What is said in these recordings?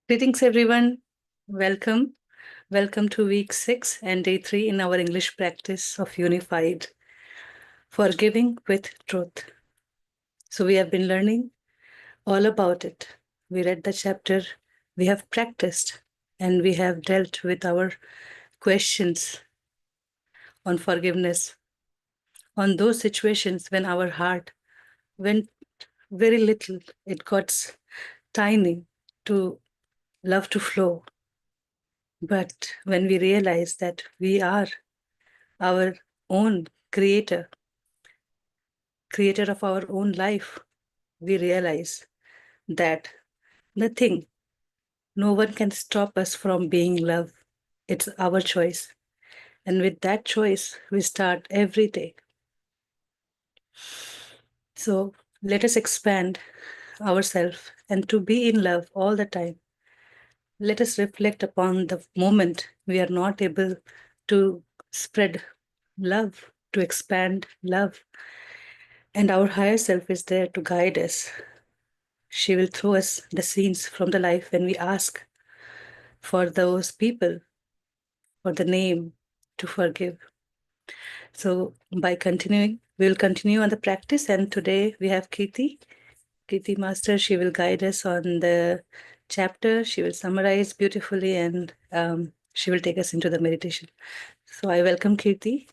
Greetings, everyone. Welcome. Welcome to week 6 and day 3 in our English practice of unified forgiving with truth. So, we have been learning all about it. We read the chapter, we have practiced, and we have dealt with our questions on forgiveness, on those situations when our heart went very little, it got tiny to love to flow. But when we realize that we are our own creator of our own life, we realize that nothing, no one can stop us from being love. It's our choice. And with that choice, we start every day. So let us expand ourselves and to be in love all the time. Let us reflect upon the moment we are not able to spread love, to expand love. And our higher self is there to guide us. She will throw us the scenes from the life when we ask for those people, for the name to forgive. So by continuing, we will continue on the practice. And today we have Kirti Master. She will guide us on the chapter. She will summarize beautifully and she will take us into the meditation. So I welcome Kirti.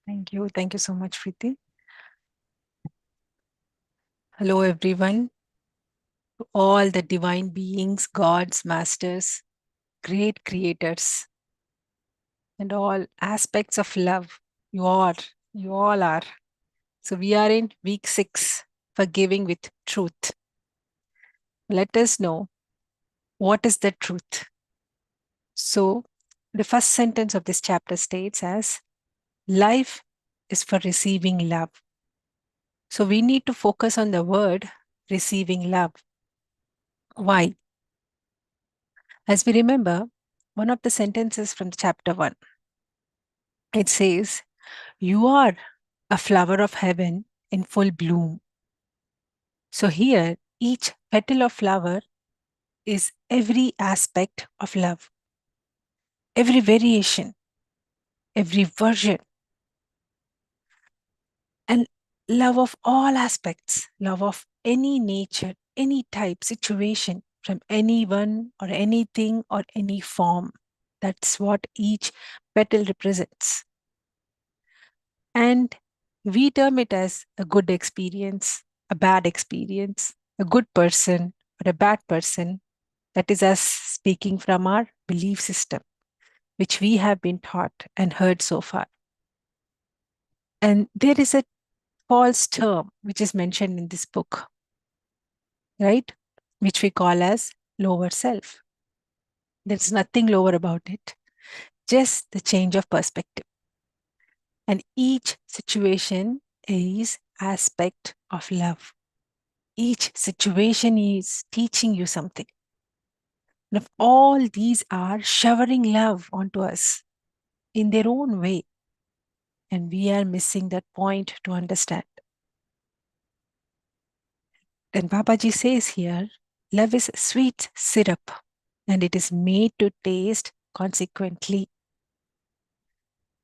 Thank you. Thank you so much, Preeti. Hello, everyone. To all the divine beings, gods, masters, great creators, and all aspects of love. You all are. So we are in week 6, forgiving with truth. Let us know what is the truth. So the first sentence of this chapter states as life is for receiving love. So we need to focus on the word receiving love. Why? As we remember, one of the sentences from chapter 1, it says, "You are a flower of heaven in full bloom." So here, each petal of flower is every aspect of love, every variation, every version, and love of all aspects, love of any nature, any type, situation, from anyone or anything or any form. That's what each petal represents. And we term it as a good experience, a bad experience, a good person, or a bad person. That is us speaking from our belief system, which we have been taught and heard so far. And there is a false term which is mentioned in this book, right? Which we call as lower self. There's nothing lower about it, just the change of perspective. And each situation is aspect of love. Each situation is teaching you something. And if all these are showering love onto us in their own way, and we are missing that point to understand. Then Babaji says here, love is sweet syrup and it is made to taste consequently.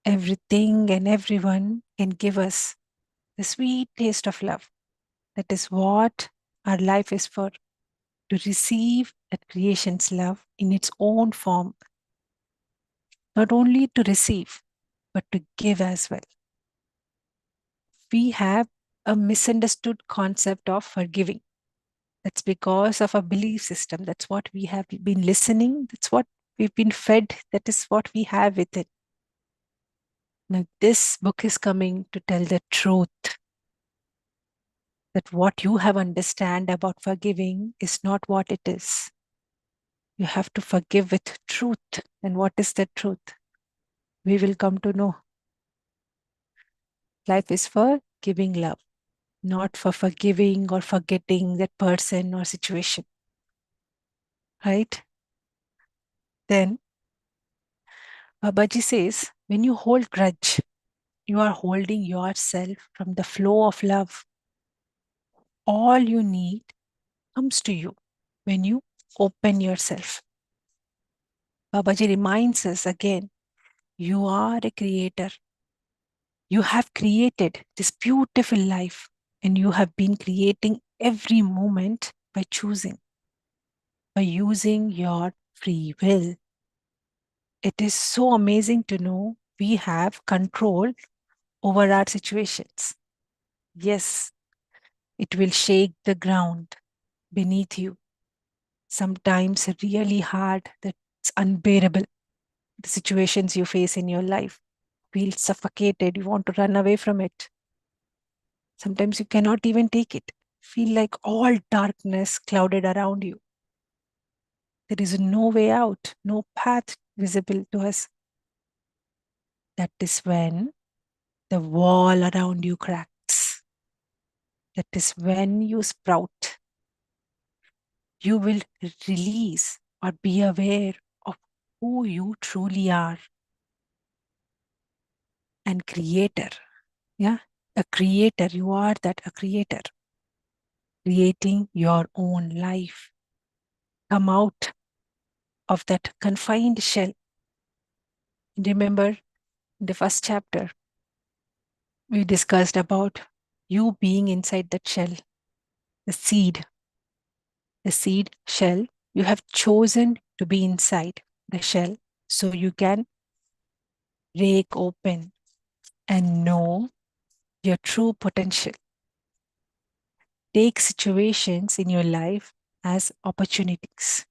Everything and everyone can give us the sweet taste of love. That is what our life is for, to receive that creation's love in its own form. Not only to receive, but to give as well. We have a misunderstood concept of forgiving. That's because of a belief system. That's what we have been listening. That's what we've been fed. That is what we have with it. Now, this book is coming to tell the truth, that what you have understand about forgiving is not what it is. You have to forgive with truth. And what is the truth? We will come to know. Life is for giving love, not for forgiving or forgetting that person or situation. Right? Then Babaji says, when you hold grudge, you are holding yourself from the flow of love. All you need comes to you. when you open yourself. Babaji reminds us again, you are a creator. You have created this beautiful life, and you have been creating every moment by choosing, by using your free will. It is so amazing to know we have control over our situations. Yes, it will shake the ground beneath you. Sometimes really hard, that's unbearable. The situations you face in your life feel suffocated. You want to run away from it. Sometimes you cannot even take it. Feel like all darkness clouded around you. There is no way out, no path visible to us. That is when the wall around you cracks. That is when you sprout. You will release or be aware of who you truly are. And creator, yeah, a creator, you are that, a creator, creating your own life. Come out of that confined shell. Remember, in the first chapter, we discussed about you being inside that shell, the seed shell. You have chosen to be inside the shell so you can break open and know your true potential. Take situations in your life as opportunities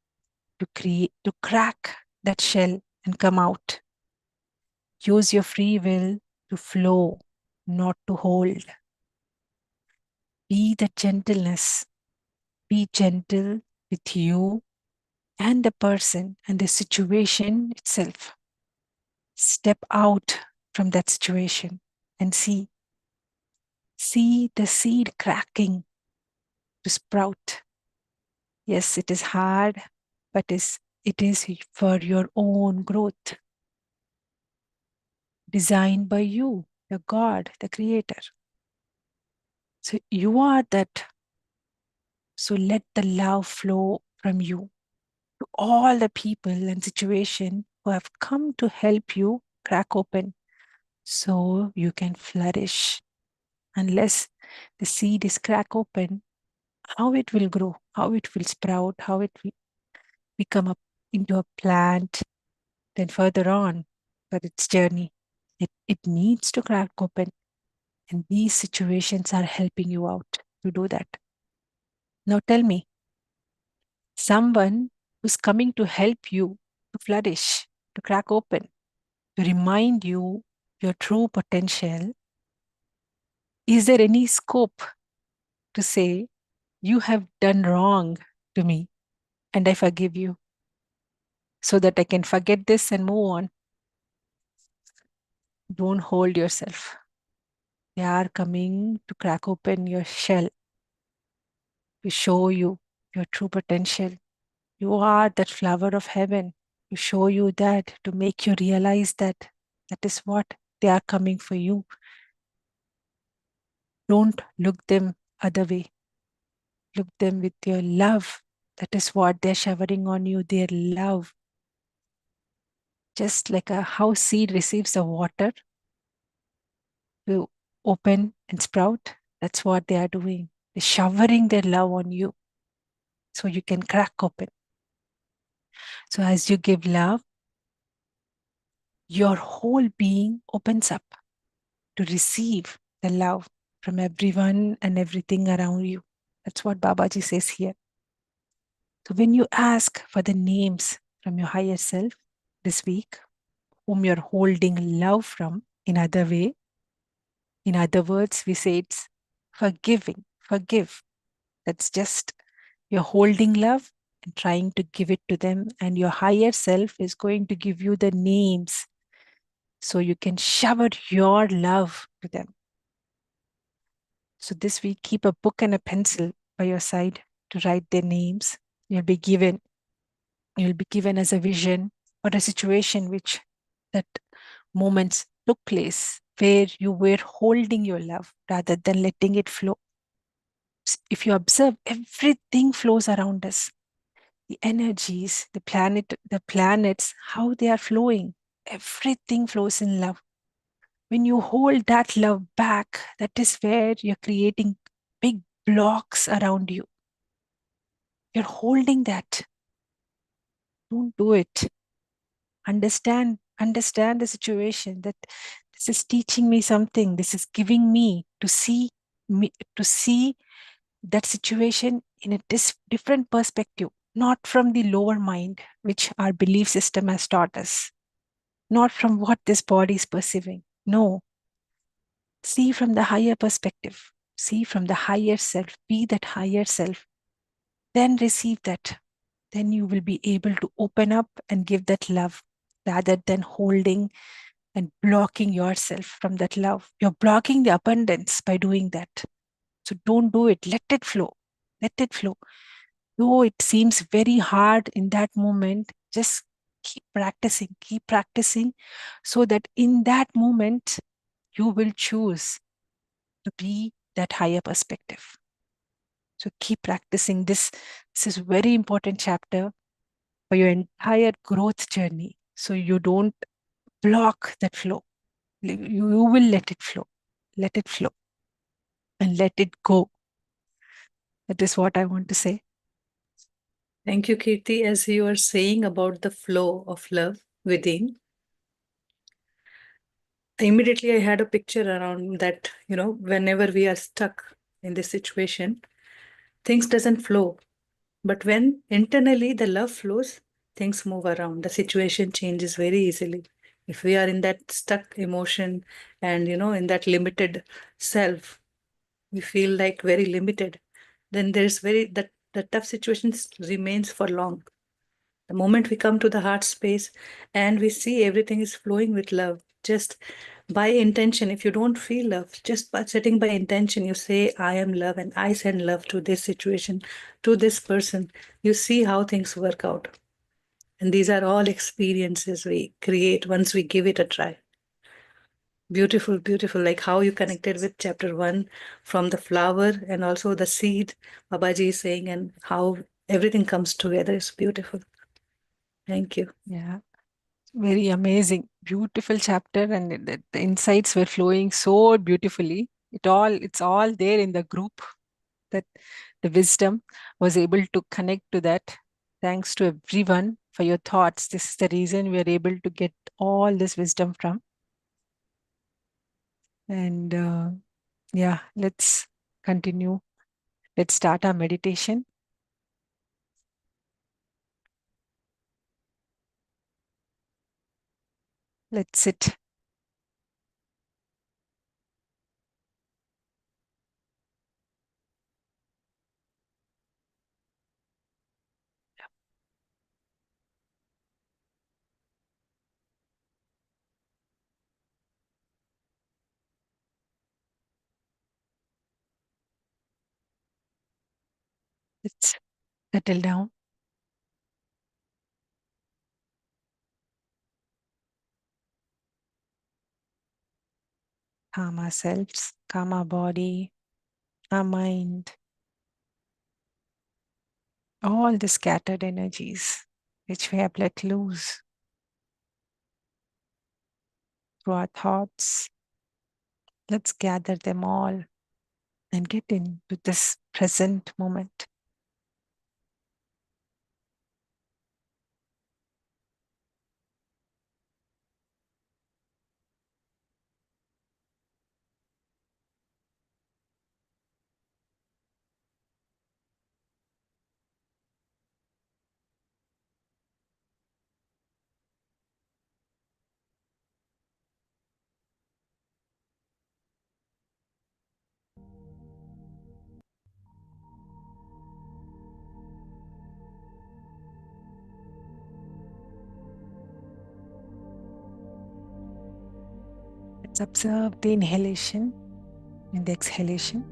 to create, to crack that shell and come out. Use your free will to flow, not to hold. Be the gentleness. Be gentle with you and the person and the situation itself. Step out from that situation and see. See the seed cracking to sprout. Yes, it is hard, but it is for your own growth. Designed by you, the God, the Creator. So you are that. So let the love flow from you to all the people and situation who have come to help you crack open so you can flourish. Unless the seed is crack open, how it will grow, how it will sprout, how it will become into a plant, then further on for its journey. It needs to crack open. And these situations are helping you out to do that. Now tell me, someone who's coming to help you to flourish, to crack open, to remind you your true potential, is there any scope to say, you have done wrong to me and I forgive you so that I can forget this and move on? Don't hold yourself. They are coming to crack open your shell, to show you your true potential. You are that flower of heaven, to show you that, to make you realize that that is what they are coming for you. Don't look them other way. Look them with your love. That is what they're showering on you, their love. Just like a house seed receives the water to open and sprout, that's what they are doing. They're showering their love on you so you can crack open. So as you give love, your whole being opens up to receive the love from everyone and everything around you. That's what Babaji says here. So when you ask for the names from your higher self this week, whom you're holding love from, in other words, we say it's forgiving, forgive. That's just you're holding love and trying to give it to them, and your higher self is going to give you the names so you can shower your love to them. So this week, keep a book and a pencil by your side to write their names. You'll be given as a vision or a situation which that moments took place where you were holding your love rather than letting it flow. If you observe, everything flows around us. the energies, the planets, how they are flowing. Everything flows in love. When you hold that love back, that is where you're creating big blocks around you. You're holding that. Don't do it. Understand the situation, that this is teaching me something. This is giving me to see that situation in a different perspective, not from the lower mind, which our belief system has taught us, not from what this body is perceiving. No, see from the higher perspective, see from the higher self, be that higher self, then receive that. Then you will be able to open up and give that love rather than holding and blocking yourself from that love. You're blocking the abundance by doing that. So don't do it. Let it flow. Let it flow. Though it seems very hard in that moment, just keep practicing so that in that moment, you will choose to be that higher perspective. So keep practicing this. This is a very important chapter for your entire growth journey. So you don't block that flow. You will let it flow. Let it flow and let it go. That is what I want to say. Thank you, Kirti. As you are saying about the flow of love within, immediately I had a picture around that, whenever we are stuck in this situation, things doesn't flow. But when internally the love flows, things move around. The situation changes very easily. If we are in that stuck emotion and, in that limited self, we feel like very limited, then there's the tough situations remains for long. The moment we come to the heart space and we see everything is flowing with love, just by intention, if you don't feel love, just by setting by intention, you say, I am love and I send love to this situation, to this person, you see how things work out. And these are all experiences we create once we give it a try. Beautiful, beautiful. Like how you connected with chapter one from the flower and also the seed, Babaji is saying, and how everything comes together is beautiful. Thank you. Yeah. Very amazing. Beautiful chapter. And the insights were flowing so beautifully. It's all there in the group, that the wisdom was able to connect to that. Thanks to everyone for your thoughts. This is the reason we are able to get all this wisdom from. And yeah, let's continue. Let's start our meditation. Let's sit. Let's settle down. Calm ourselves, calm our body, our mind, all the scattered energies which we have let loose through our thoughts. Let's gather them all and get into this present moment. Let's observe the inhalation and the exhalation.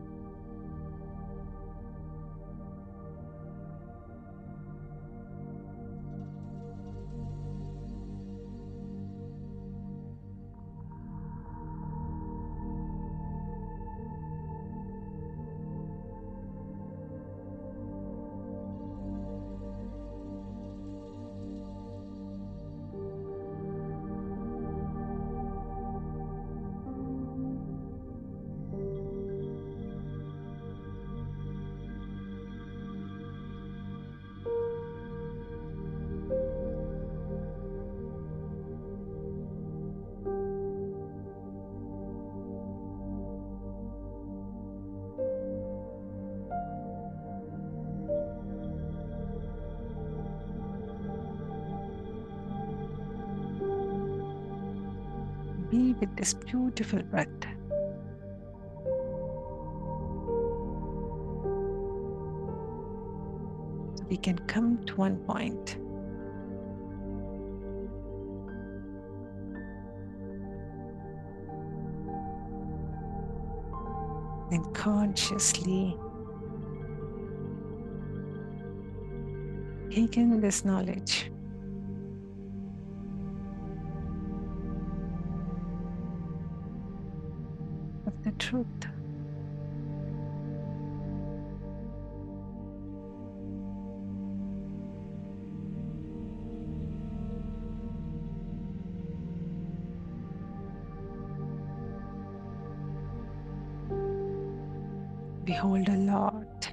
be with this beautiful breath. So we can come to one point and consciously take in this knowledge of the truth. We hold a lot.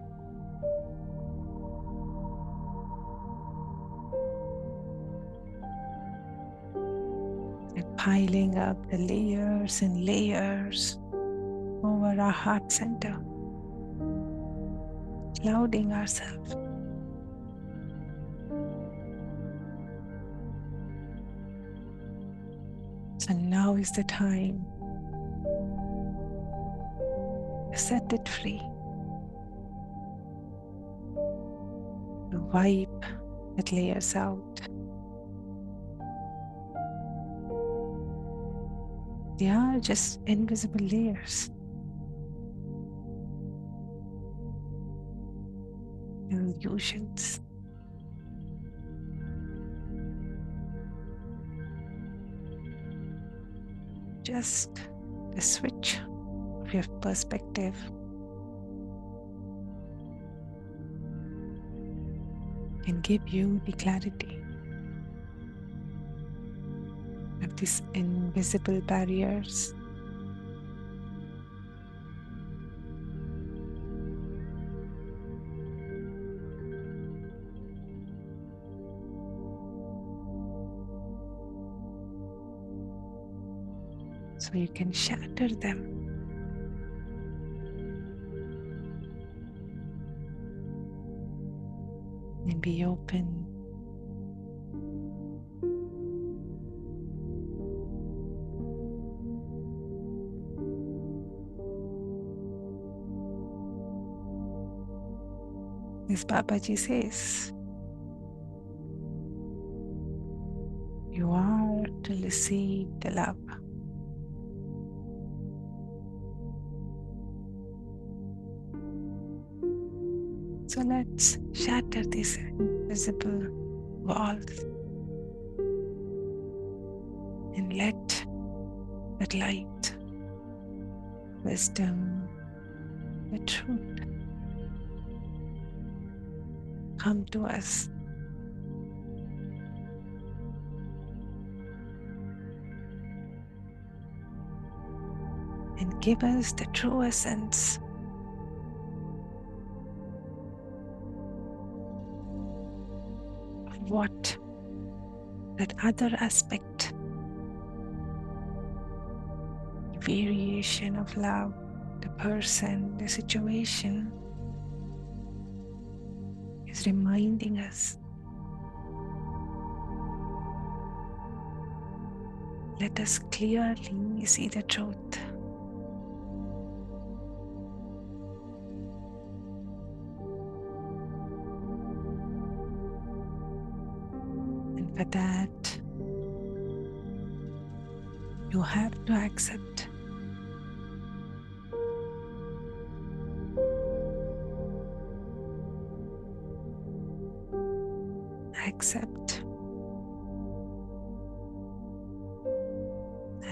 And piling up the layers and layers over our heart center, clouding ourselves. So now is the time to set it free, to wipe the layers out. They are just invisible layers, illusions. Just the switch of your perspective can give you the clarity of these invisible barriers. So you can shatter them and be open as Babaji says. You are to receive the love. So let's shatter these invisible walls and let that light, wisdom, the truth come to us. And give us the true essence of what that other aspect, the variation of love, the person, the situation is reminding us. Let us clearly see the truth. And for that, you have to accept.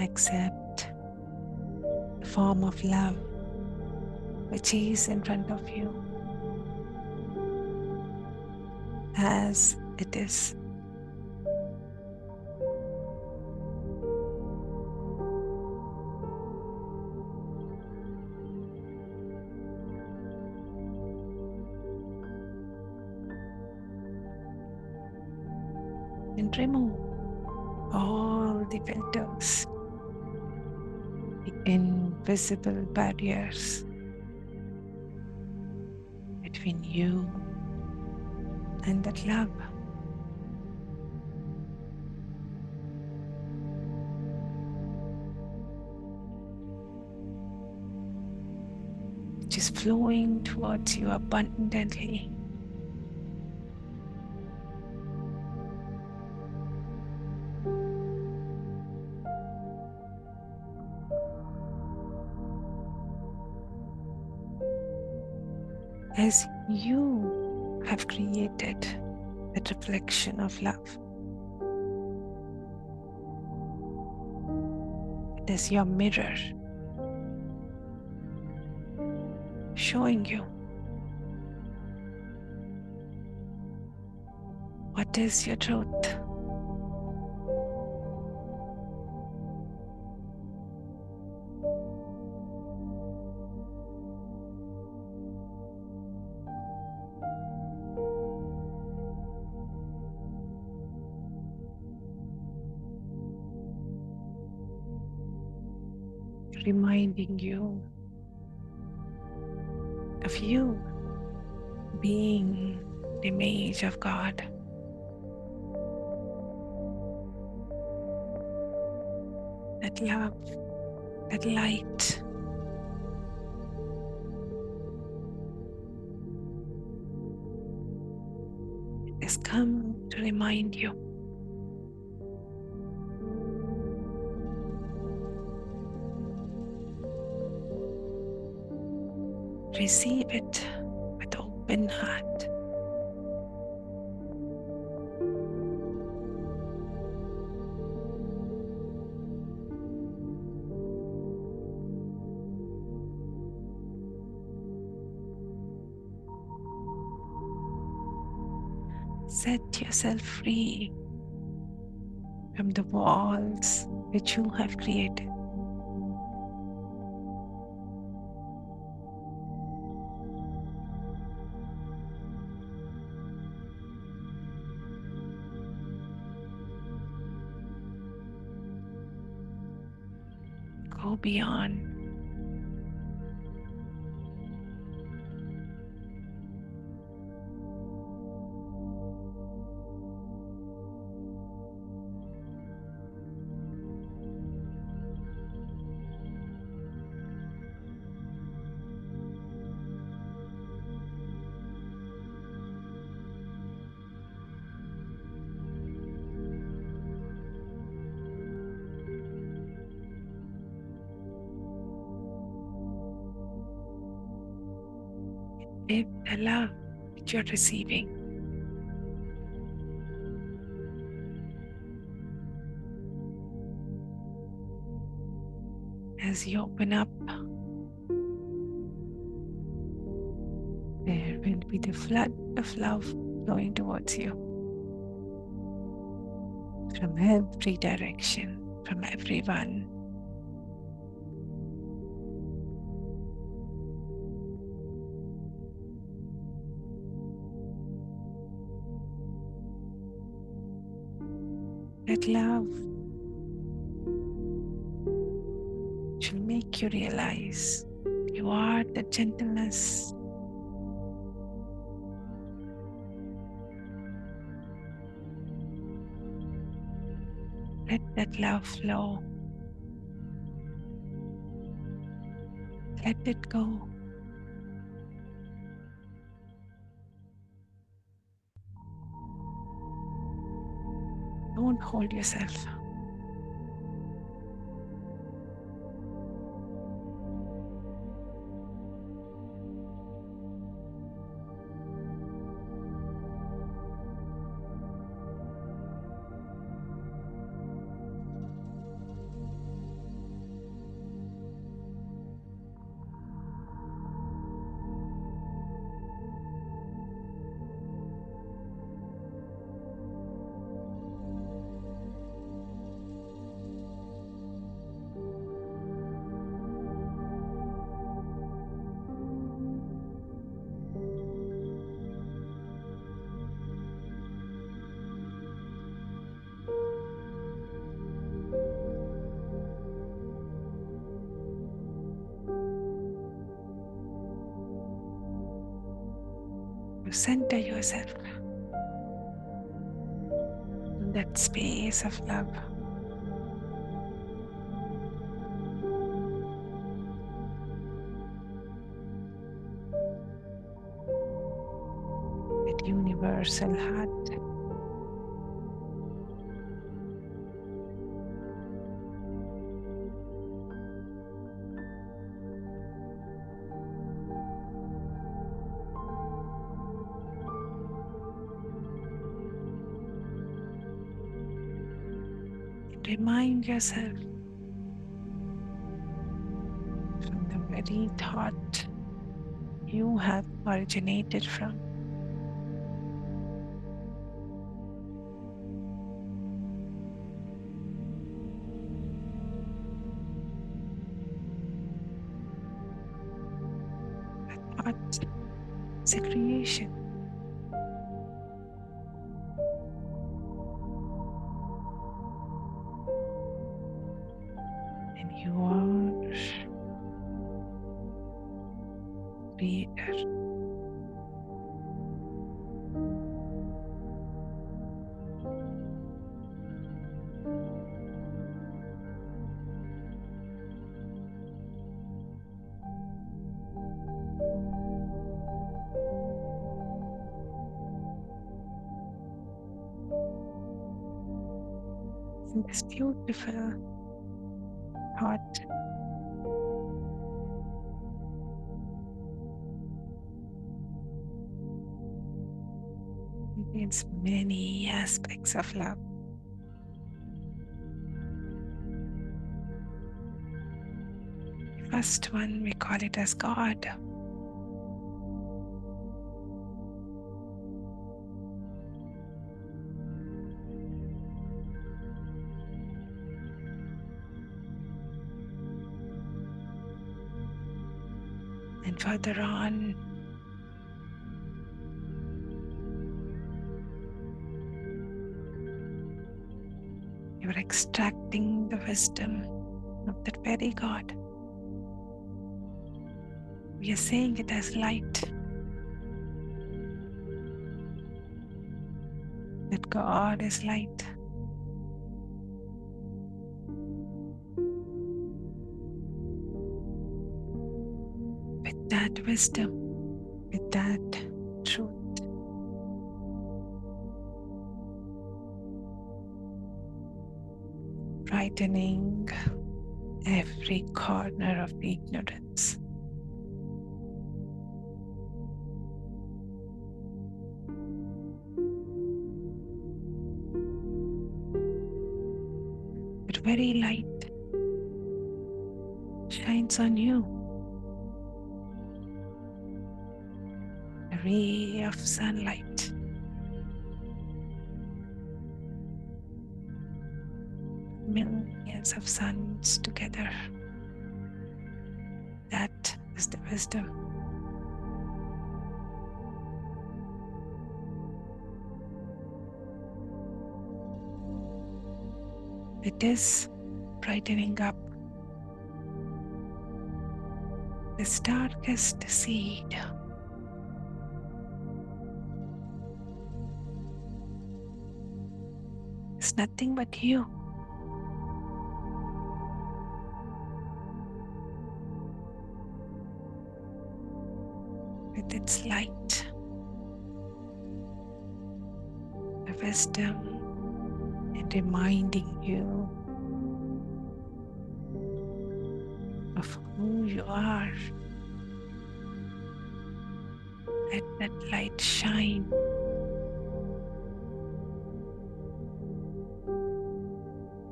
Accept the form of love which is in front of you as it is. And remove all the filters, the invisible barriers between you and that love. which is flowing towards you abundantly. As you have created that reflection of love, it is your mirror showing you what is your truth. Reminding you of you being the image of God. That love, that light, has come to remind you. Receive it with open heart. Set yourself free from the walls which you have created. Go beyond. Live the love that you're receiving. As you open up, there will be the flood of love flowing towards you from every direction, from everyone. That love shall make you realize you are the gentleness. Let that love flow. Let it go. Don't hold yourself. You center yourself in that space of love. universal heart. Remind yourself from the very thought you have originated from. The thought is a creation. And you are creator. And this beautiful thought contains many aspects of love. The first one, we call it as God. And further on, you are extracting the wisdom of that very God. We are saying it as light. That God is light. With that wisdom, with that truth, brightening every corner of the ignorance. That very light shines on you. A ray of sunlight. Millions of suns together. That is the wisdom. It is brightening up this darkest seed. It's nothing but you. With its light, the wisdom, and reminding you of who you are. Let that light shine.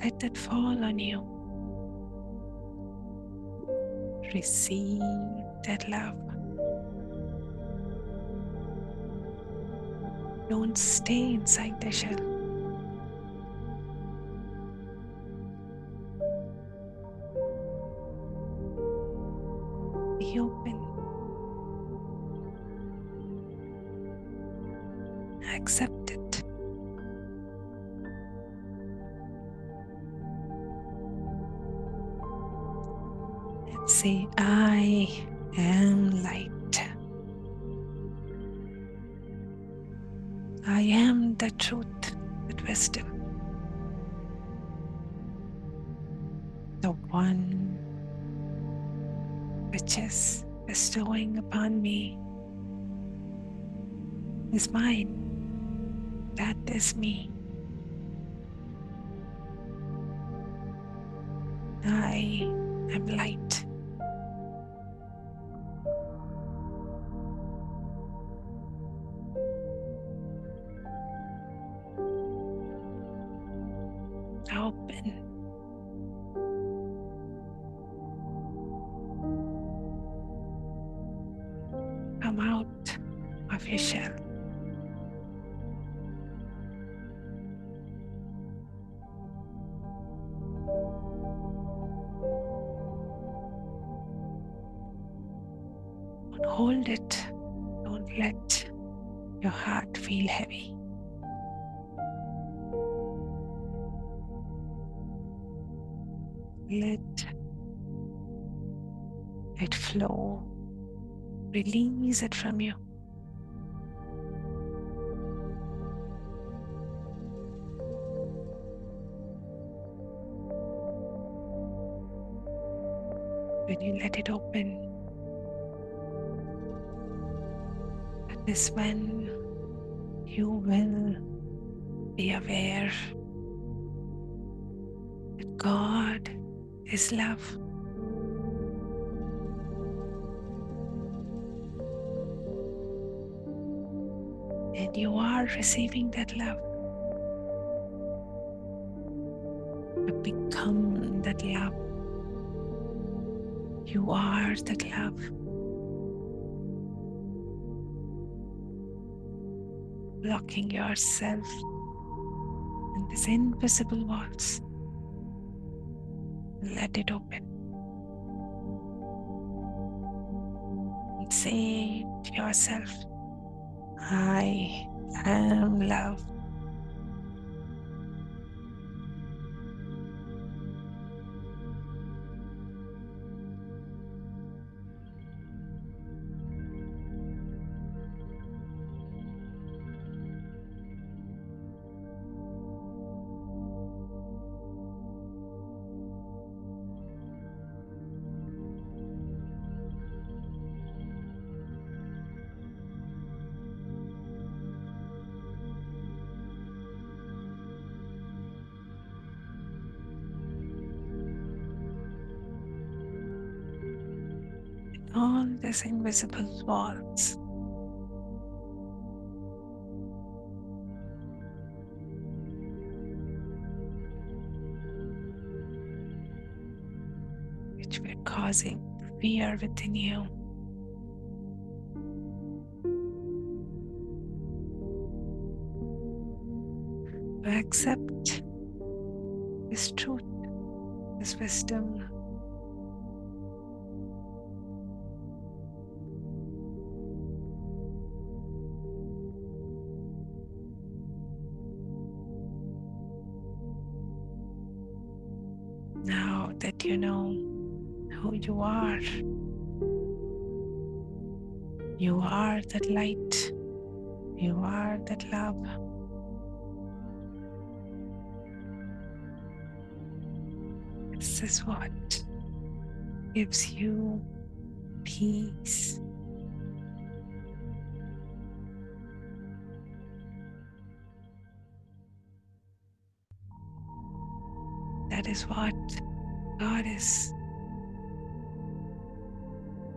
Let that fall on you. Receive that love. Don't stay inside the shell. Be open. Accept it. And say, I am light. I am the truth, that wisdom. The one which is bestowing upon me is mine. That is me. I am light. Open. Come out of your shell. Don't hold it. Don't let your heart feel heavy. Let it flow. Release it from you. When you let it open, that is when you will be aware that God is love. And you are receiving that love. You become that love. You are that love. Blocking yourself in these invisible walls. Let it open. And say to yourself, I am love. All these invisible walls. Which were causing fear within you. To accept this truth, this wisdom. Now that you know who you are that light, you are that love. This is what gives you peace. That is what God is.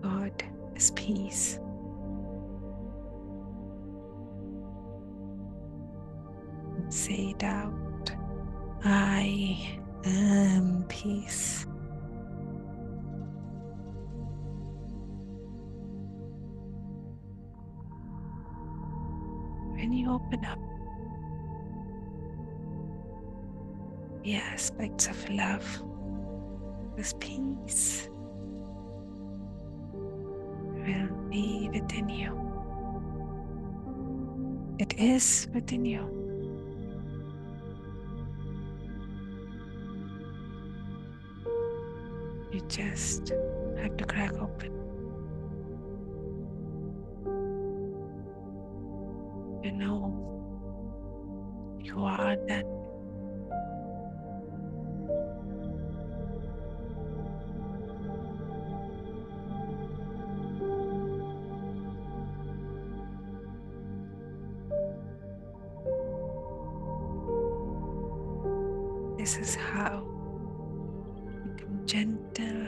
God is peace. Say it out. I am peace. When you open up the aspects of love, this peace will be within you. It is within you. You just have to crack open. You know you are that. This is how become gentle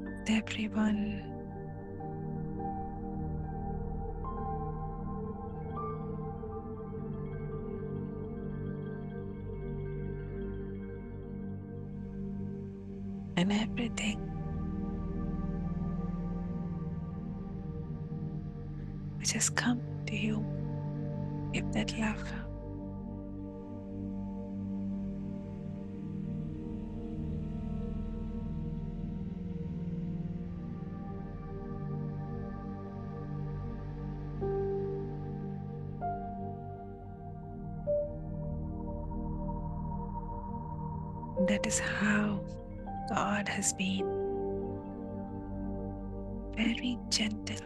with everyone. And everything. I just come to you. Give that love. And that is how God has been very gentle,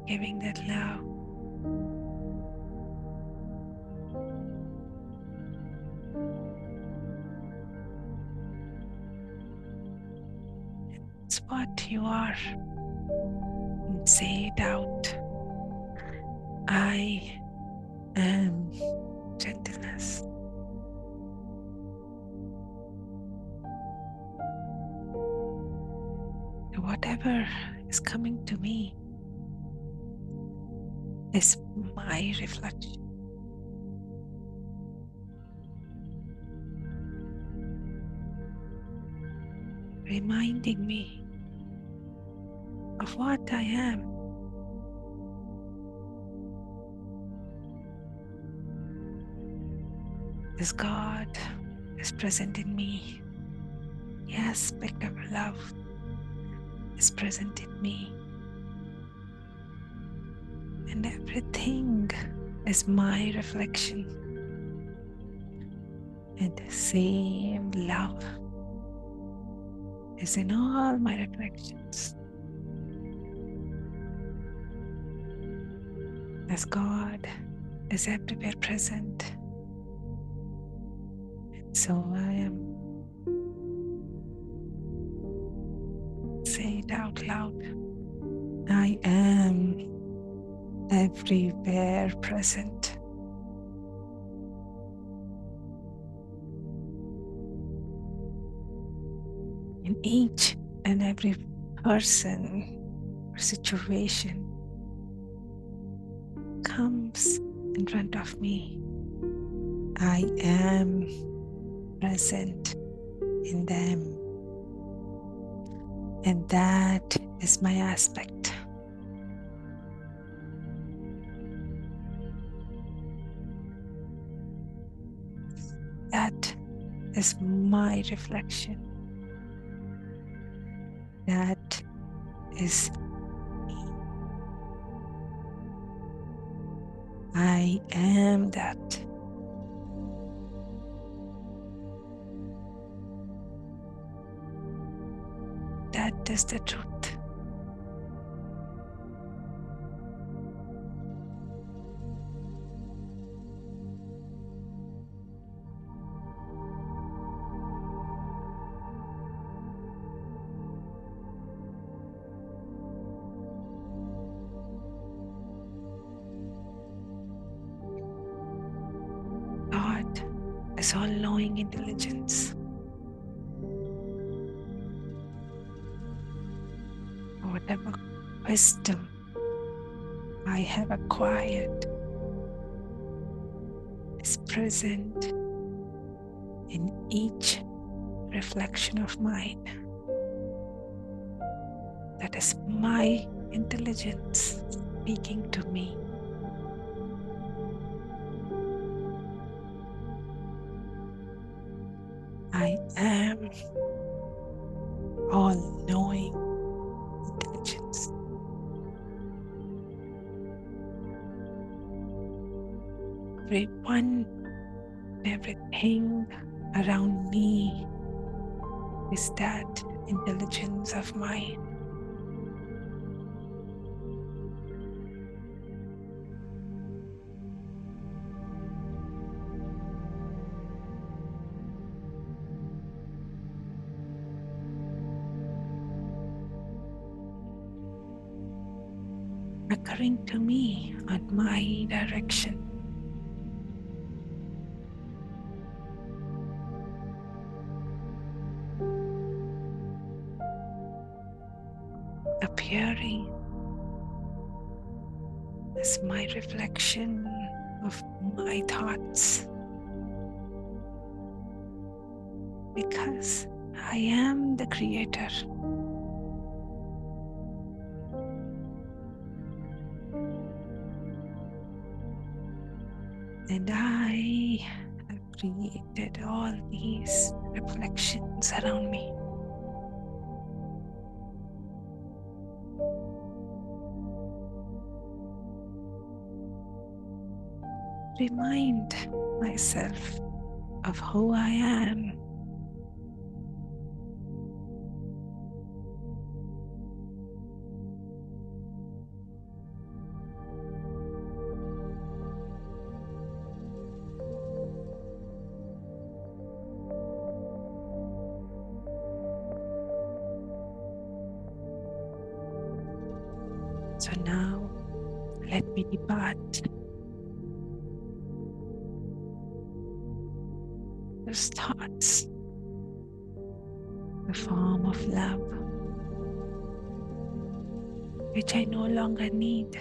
giving that love. It's what you are. And say it out. I am gentleness. Whatever is coming to me is my reflection, reminding me of what I am. This God is present in me. The aspect of love is present in me. And everything is my reflection. And the same love is in all my reflections. As God is everywhere present, so I am. Say it out loud. I am everywhere present. In each and every person or situation comes in front of me. I am present in them. And that is my aspect. That is my reflection. That is me. I am that. That is the truth. God is all-knowing intelligence. Whatever wisdom I have acquired is present in each reflection of mine. That is my intelligence speaking to me. I am all-knowing intelligence. Everyone, everything around me is that intelligence of mine. Occurring to me on my direction. appearing as my reflection of my thoughts, because I am the creator. And I have created all these reflections around me. Remind myself of who I am. So now let me depart those thoughts, the form of love, which I no longer need.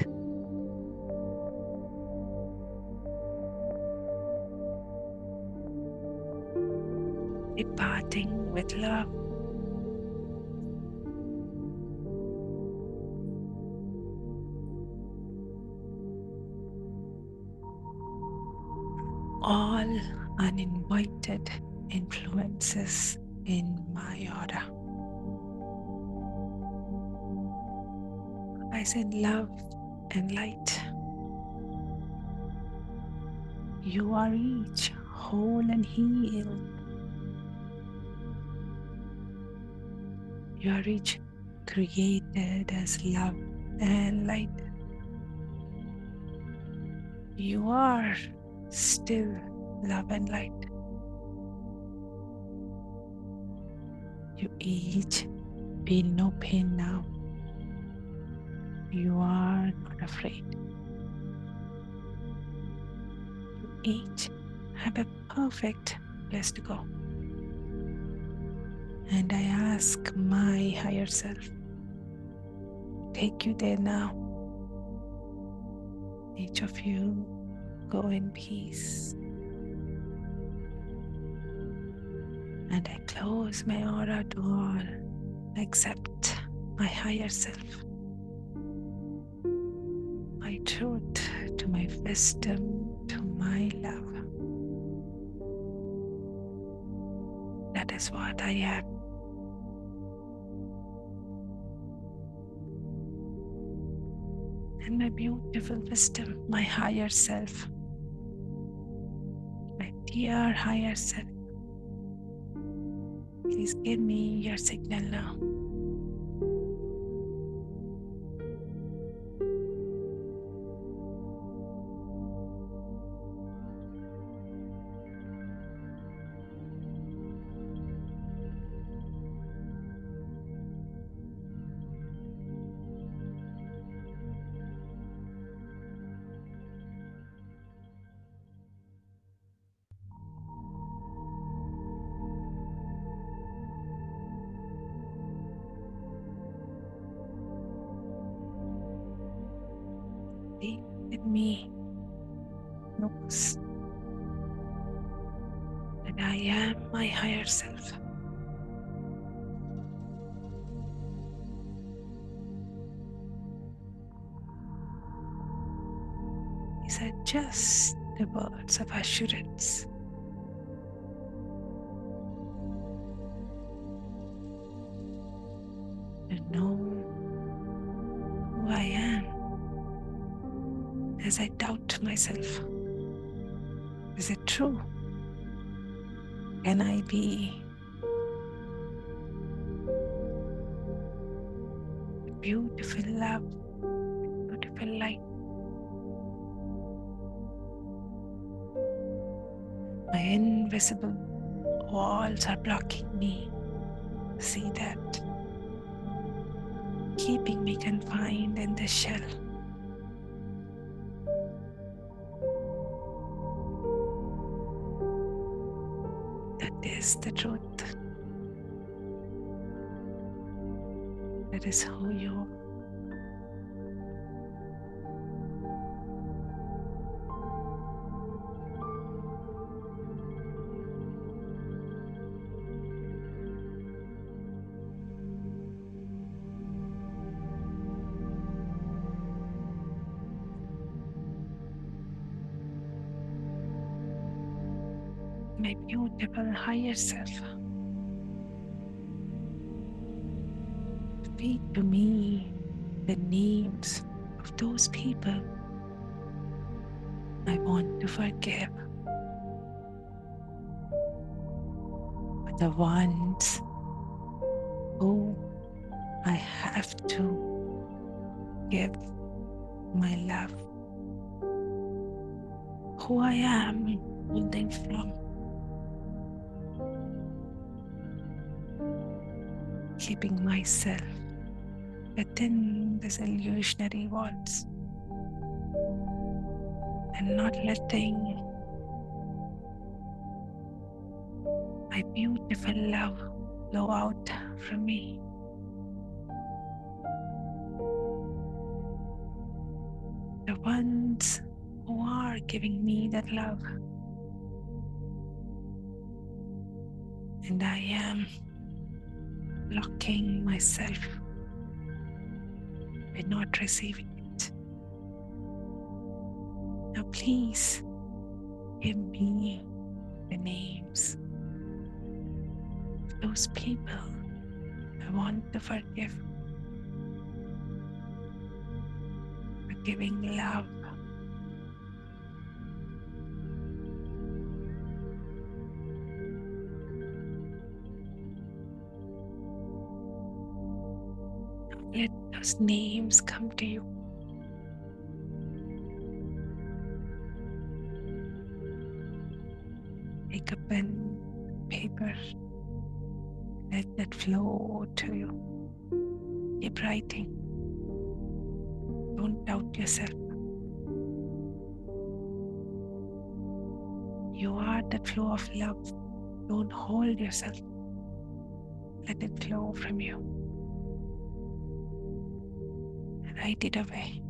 Departing with love. All uninvited influences in my aura. I send love and light. You are each whole and healed. You are each created as love and light. You are still love and light. You each feel no pain now. You are not afraid. You each have a perfect place to go. And I ask my higher self to take you there now. Each of you go in peace. And I close my aura to all except my higher self, my truth, to my wisdom, to my love. That is what I am. And my beautiful wisdom, my higher self, my dear higher self, please give me your signal now. Deep in me knows that I am my higher self. These are just the words of assurance. To know who I am as I doubt myself. Is it true? Can I be beautiful love, beautiful light? My invisible walls are blocking me. See that? Keeping me confined in the shell. That is the truth. That is who you are. my beautiful higher self. Speak to me the names of those people I want to forgive, the ones who I have to give my love, who I am holding from, keeping myself within these illusionary walls and not letting my beautiful love flow out from me. The ones who are giving me that love, and I am blocking myself by not receiving it. Now, please give me the names of those people I want to forgive, for giving love. Let those names come to you. Take a pen, paper, let that flow to you. Keep writing. Don't doubt yourself. You are that flow of love. Don't hold yourself. Let it flow from you. Write it away.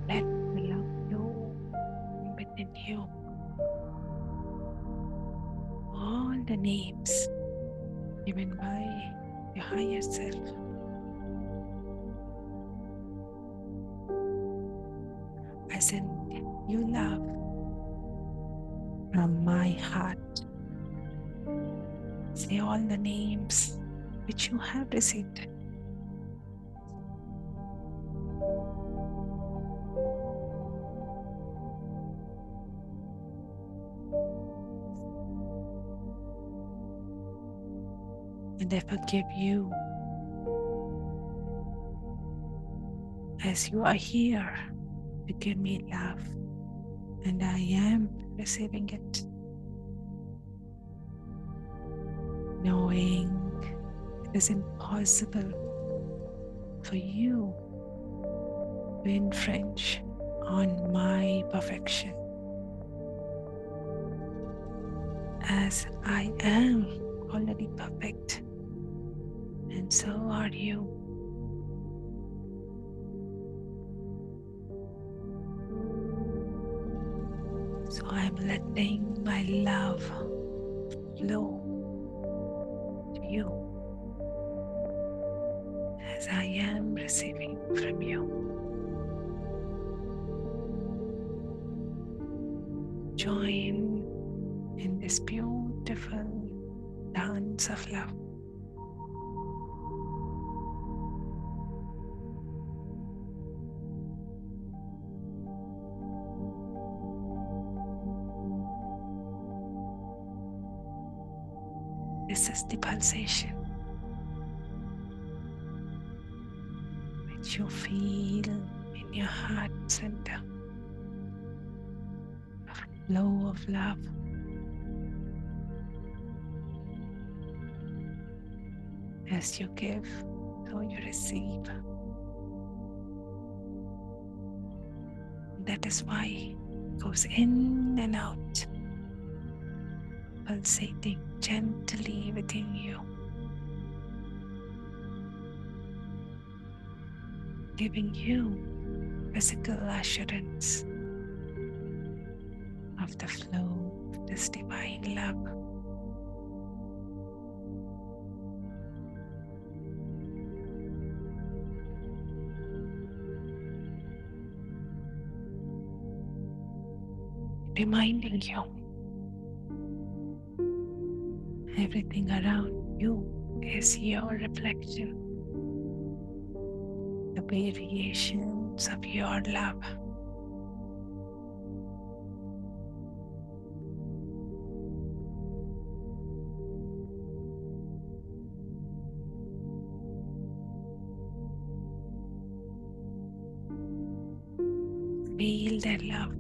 Let the love flow within you. All the names given by your higher self. I send you love from my heart. Say all the names which you have received. And I forgive you as you are here to give me love, and I am receiving it, knowing it is impossible for you to infringe on my perfection, as I am already perfect, and so are you. So I'm letting my love flow to you as I am receiving from you. Join in this beautiful dance of love. This is the pulsation which you feel in your heart center, a flow of love. As you give, so you receive. That is why it goes in and out, pulsating gently within you, giving you physical assurance of the flow of this divine love. Reminding you everything around you is your reflection, the variations of your love. Feel their love.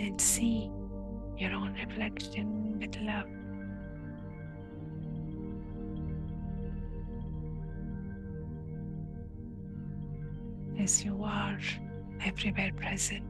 And see your own reflection with love. As you are everywhere present.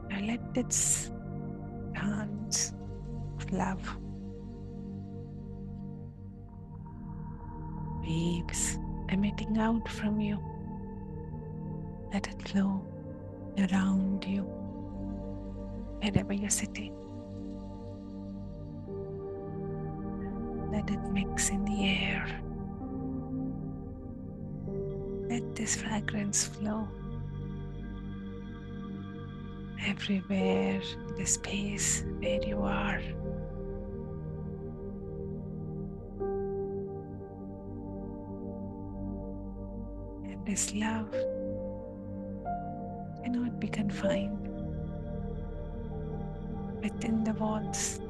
Now let this dance of love, waves emitting out from you, let it flow around you, wherever you're sitting. Let it mix in the air. Let this fragrance flow everywhere in the space where you are. And this love cannot be confined within the walls.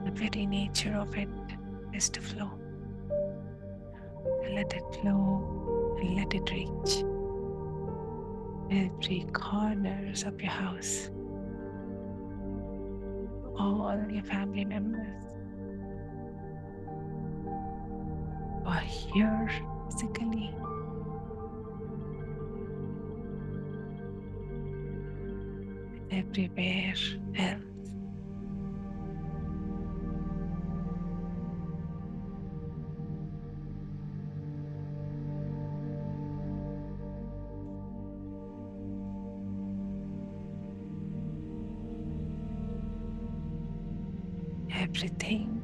The very nature of it is to flow. And let it flow and let it reach every corners of your house, all your family members who are here physically, everywhere else. everything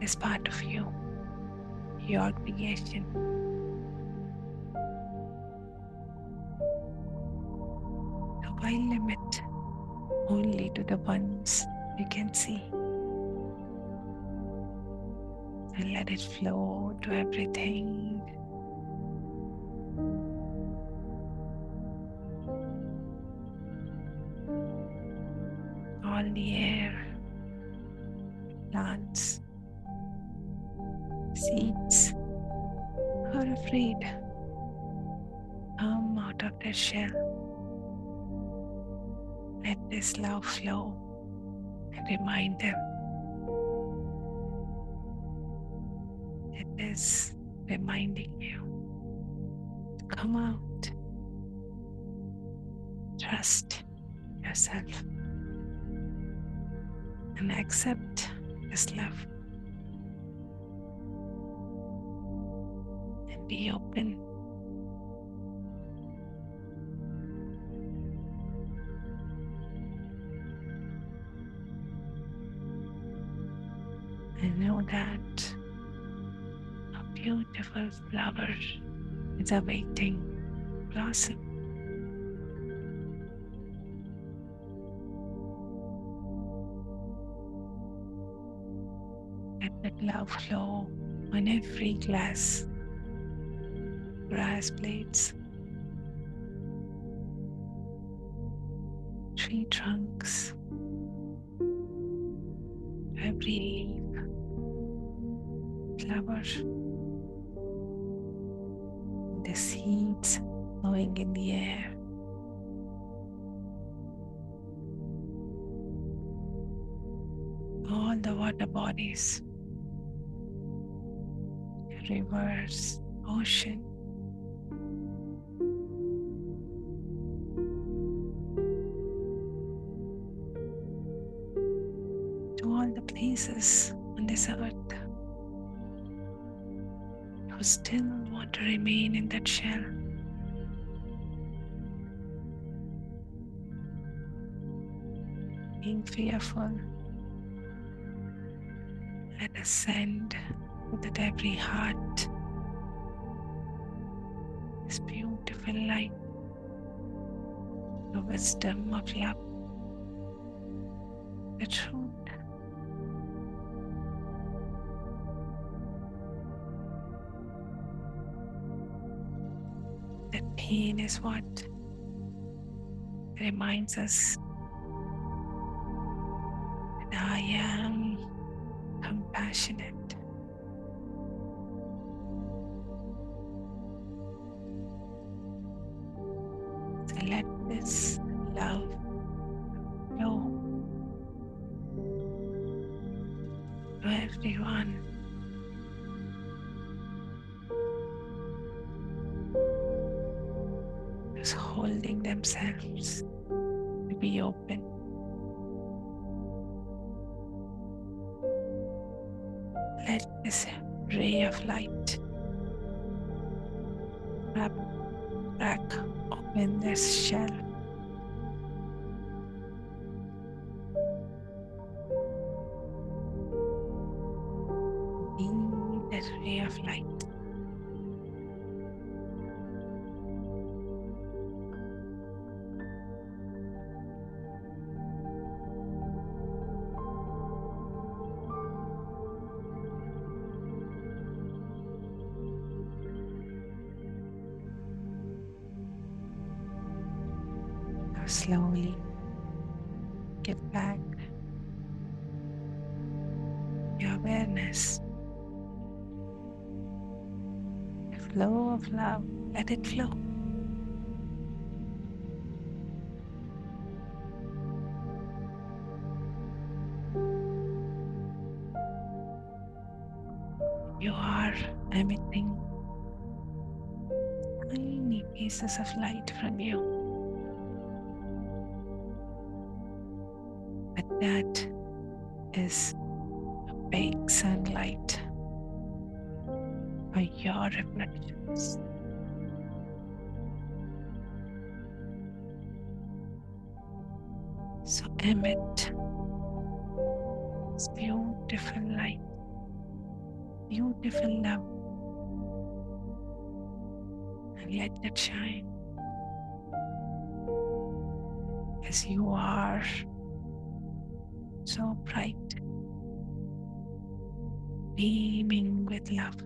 is part of you, your creation. So why limit only to the ones you can see? And let it flow to everything. All the air, plants, seeds are afraid. Come out of their shell. Let this love flow and remind them it is reminding you to come out. Trust yourself and accept this love and be open. And know that a beautiful flower is awaiting blossom. Let that love flow on every grass blades, tree trunks, every leaf, flower, the seeds blowing in the air. All the water bodies, rivers, ocean, to all the places on this earth who still want to remain in that shell. Being fearful, let us send to that every heart this beautiful light, the wisdom of love, the truth. That pain is what reminds us that I am compassionate. So let this love flow to everyone. Who's holding themselves to be open. Let this ray of light crack open this shell. Be that ray of light. Now slowly get back your awareness. The flow of love, let it flow. You are emitting tiny pieces of light from you, but that is a big sunlight for your reflections. So emit this beautiful beautiful light, beautiful love, and let that shine as you are so bright, beaming with love.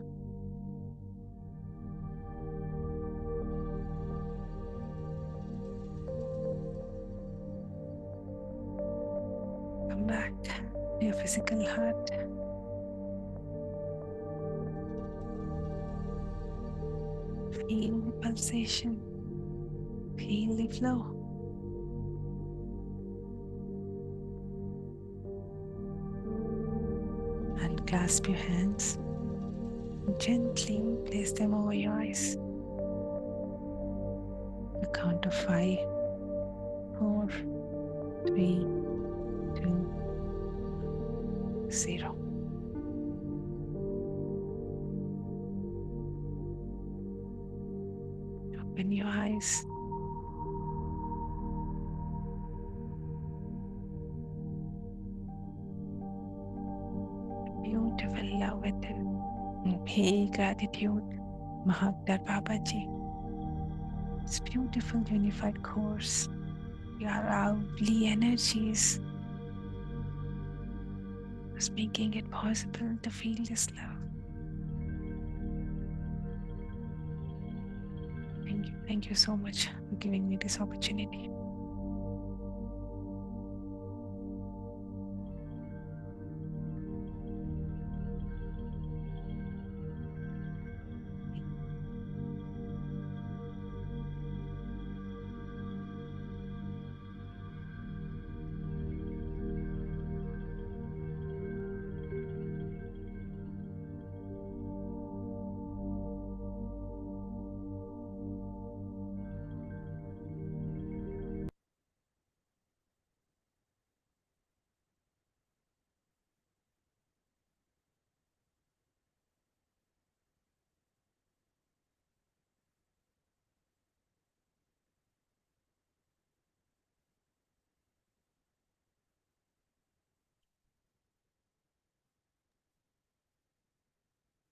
Come back to your physical heart. Feel the pulsation, feel the flow. And clasp your hands and gently place them over your eyes. The count of 5, 4, 3, 2, 0. Open your eyes. Beautiful love within. And pay gratitude, Mahavatar Babaji. This beautiful unified course. Your lovely energies is making it possible to feel this love. Thank you. Thank you so much for giving me this opportunity.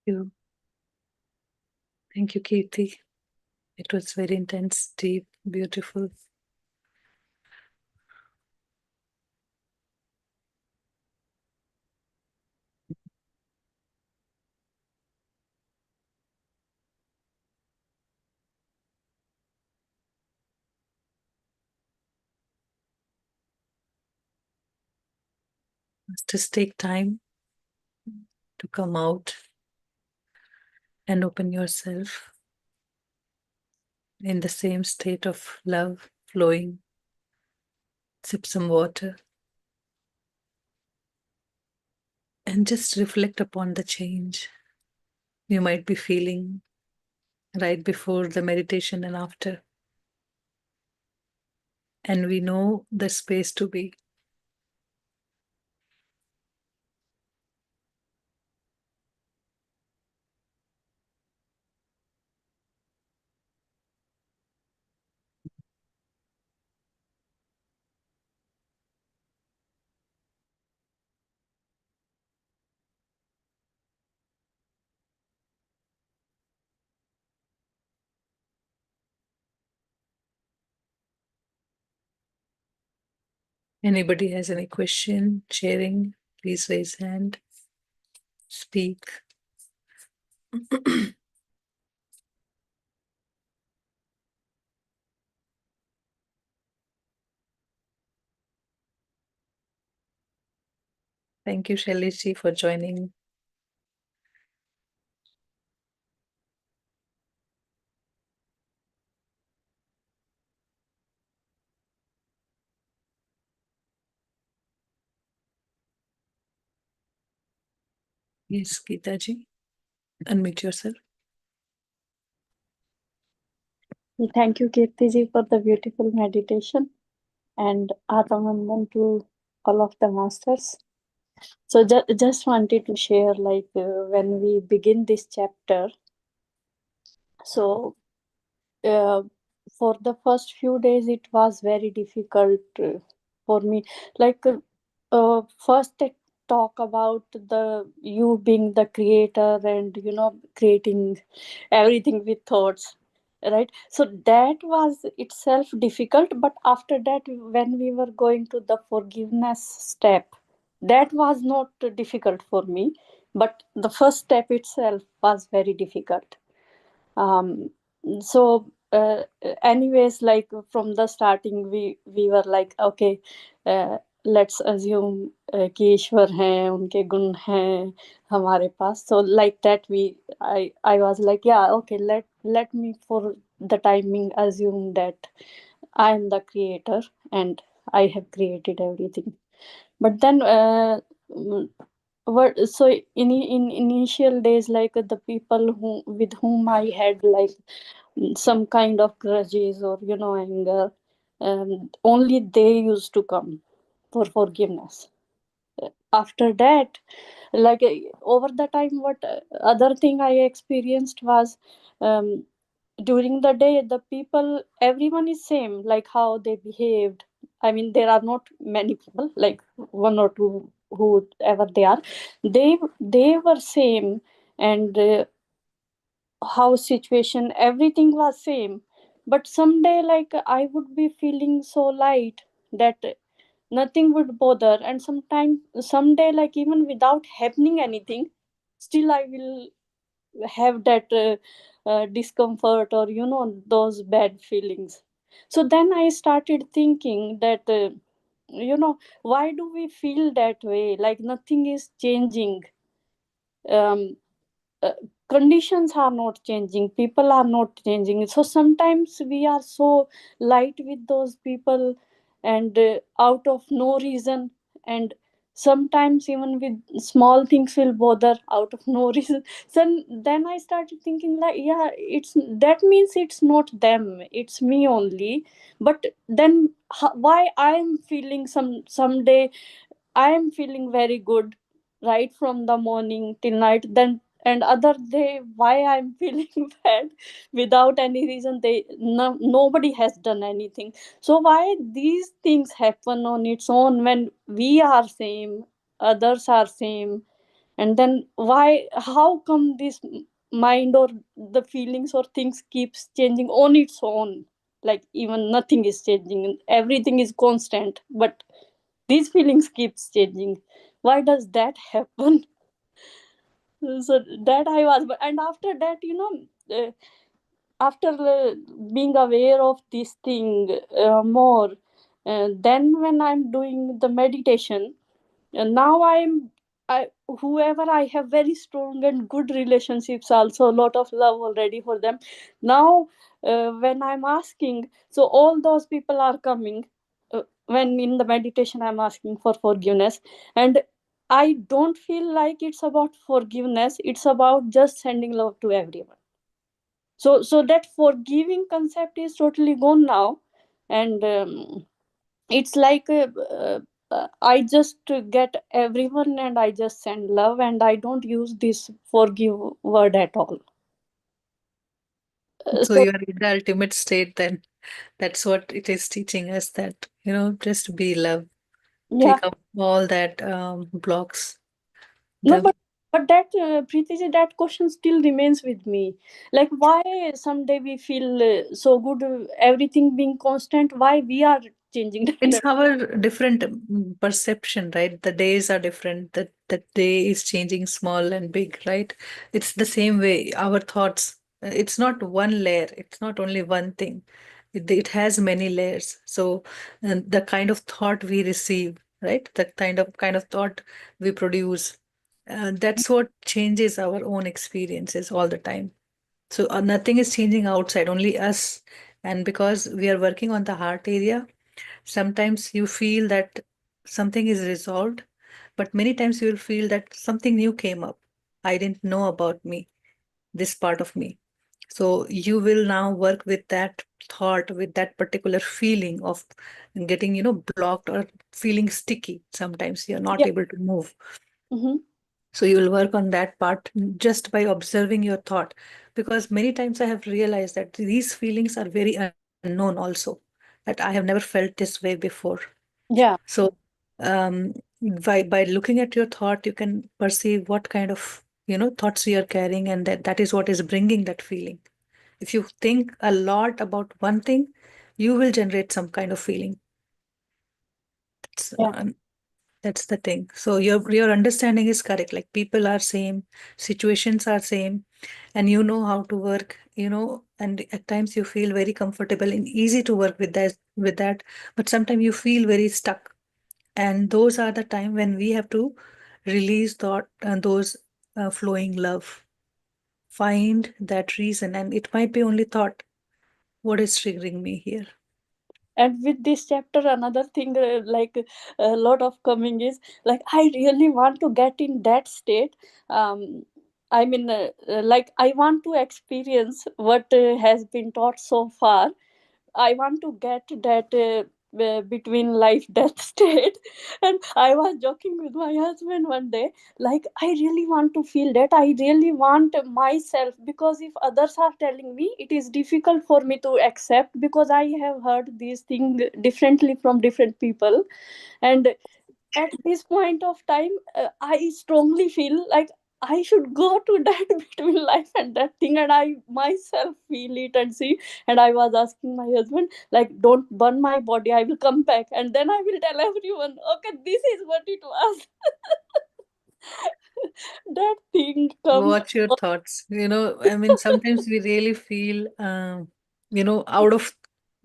You. Thank you, Kirti. It was very intense, deep, beautiful. Just take time to come out and open yourself in the same state of love flowing. Sip some water and just reflect upon the change you might be feeling right before the meditation and after. And we know the space to be. Anybody has any question, sharing, please raise hand, speak. Thank you, Shailesh, for joining. Yes, Geeta ji, unmute yourself. Thank you, Kirti ji, for the beautiful meditation, and Atmanandan to all of the masters. So just wanted to share, when we begin this chapter, so for the first few days it was very difficult for me. First talk about the you being the creator and creating everything with thoughts, right? So that was itself difficult, but after that, when we were going to the forgiveness step, that was not difficult for me, but the first step itself was very difficult. um so anyways, like from the starting, we were like, okay, let's assume कि ईश्वर हैं, उनके गुण हैं हमारे पास. So like that, I was like, yeah, okay, let me for the timing assume that I am the creator and I have created everything. But then mm, what, so in initial days, like the people with whom I had like some kind of grudges or anger, only they used to come for forgiveness. After that, like over the time, what other thing I experienced was, um, during the day, the people, everyone is same, like how they behaved. I mean, there are not many people, like one or two, whoever they are, they were same. And how situation, everything was same. But someday, like I would be feeling so light that nothing would bother. And sometime, someday, like even without happening anything, still I will have that discomfort, or those bad feelings. So then I started thinking that, why do we feel that way, like nothing is changing? um, uh, Conditions are not changing, people are not changing. So sometimes we are so light with those people, and out of no reason. And sometimes even with small things will bother out of no reason. So then I started thinking, like, yeah, it's, that means it's not them, it's me only. But then why I am feeling someday I am feeling very good right from the morning till night, then and other day why I'm feeling bad without any reason. Nobody has done anything. So why these things happen on its own when we are same, others are same? And then why, how come this mind or the feelings or things keeps changing on its own? Like even nothing is changing, everything is constant, but these feelings keeps changing. Why does that happen? So that I was, and after that, after being aware of this thing more, then when I'm doing the meditation, and now I whoever I have very strong and good relationships, also a lot of love already for them. Now when I'm asking, so all those people are coming, when in the meditation I'm asking for forgiveness. And I don't feel like it's about forgiveness, it's about just sending love to everyone. So that forgiving concept is totally gone now. And it's like I just get everyone and I just send love, and I don't use this forgive word at all. So So you are in the ultimate state then. That's what it is teaching us, that, just be love. yeah, Take up all that blocks. no, The but that Preeti ji, that question still remains with me. Like why someday we feel so good, everything being constant, why we are changing It's that? our different perception, right? The days are different. The day is changing small and big, right? It's the same way. Our thoughts, it's not one layer. It's not only one thing. It has many layers. So the kind of thought we receive, right? The kind of thought we produce, that's what changes our own experiences all the time. So nothing is changing outside, only us. And because we are working on the heart area, sometimes you feel that something is resolved, but many times you will feel that something new came up. I didn't know about me, this part of me. So you will now work with that thought, with that particular feeling of getting, blocked or feeling sticky. Sometimes you're not Yeah. able to move. Mm-hmm. So you will work on that part just by observing your thought. Because many times I have realized that these feelings are very unknown also, that I have never felt this way before. Yeah. So um, By looking at your thought, you can perceive what kind of, thoughts you are carrying, and that is what is bringing that feeling. If you think a lot about one thing, you will generate some kind of feeling. That's, Yeah. that's the thing. So your understanding is correct. Like, people are same, situations are same, and you know how to work, and at times you feel very comfortable and easy to work with that, but sometimes you feel very stuck. And those are the time when we have to release thought and those flowing love. Find that reason, and it might be only thought. What is triggering me here? And with this chapter, another thing, like a lot of coming is like, I really want to get in that state. I mean, like, I want to experience what has been taught so far. I want to get that between life death state. And I was joking with my husband one day, like, I really want to feel that. I really want myself, because if others are telling me, it is difficult for me to accept, because I have heard these things differently from different people. And at this point of time, I strongly feel like I should go to that between life and that thing, and I myself feel it and see. And I was asking my husband, like, don't burn my body, I will come back, and then I will tell everyone, okay, this is what it was. That thing comes. What's your thoughts? I mean, sometimes we really feel, out of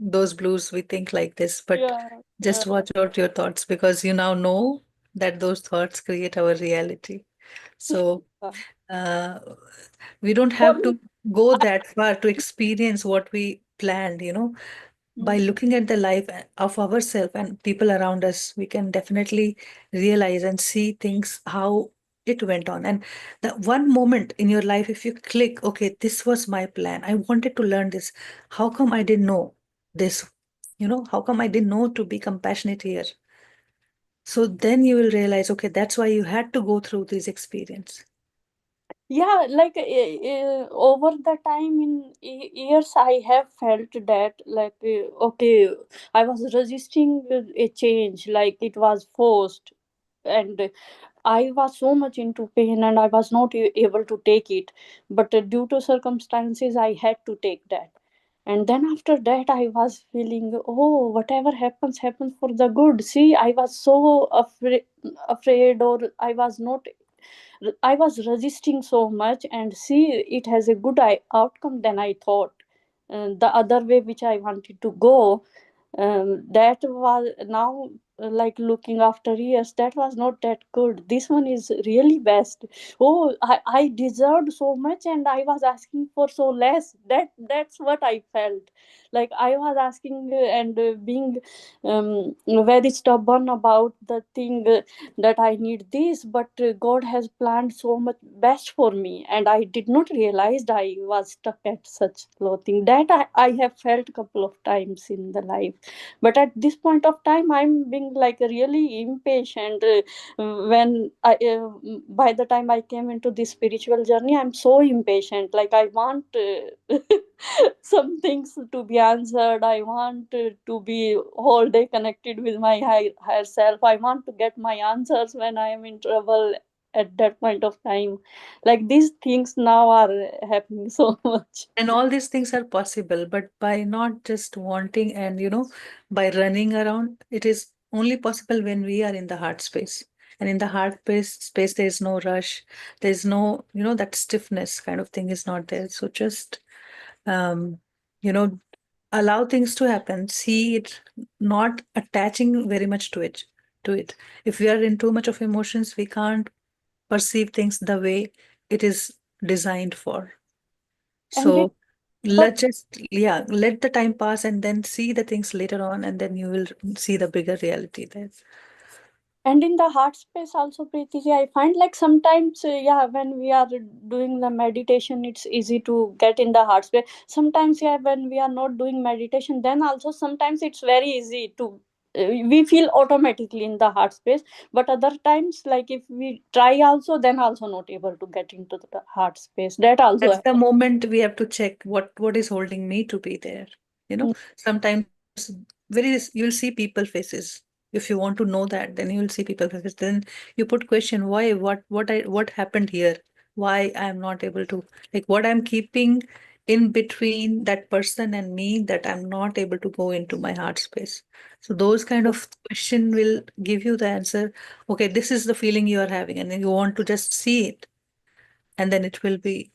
those blues, we think like this, but Yeah, just watch out your thoughts, because you now know that those thoughts create our reality. So, yeah. uh, we don't For have me, to go I, that far to experience what we planned. By mm, looking at the life of ourselves and people around us, we can definitely realize and see things how it went on. And the one moment in your life, if you click, okay, this was my plan, I wanted to learn this, how come I didn't know this, how come I didn't know to be compassionate here? So then you will realize, okay, that's why you had to go through this experience. yeah, like over the time in years, I have felt that, like, okay, I was resisting a change, like it was forced. And I was so much into pain, and I was not able to take it. But due to circumstances, I had to take that. And then after that, I was feeling, oh, whatever happens, happens for the good. See, I was so afraid, or I was not, I was resisting so much, and see, it has a good outcome than I thought. The other way which I wanted to go, that was now, like, looking after years, that was not that good. This one is really best. Oh, I deserved so much, and I was asking for so less. That's what I felt. Like, I was asking, and being very stubborn about the thing, that I need this, but God has planned so much best for me, and I did not realize I was stuck at such low thing. That I have felt a couple of times in the life. But at this point of time, I'm being like really impatient. When by the time I came into this spiritual journey, I'm so impatient. Like, I want some things to be answered. I want to be all day connected with my higher self. I want to get my answers when I am in trouble at that point of time. Like, these things now are happening so much. And all these things are possible, but by not just wanting and, by running around, it is only possible when we are in the heart space. And in the heart space, there is no rush. There's no, that stiffness kind of thing is not there. So just, um, you know, allow things to happen. See it, not attaching very much to it. If we are in too much of emotions, we can't perceive things the way it is designed for. And it, So but let the time pass and then see the things later on, and then you will see the bigger reality there. and in the heart space also, Preeti ji, I find, like, sometimes, yeah, when we are doing the meditation, it's easy to get in the heart space. Sometimes, yeah, when we are not doing meditation, then also sometimes it's very easy to, we feel automatically in the heart space. But other times, like, if we try also, then also not able to get into the heart space. That also That's the happens. moment we have to check what is holding me to be there. Sometimes you'll see people faces. If you want to know that, then you will see people focus. Then you put question, why, what happened here? Why I am not able to, like, what I'm keeping in between that person and me, that I'm not able to go into my heart space. So those kind of question will give you the answer. Okay, this is the feeling you are having, and then you want to just see it, and then it will be,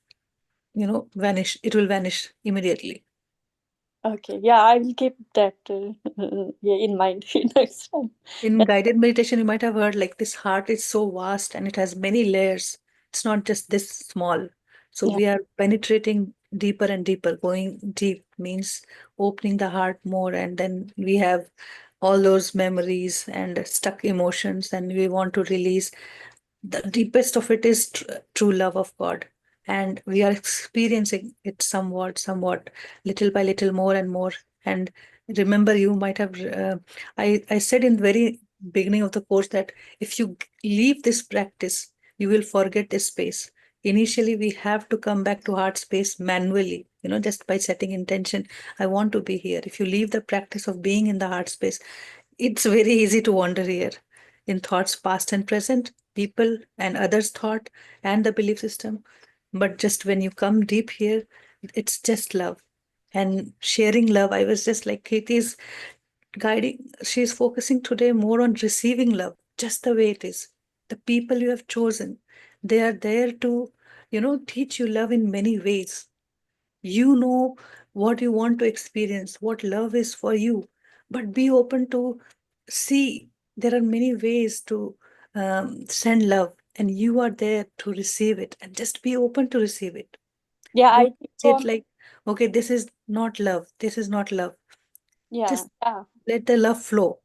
vanish. It will vanish immediately. Okay, yeah, I will keep that yeah, in mind next time. In guided meditation, you might have heard, like, this heart is so vast and it has many layers. It's not just this small. So Yeah, we are penetrating deeper and deeper. Going deep means opening the heart more, and then we have all those memories and stuck emotions, and we want to release. The deepest of it is true love of God, and we are experiencing it somewhat, little by little, more and more. And remember, you might have, I said in the very beginning of the course that if you leave this practice, you will forget this space. Initially, we have to come back to heart space manually, just by setting intention. I want to be here. If you leave the practice of being in the heart space, it's very easy to wander here in thoughts, past and present, people and others' thought, and the belief system. But just when you come deep here, it's just love and sharing love. I was just like, Katie's guiding, she's focusing today more on receiving love, just the way it is. The people you have chosen, they are there to, teach you love in many ways. You know what you want to experience, what love is for you, but be open to see there are many ways to send love, and you are there to receive it, and just be open to receive it. yeah, I Don't think say it like, okay, this is not love, this is not love. yeah, Just yeah. let the love flow.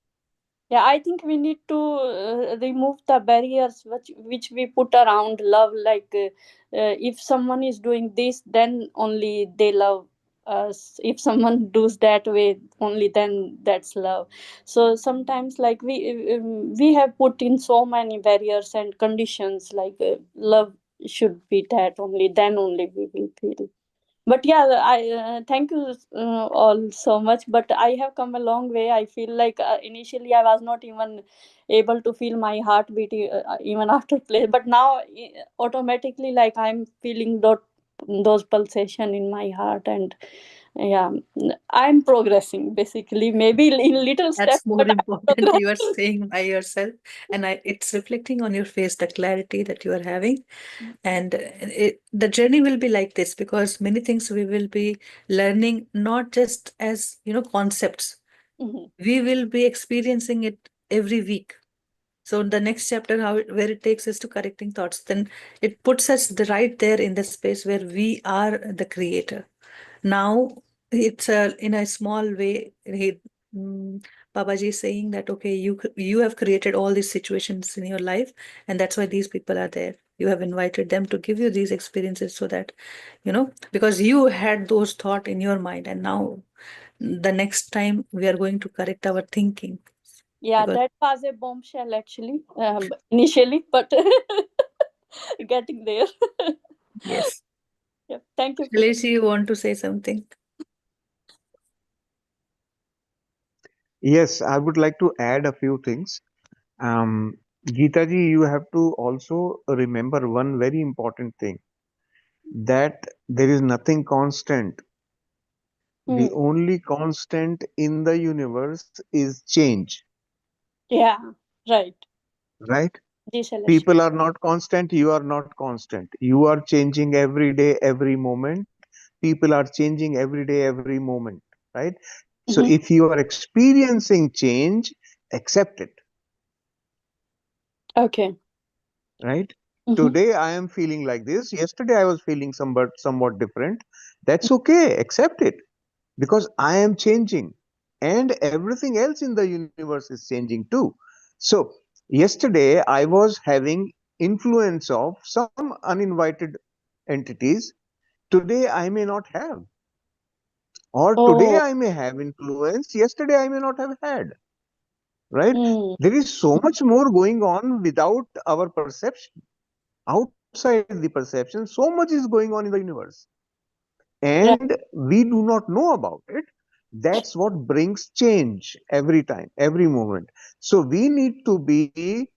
Yeah, I think we need to remove the barriers which we put around love. Like, if someone is doing this, then only they love us. If someone does that way, only then that's love. So sometimes, like, we have put in so many barriers and conditions. Like, love should be that only. Then only we will feel. But yeah, I thank you all so much, but I have come a long way. I feel like initially I was not even able to feel my heartbeat even after play, but now automatically, like, I'm feeling those pulsation in my heart. And yeah, I'm progressing basically, maybe in little steps, That's more but I'm important. You are progressing. saying by yourself, and it's reflecting on your face, the clarity that you are having. And the journey will be like this, because many things we will be learning, not just as concepts. Mhm. We will be experiencing it every week. So the next chapter, where it takes us to correcting thoughts, then it puts us right there in the space where we are the creator. Now it's in a small way. Mm, Babaji is saying that, okay, you have created all these situations in your life, and that's why these people are there. You have invited them to give you these experiences, so that because you had those thought in your mind, and now the next time we are going to correct our thinking, Yeah, because that was a bombshell actually, initially, but getting there. yes. Yeah, thank you. Shailesh, you want to say something? Yes, I would like to add a few things. Um, Geeta ji, you have to also remember one very important thing, that there is nothing constant. The Hmm. only constant in the universe is change, Yeah, right. right? Deselection. People are not constant, you are not constant. You are changing every day, every moment. People are changing every day, every moment, right? So Hmm. if you are experiencing change, accept it, Okay. right? Hmm. Today I am feeling like this. Yesterday I was feeling somewhat different. That's okay. Accept it, because I am changing, and everything else in the universe is changing too. So yesterday I was having influence of some uninvited entities. Today I may not have, or today Oh. I may have influence. Yesterday I may not have had. Right? Mm. There is so much more going on without our perception, outside the perception. So much is going on in the universe, Right. and we do not know about it. That's what brings change every time, every moment. So we need to be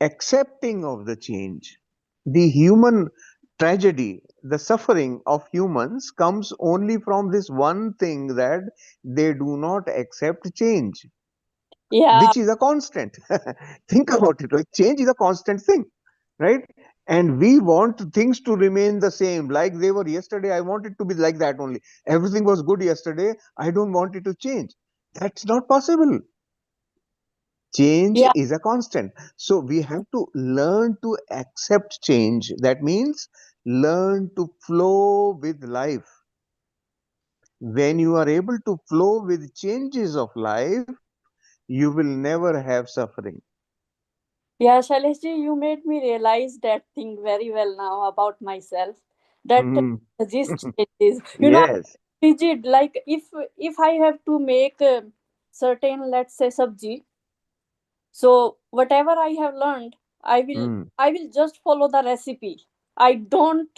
accepting of the change. The human tragedy, the suffering of humans comes only from this one thing, that they do not accept change, Yeah, which is a constant. Think about it, like change is a constant thing, right? And we want things to remain the same, like they were yesterday. I want it to be like that only. Everything was good yesterday. I don't want it to change. That's not possible. Change yeah, is a constant. So we have to learn to accept change. That means learn to flow with life. When you are able to flow with changes of life, you will never have suffering. yeah, Shaileshji, you made me realize that thing very well now about myself. That Mhm. resist changes. I'm Yes. rigid. Like if I have to make certain, let's say, sabji, so whatever I have learned, i will Mm. i will just follow the recipe. I don't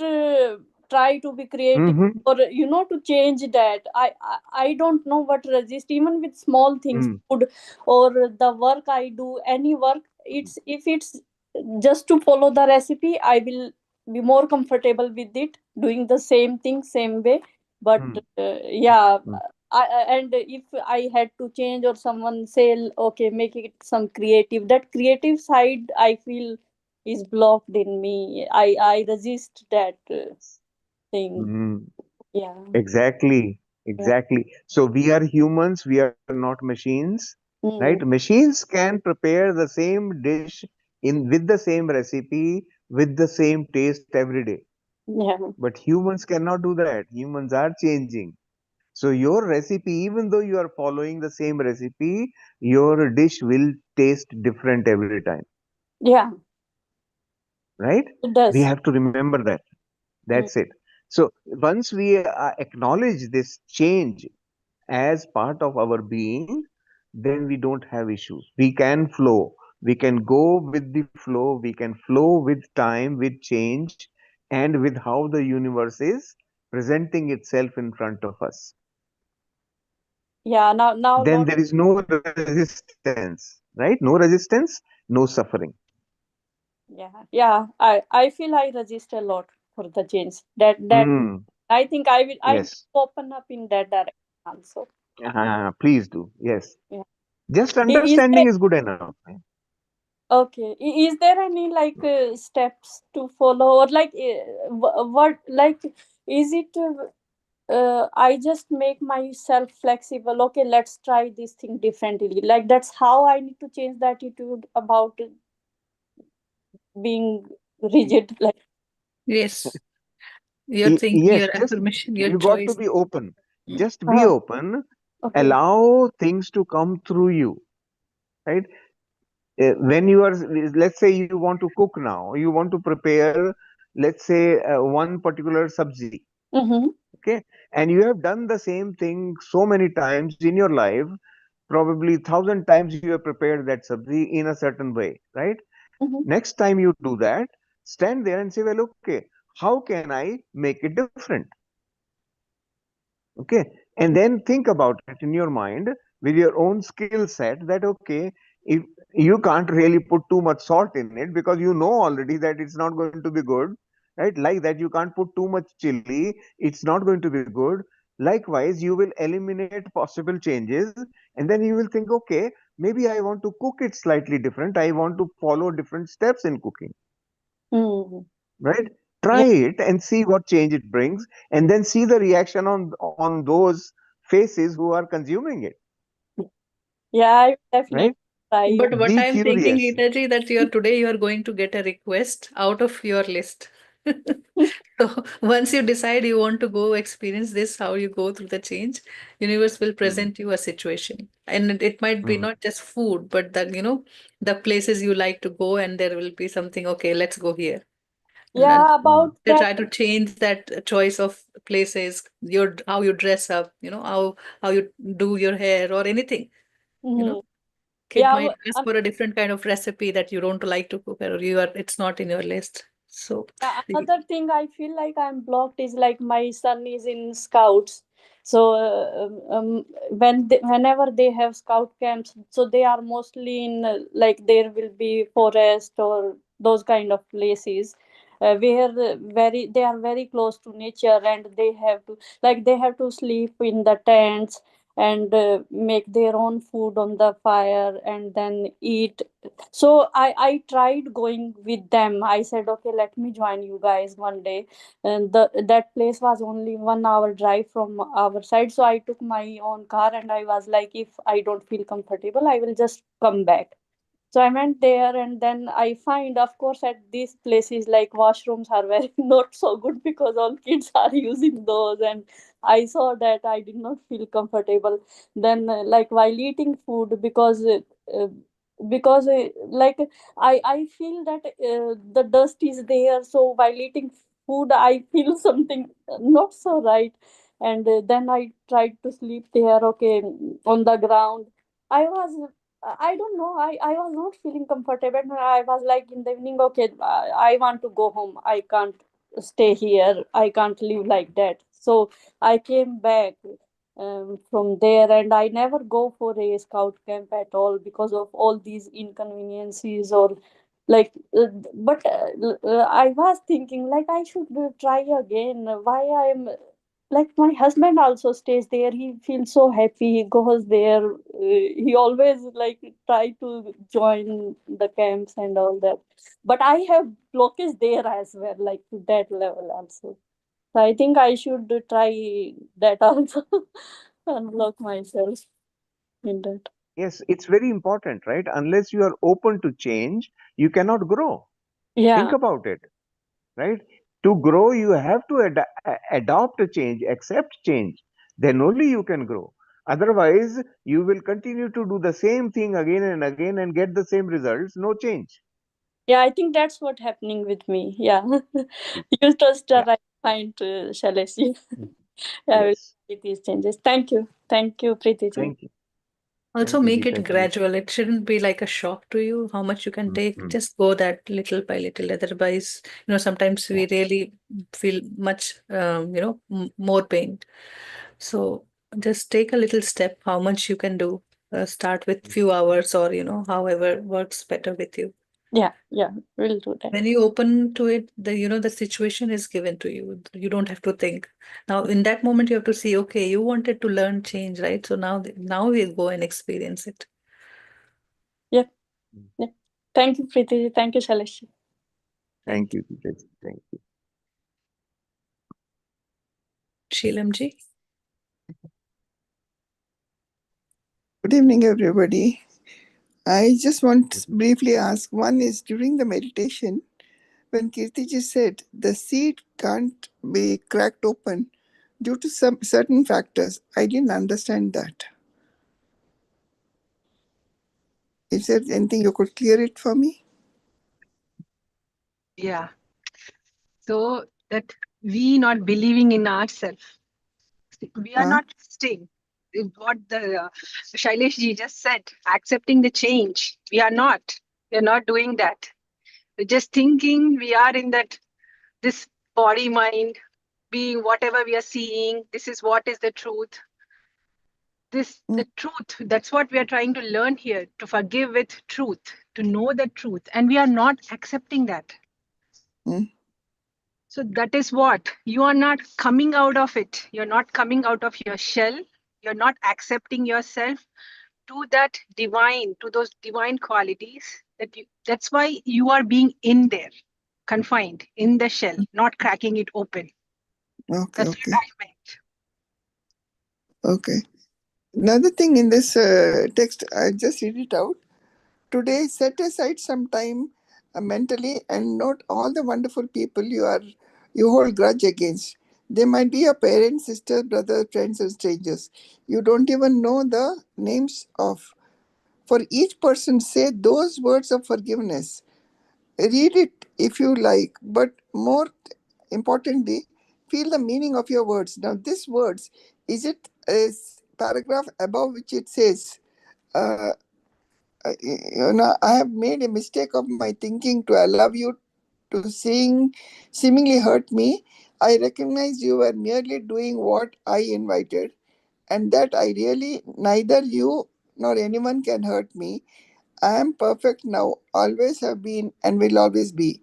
try to be creative, Mm-hmm. or to change that. I don't know what resist, even with small things, Mm. food or the work I do, any work. It's If it's just to follow the recipe, I will be more comfortable with it, doing the same thing same way. But Mm. yeah, Mm. and if I had to change, or someone say, okay, make it some creative, that creative side I feel is blocked in me. I resist that thing. Mm. Yeah, Exactly. yeah. Exactly. So we are humans, we are not machines, right? Mm, Machines can prepare the same dish in with the same recipe, with the same taste every day. yeah, But humans cannot do that. Humans are changing. So your recipe, even though you are following the same recipe, your dish will taste different every time, yeah, right? it We does. have to remember that. Mm, That's it. So once we acknowledge this change as part of our being, then we don't have issues. We can flow. We can go with the flow. We can flow with time, with change, and with how the universe is presenting itself in front of us. yeah, now Then not. there is no resistance, right? No resistance, no suffering. Yeah, yeah, I feel I resist a lot for the change. That Mm, I think I will yes. open up in that direction also. Please do. Yes. Yeah. Just Is there understanding is good enough. Okay. Is there any like steps to follow, or like what like, is it I just make myself flexible? Okay, let's try this thing differently. Like that's how I need to change the attitude about being rigid. Like, Yes, your thinking, Yes, your just affirmation, your you got to choice. be open. Just be uh, open. okay. Allow things to come through you, right? When you are, let's say you want to cook now, you want to prepare, let's say, one particular sabzi, Mm-hmm. okay? And you have done the same thing so many times in your life, probably 1,000 times you have prepared that sabzi in a certain way, right? Mm-hmm. Next time you do that, stand there and say, well, okay, how can I make it different? Okay, and then think about it in your mind with your own skill set, that okay, if you can't really put too much salt in it because you know already that it's not going to be good, right? Like that, you can't put too much chili, it's not going to be good. Likewise, you will eliminate possible changes, and then you will think, okay, maybe I want to cook it slightly different, I want to follow different steps in cooking, Mm-hmm. right? Try Yeah, it and see what change it brings, and then see the reaction on those faces who are consuming it, yeah, I will definitely right? try. But what Be I'm thinking, curious. Gitaji, that today you are going to get a request out of your list. So once you decide you want to go experience this, how you go through the change, universe will Mm, present you a situation. And it might be mm, not just food, but the places you like to go, and there will be something, okay, let's go here. And then Yeah, mm, about they that. try to change that choice of places, your how you dress up, how you do your hair or anything, you know. Mm-hmm. Kid Yeah, might ask for a different kind of recipe that you don't like to cook, or it's not in your list. So yeah, another thing I feel like I'm blocked is like my son is in scouts. So whenever they have scout camps, so they are mostly in like there will be forest or those kind of places where they are very close to nature, and they have to sleep in the tents and make their own food on the fire and then eat. So I tried going with them. I said, okay, let me join you guys one day. And that place was only 1 hour drive from our side, so I took my own car and I was like, if I don't feel comfortable, I will just come back. So I went there, and then I find, of course, at these places like washrooms are very not so good because all kids are using those, and I saw that I did not feel comfortable. Then, like while eating food, uh, like I feel that the dust is there. So while eating food, I feel something not so right, and then I tried to sleep there. Okay, on the ground. I was I don't know. I was not feeling comfortable. And I was like in the evening, okay, I want to go home. I can't stay here. I can't live like that. So I came back from there, and I never go for a scout camp at all because of all these inconveniences or like. But I was thinking like I should try again. Why I am like my husband also stays there. He feels so happy. He goes there. He always like try to join the camps and all that. But I have blockage there as well, like to that level also. So I think I should try that also. Unblock myself in that. Yes, it's very important, right? Unless you are open to change, you cannot grow. Think Yeah. about it, right? To grow, you have to adopt a change, accept change. Then only you can grow. Otherwise, you will continue to do the same thing again and again and get the same results, no change. Yeah, I think that's what happening with me. Yeah. You just Yeah. right point, Shailesh. Yeah, I will Yes. see these changes. Thank you. Thank you, Preeti ji. Thank you. Also, Thank you, make Ji. it Thank you, Ji. gradual. It shouldn't be like a shock to you how much you can take. Mm. Just go that little by little. Otherwise, sometimes Yeah. we really feel much, more pain. So just take a little step, how much you can do. Start with few hours or, however works better with you. Yeah, yeah, we'll do that. When you open to it, the situation is given to you. You don't have to think. Now, in that moment, you have to see, okay, you wanted to learn change, right? So now we go and experience it. Yeah, Mm. yeah. Thank you, Preeti ji. Thank you, Shailesh ji. Thank Thank you, Ji. Thank you. Sheelamji. Good evening, everybody. I just want to briefly ask, one is during the meditation, when Kirtiji said the seed can't be cracked open due to some certain factors, I didn't understand that. Is there anything you could clear it for me? Yeah. So that we not believing in ourselves. We are Huh? not staying. What the Shailesh ji just said, accepting the change. We are not. We are not doing that. We're just thinking we are in that this body mind, being whatever we are seeing. This is what is the truth. The truth. That's what we are trying to learn here. To forgive with truth. To know the truth, and we are not accepting that. Mm. So that is what you are not coming out of it. You're not coming out of your shell. You're not accepting yourself to that divine, to those divine qualities. That's why you are being in there, confined in the shell, not cracking it open. Okay, That's what okay, I meant. okay. Another thing in this text, I just read it out. Today, set aside some time mentally and note all the wonderful people you hold grudge against. They might be your parents, sisters, brothers, friends, and strangers. You don't even know the names of. For each person, say those words of forgiveness. Read it if you like, but more importantly, feel the meaning of your words. Now, these words, is it a paragraph above which it says, I have made a mistake of my thinking to allow you to seemingly hurt me. I recognize you were merely doing what I invited, and that I really neither you nor anyone can hurt me. I am perfect now, always have been, and will always be.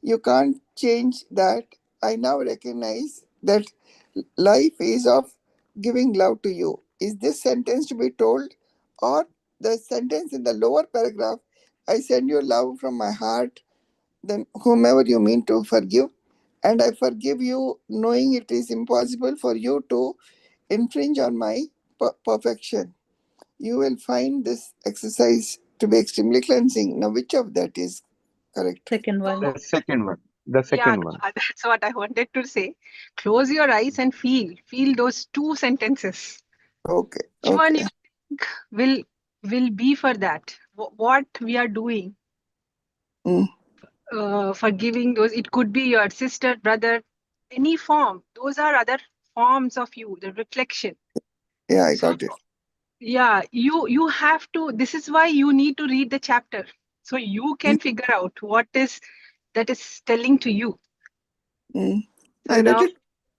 You can't change that. I now recognize that life is of giving love to you. Is this sentence to be told? Or the sentence in the lower paragraph, I send you love from my heart, then whomever you mean to forgive, and I forgive you, knowing it is impossible for you to infringe on my perfection. You will find this exercise to be extremely cleansing. Now, which of that is correct? Second one. So, The second one. The yeah, second one. that's what I wanted to say. Close your eyes and feel those two sentences. Okay, Which one okay. you think will be for that? What we are doing, Mm, forgiving those. It could be your sister, brother, any form. Those are other forms of you, the reflection. yeah, I So got it. yeah, you have to. This is why you need to read the chapter, so you Mm, can figure out what is that is telling to you. mm. So I read now, it,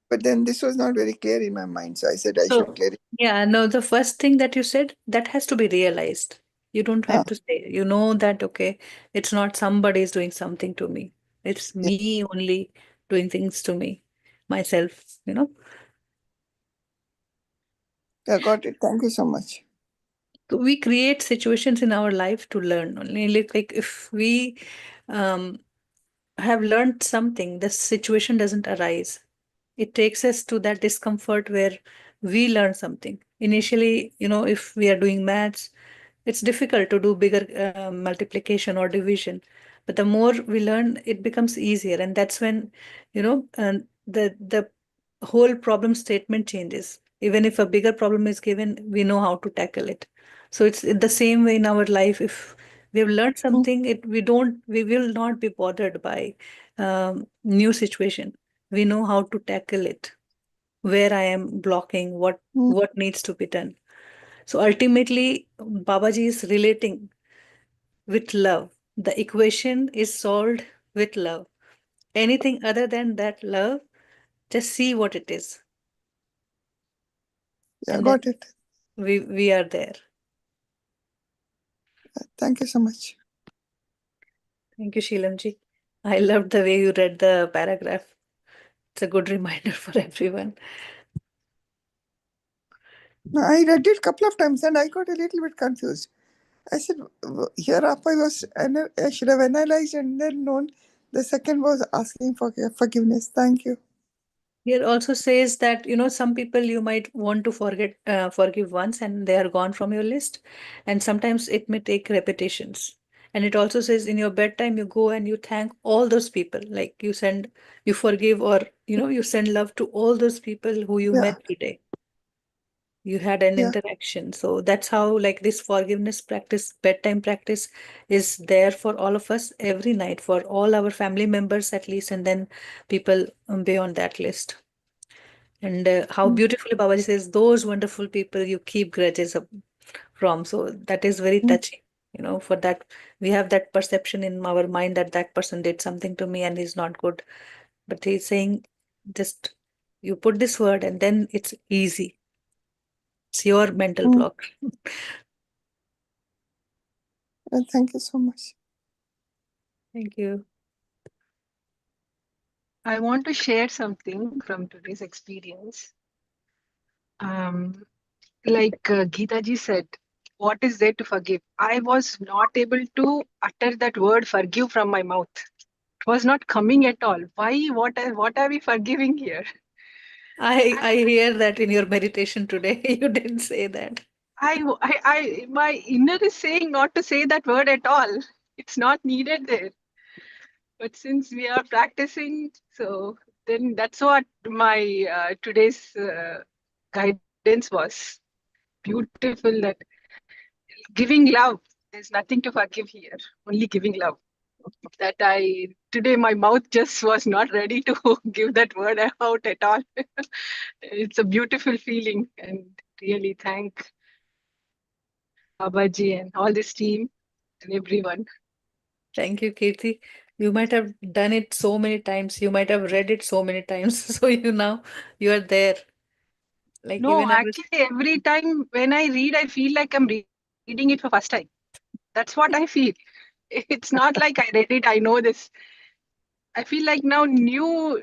but then this was not very clear in my mind, so I said I so should clear it. Yeah, no, the first thing that you said, that has to be realized. You don't Ah, have to say, you know that, okay, it's not somebody is doing something to me. It's yeah, me only doing things to me, myself. I got it. Thank you so much. So we create situations in our life to learn only. Like if we um, have learned something, the situation doesn't arise. It takes us to that discomfort where we learn something. Initially, if we are doing maths, it's difficult to do bigger multiplication or division. But the more we learn, it becomes easier. And that's when, the whole problem statement changes. Even if a bigger problem is given, we know how to tackle it. So it's the same way in our life. If we have learned Mm, something, we will not be bothered by new situation. We know how to tackle it, where I am blocking, what mm. what needs to be done. So ultimately, Babaji is relating with love. The equation is solved with love. Anything other than that love, just see what it is, Yeah, I and got then it. we are there. Thank you so much. Thank you, Sheelamji. I loved the way you read the paragraph. It's a good reminder for everyone. No, I read it a couple of times and I got a little bit confused. I said, here up I should have analyzed and then known. The second was asking for forgiveness. Thank you. Here also says that some people you might want to forgive once and they are gone from your list, and sometimes it may take repetitions. And it also says in your bedtime you go and you thank all those people, like you forgive, or you send love to all those people who you Yeah, met today. You had an yeah. interaction, so that's how, like, this forgiveness practice, bedtime practice, is there for all of us every night, for all our family members at least, and then people beyond that list. And how Mm, beautifully Babaji says, those wonderful people you keep grudges from. So that is very mm, touching. For that, we have that perception in our mind that that person did something to me and he's not good. But he's saying, just you put this word and then it's easy. It's your mental mm. block. Thank you so much. Thank you. I want to share something from today's experience. Like Geeta ji said, what is there to forgive? I was not able to utter that word forgive from my mouth. It was not coming at all. Why? What are we forgiving here? I hear that in your meditation today. You didn't say that. My inner is saying not to say that word at all. It's not needed there. But since we are practicing, so then that's what my today's guidance was. Beautiful that giving love. There's nothing to forgive here. Only giving love. That I today my mouth just was not ready to give that word out at all. It's a beautiful feeling, and really thank Babaji and all this team and everyone. Thank you, Kirti. You might have done it so many times. You might have read it so many times. So you are there. Like No, even I was, actually, every time when I read, I feel like I'm reading it for first time. That's what I feel. It's not like I read it, I know this. I feel like now new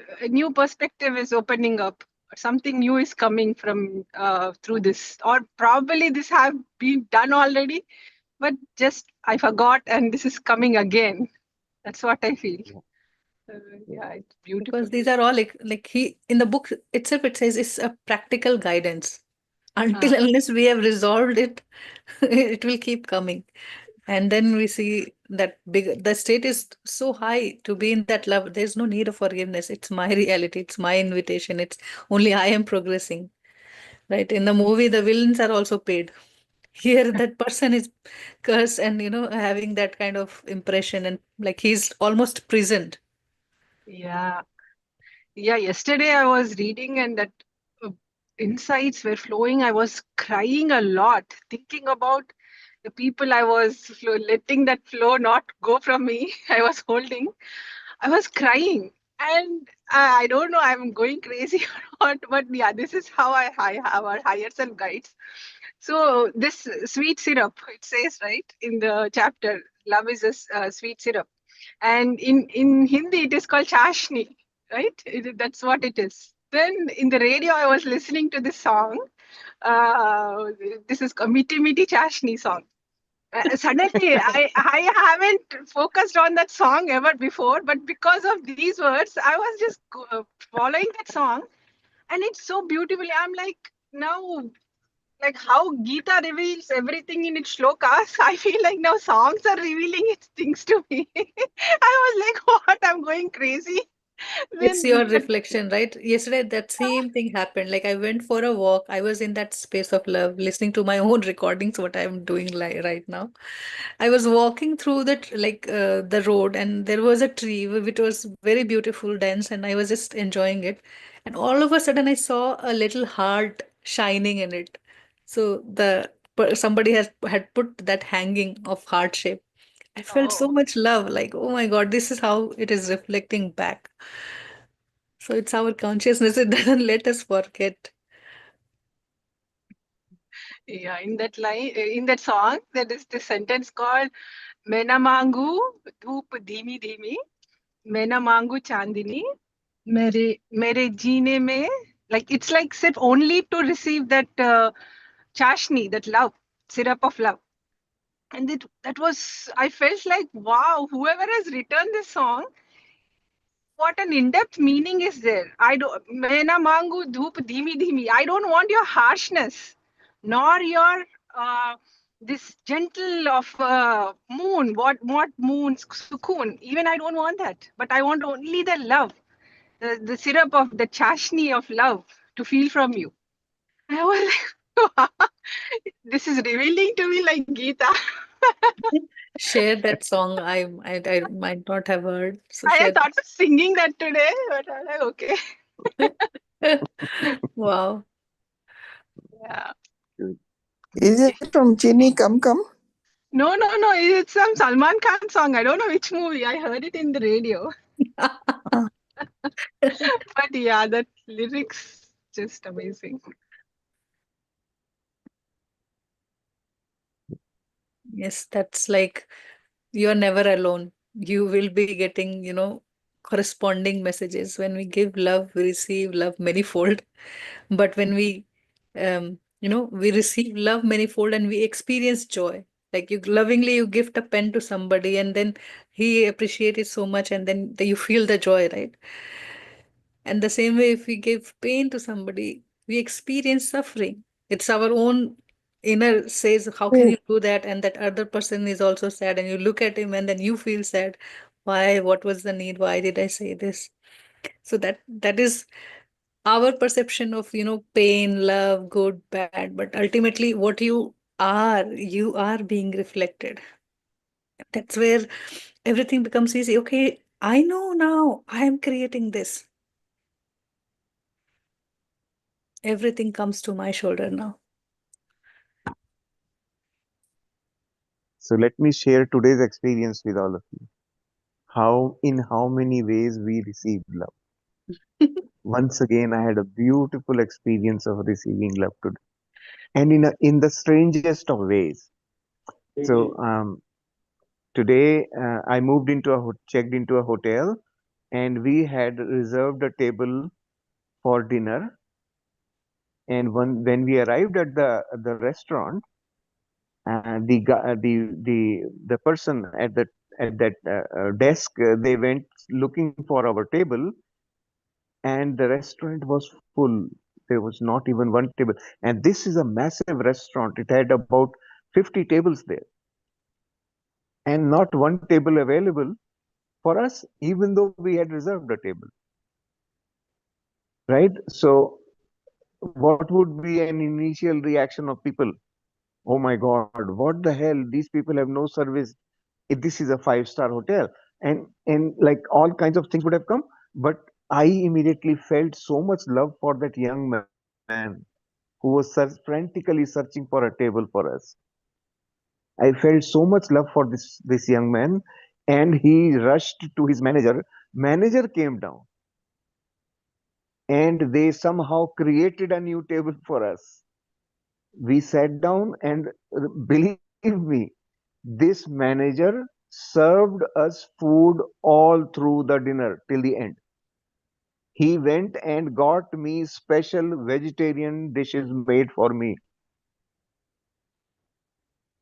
perspective is opening up. Something new is coming from through this, or probably this have been done already, but just I forgot, and this is coming again. That's what I feel. Yeah, it's beautiful. because these are all like he in the book itself it says it's a practical guidance. Uh, Until unless we have resolved it, it will keep coming. And then we see that the state is so high to be in that love. There's no need of forgiveness. It's my reality. It's my invitation. It's only I am progressing. Right. In the movie, the villains are also paid. Here, that person is cursed and, having that kind of impression and like he's almost prisoned. yeah. Yeah, yesterday I was reading and that uh, insights were flowing. I was crying a lot, thinking about the people I was letting that flow not go from me. I was holding. I was crying. And I don't know, I'm going crazy or not, but yeah, this is how I have our higher self guides. So, this sweet syrup, it says, right, in the chapter, love is a sweet syrup. And in Hindi, it is called chashni, right? That's what it is. Then in the radio, I was listening to this song. Uh, this is a Miti Miti Chashni song. Suddenly, I haven't focused on that song ever before, but because of these words, I was just following that song, and it's so beautifully. I'm like now, like how Gita reveals everything in its shlokas, I feel like now songs are revealing its things to me. I was like, what? I'm going crazy. It's Then your that, reflection, right? Yesterday, that same thing happened. Like I went for a walk. I was in that space of love, listening to my own recordings, what I'm doing right now. I was walking through the road, and there was a tree which was very beautiful, dense, and I was just enjoying it. And all of a sudden, I saw a little heart shining in it. So somebody had put that hanging of heart shape. I felt so oh, much love. Like, oh my God, this is how it is reflecting back. So it's our consciousness. It doesn't let us forget. yeah, in that line, in that song, there is this sentence called Mena mangu dhoop dhimi dhimi, Mena mangu chandini, mere jeene mein. Like it's like said only to receive that chashni, that love, syrup of love. And that was, I felt like, wow, whoever has written this song, what an in-depth meaning is there. I don't, Mena mangu dhoop dhimi dhimi. I don't want your harshness, nor your this gentle of moon. What moon sukoon? Even I don't want that. But I want only the love, the syrup of the chashni of love to feel from you. I was like, this is revealing to me like Gita. Share that song. I might not have heard. So I had share. thought of singing that today, but I was like, okay. Wow. Yeah. Good. Is it from Chini Come Come? No. It's some Salman Khan song. I don't know which movie. I heard it in the radio. Ah, But yeah, that lyrics just amazing. Yes, that's like you're never alone. You will be getting, corresponding messages. When we give love, we receive love manifold. But when we receive love manifold and we experience joy. Like you lovingly, you gift a pen to somebody and then he appreciates it so much and then you feel the joy, right? And the same way, if we give pain to somebody, we experience suffering. It's our own inner says, how can yes. you do that? And that other person is also sad, and you look at him and then you feel sad. Why? What was the need? Why did I say this? So that is our perception of, pain, love, good, bad. But ultimately, what you are being reflected. That's where everything becomes easy. Okay, I know now I am creating this. Everything comes to my shoulder now. So let me share today's experience with all of you. how many ways we receive love. Once again, I had a beautiful experience of receiving love today, and in the strangest of ways. So today I moved into checked into a hotel, and we had reserved a table for dinner. And when we arrived at the restaurant, the person at that desk, they went looking for our table, and the restaurant was full. There was not even one table, and this is a massive restaurant. It had about 50 tables there, and not one table available for us, even though we had reserved a table. Right? So, what would be an initial reaction of people? Oh my God, what the hell? These people have no service. This is a five-star hotel, and like all kinds of things would have come. But I immediately felt so much love for that young man who was frantically searching for a table for us. I felt so much love for this young man, and he rushed to his manager. Manager came down, and they somehow created a new table for us. We sat down, and believe me, this manager served us food all through the dinner till the end. He went and got me special vegetarian dishes made for me,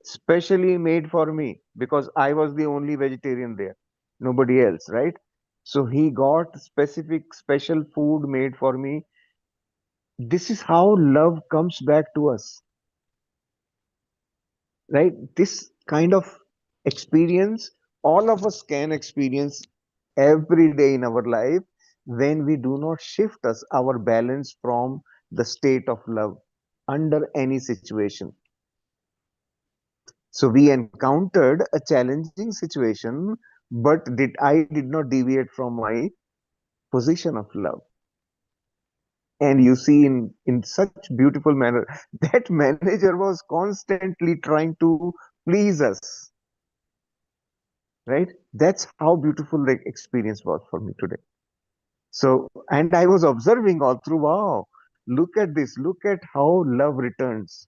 specially made for me, because I was the only vegetarian there, nobody else, right? So he got specific special food made for me. This is how love comes back to us, right? This kind of experience all of us can experience every day in our life when we do not shift us our balance from the state of love under any situation. So we encountered a challenging situation, but did not deviate from my position of love. And you see, in such beautiful manner, that manager was constantly trying to please us, right? That's how beautiful the experience was for me today. So, and I was observing all through, wow, look at this, look at how love returns.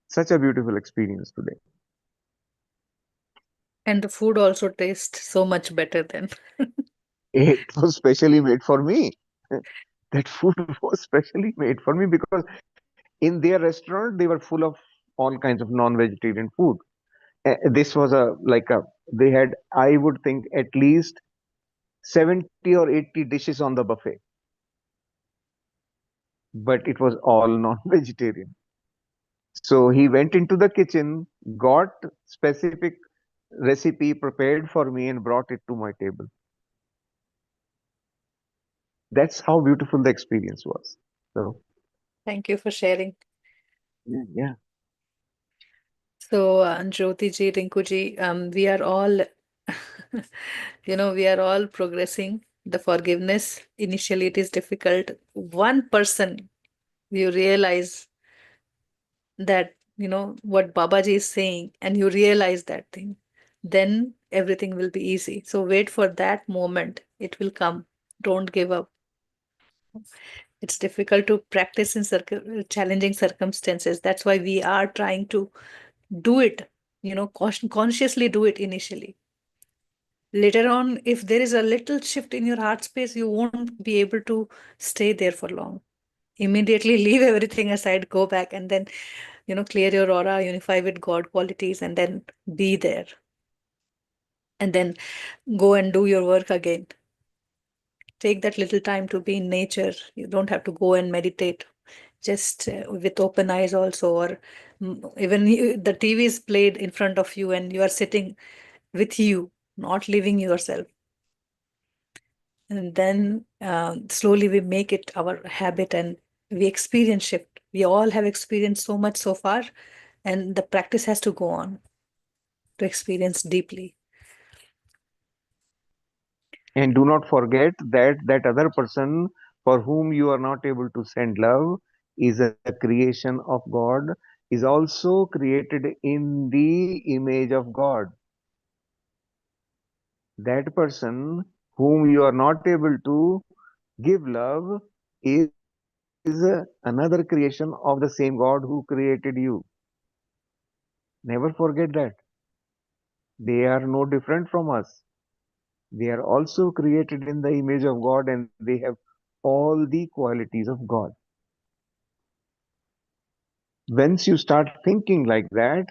Such a beautiful experience today. And the food also tastes so much better then. It was specially made for me. That food was specially made for me because in their restaurant they were full of all kinds of non-vegetarian food. This was a like a they had, I would think, at least 70 or 80 dishes on the buffet, but it was all non-vegetarian. So he went into the kitchen, got specific recipe prepared for me and brought it to my table. That's how beautiful the experience was. So Thank you for sharing. yeah. So, Jyoti ji, Rinku ji, we are all, we are all progressing. The forgiveness, initially it is difficult. One person, you realize that, what Babaji is saying, and you realize that thing, then everything will be easy. So wait for that moment. It will come. Don't give up. It's difficult to practice in challenging circumstances. That's why we are trying to do it, consciously do it initially. Later on, if there is a little shift in your heart space, you won't be able to stay there for long. Immediately leave everything aside, go back, and then, clear your aura, unify with God qualities, and then be there. And then go and do your work again. Take that little time to be in nature. You don't have to go and meditate, just with open eyes also, or even the TV is played in front of you and you are sitting with you, not leaving yourself. And then slowly we make it our habit and we experience shift. We all have experienced so much so far, and the practice has to go on to experience deeply. And do not forget that that other person for whom you are not able to send love is a creation of God, is also created in the image of God. That person whom you are not able to give love is another creation of the same God who created you. Never forget that. They are no different from us. They are also created in the image of God and they have all the qualities of God. Once you start thinking like that,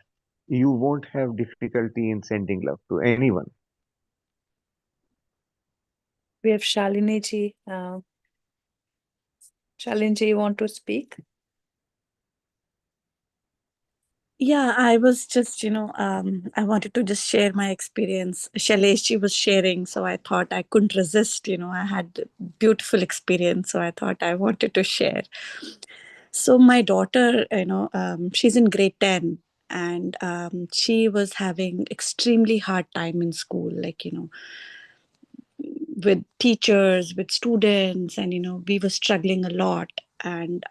you won't have difficulty in sending love to anyone. We have Shalini ji. Shalini ji, you want to speak? Yeah, I was just, I wanted to just share my experience. Shailesh was sharing, so I thought I couldn't resist. I had a beautiful experience, so I thought I wanted to share. So my daughter, she's in grade 10, and she was having extremely hard time in school, like, with teachers, with students, and, we were struggling a lot. And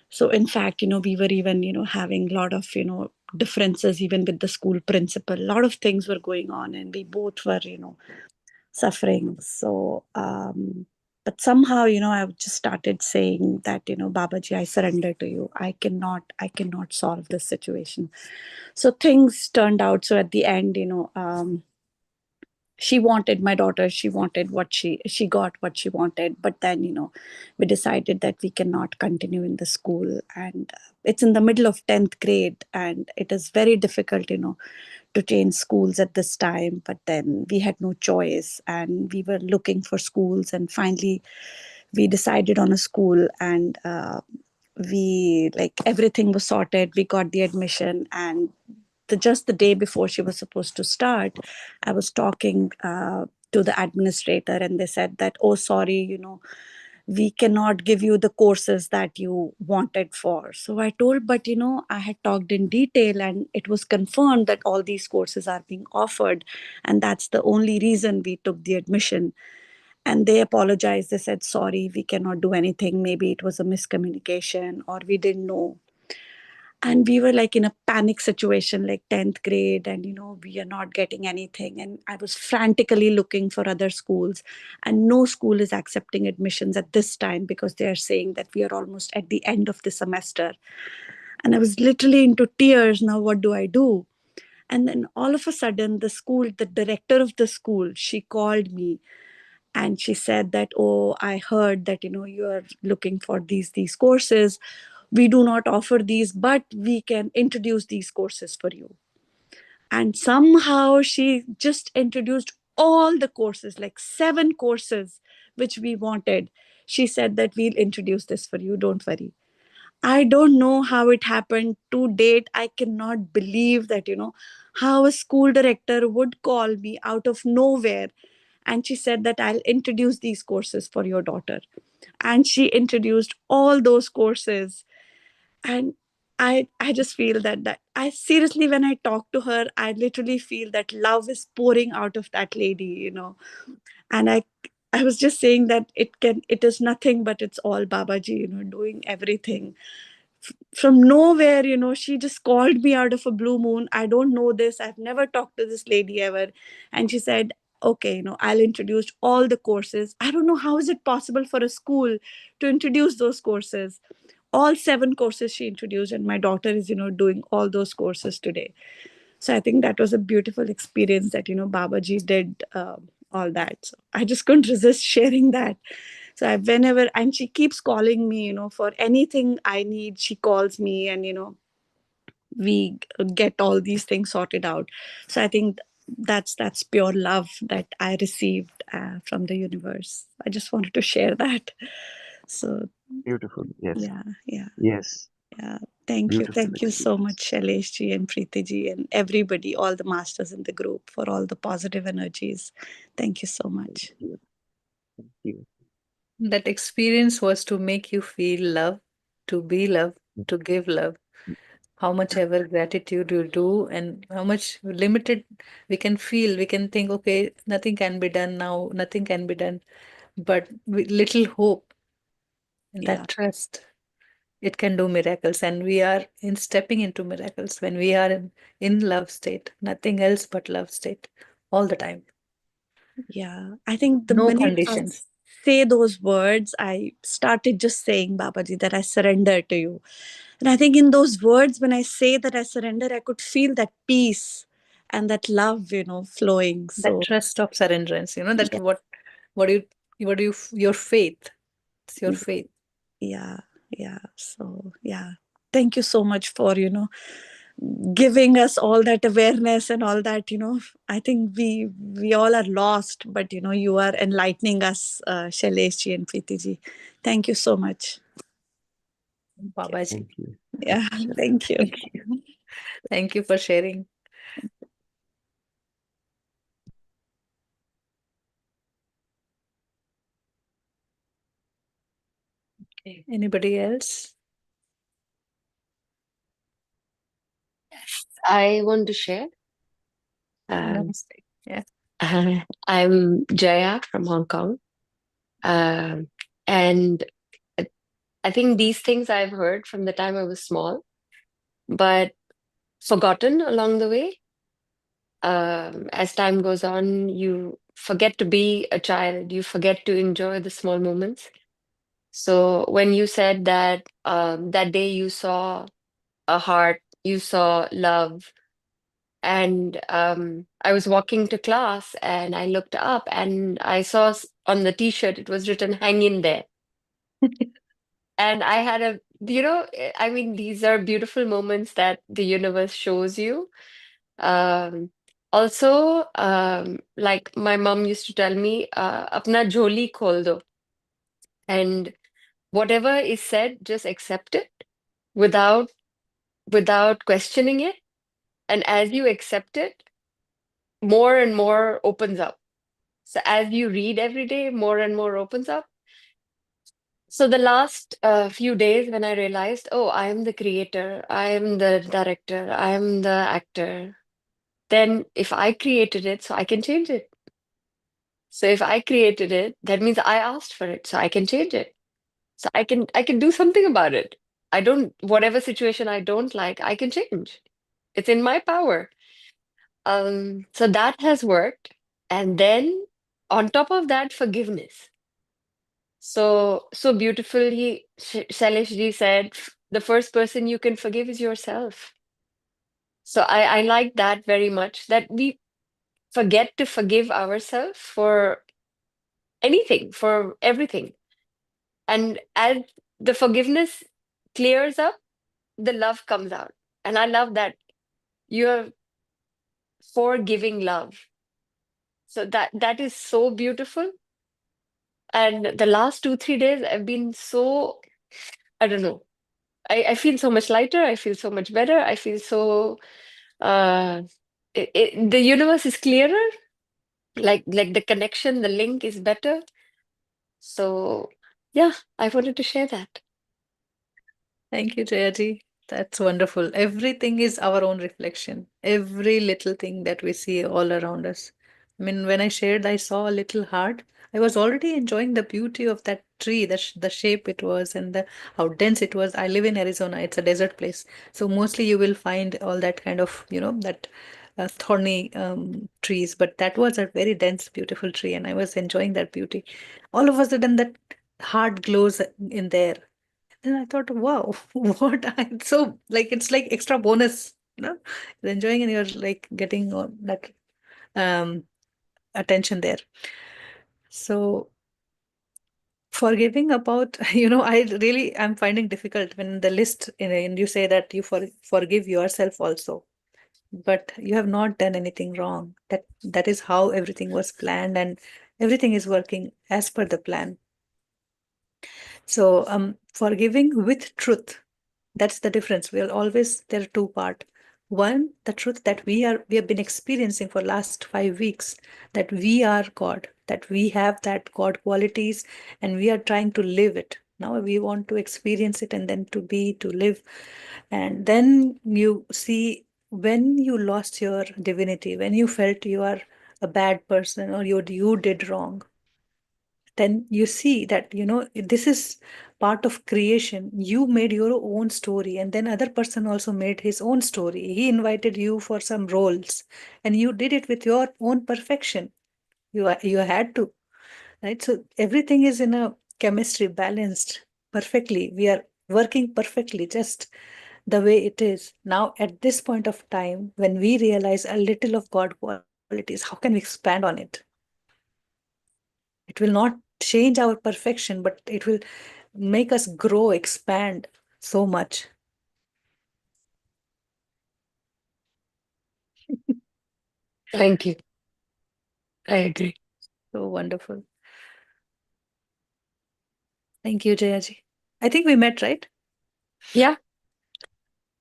so in fact, we were even, having a lot of, differences even with the school principal. A lot of things were going on, and we both were, suffering. So but somehow, I just started saying that, Babaji, I surrender to you. I cannot solve this situation. So things turned out. So at the end, she wanted, my daughter, she wanted what she got what she wanted. But then, we decided that we cannot continue in the school. And it's in the middle of 10th grade, and it is very difficult, to change schools at this time. But then we had no choice, and we were looking for schools, and finally we decided on a school. And we, like, everything was sorted, we got the admission. And just the day before she was supposed to start, I was talking to the administrator, and they said that, oh, sorry, we cannot give you the courses that you wanted for. So I told, but I had talked in detail, and it was confirmed that all these courses are being offered, and that's the only reason we took the admission. And they apologized. They said, sorry, we cannot do anything. Maybe it was a miscommunication, or we didn't know. And we were like in a panic situation, like 10th grade, and we are not getting anything. And I was frantically looking for other schools, and no school is accepting admissions at this time, because they are saying that we are almost at the end of the semester. And I was literally into tears. Now what do I do? And then all of a sudden, the director of the school, she called me, and she said that, oh, I heard that you are looking for these courses. We do not offer these, but we can introduce these courses for you. And somehow she just introduced all the courses, like 7 courses which we wanted. She said that we'll introduce this for you, don't worry. I don't know how it happened. To date, I cannot believe that, how a school director would call me out of nowhere. And she said that I'll introduce these courses for your daughter. And she introduced all those courses. And I just feel that I seriously, when I talk to her, I literally feel that love is pouring out of that lady, and I was just saying that it is nothing, but it's all Babaji, doing everything from nowhere. She just called me out of a blue moon. I don't know this, I've never talked to this lady ever. And she said, okay, I'll introduce all the courses. I don't know how is it possible for a school to introduce those courses. All 7 courses she introduced, and my daughter is doing all those courses today. So I think that was a beautiful experience, that Babaji did all that. So I just couldn't resist sharing that. So whenever, and she keeps calling me, for anything I need, she calls me, and we get all these things sorted out. So I think that's pure love that I received from the universe. I just wanted to share that. So Beautiful. Yes. yeah, yeah. Yes. Yeah, thank you. Beautiful Thank you so much, experience. Shailesh ji and Preeti ji and everybody, all the masters in the group, for all the positive energies. Thank you so Thank much. you. Thank you. That experience was to make you feel love, to be love, to give love. How much ever gratitude you do, and how much limited we can feel. We can think, okay, nothing can be done now, nothing can be done. But with little hope and Yeah, that trust, it can do miracles. And we are in stepping into miracles when we are in love state, nothing else but love state all the time. Yeah. I think the No minute I conditions. say those words, I started just saying, Babaji, that I surrender to you. And I think in those words, when I say that I surrender, I could feel that peace and that love, flowing. That So, trust of surrenderance, that yeah, what do you, your faith. It's your faith. yeah, yeah. So, yeah. Thank you so much for, giving us all that awareness and all that. I think we all are lost, but you are enlightening us, Shailesh ji and Preeti ji. Thank you so much. Babaji. Thank you. Yeah, thank you. Thank you. Thank you for sharing. Okay. Anybody else? I want to share. Namaste. Yeah. I'm Jaya from Hong Kong. And I think these things I've heard from the time I was small, but forgotten along the way. As time goes on, you forget to be a child, you forget to enjoy the small moments. So when you said that that day you saw a heart, you saw love, and I was walking to class and I looked up and I saw on the t-shirt it was written hang in there. And I had I mean, these are beautiful moments that the universe shows you. Um, Also, like my mom used to tell me, apna jholi khol do. And whatever is said, just accept it without questioning it. And as you accept it, more and more opens up. So as you read every day, more and more opens up. So the last few days when I realized, oh, I am the creator, I am the director, I am the actor, then if I created it, so I can change it. So if I created it, that means I asked for it, so I can change it. So I can do something about it. I don't, whatever situation I don't like, I can change. It's in my power. So that has worked. And then on top of that, forgiveness. So beautifully, Shailesh ji said, the first person you can forgive is yourself. So I like that very much, that we forget to forgive ourselves for anything, for everything. And as the forgiveness clears up, the love comes out. And I love that you're forgiving love. So that is so beautiful. And the last 2, 3 days have been so, I don't know. I feel so much lighter. I feel so much better. I feel so uh the universe is clearer. Like the connection, the link is better. So yeah, I wanted to share that. Thank you, Jayaji. That's wonderful. Everything is our own reflection. Every little thing that we see all around us. I mean, when I shared, I saw a little heart. I was already enjoying the beauty of that tree, the shape it was, and the how dense it was. I live in Arizona. It's a desert place, so mostly you will find all that kind of that thorny trees. But that was a very dense, beautiful tree, and I was enjoying that beauty. All of a sudden, that heart glows in there, and I thought, wow, what so like it's like extra bonus, You're enjoying and you're like getting all that um attention there. So forgiving about, I really I'm finding difficult when the list, and you say that you forgive yourself also, but you have not done anything wrong. That is how everything was planned, and everything is working as per the plan. So forgiving with truth. That's the difference. We'll always, there are two part. One, the truth that we have been experiencing for last 5 weeks, that we are God, that we have that God qualities, and we are trying to live it. Now we want to experience it, and then to live. And then you see, when you lost your divinity, when you felt you are a bad person, or you did wrong, then you see that this is part of creation. You made your own story, and then other person also made his own story. He invited you for some roles, and you did it with your own perfection. You had to, right? So everything is in a chemistry balanced perfectly. We are working perfectly, just the way it is. Now, at this point of time, when we realize a little of God qualities, how can we expand on it? It will not change our perfection, but it will make us grow, expand so much. Thank you. I agree. So wonderful. Thank you, Jayaji. I think we met, right? Yeah.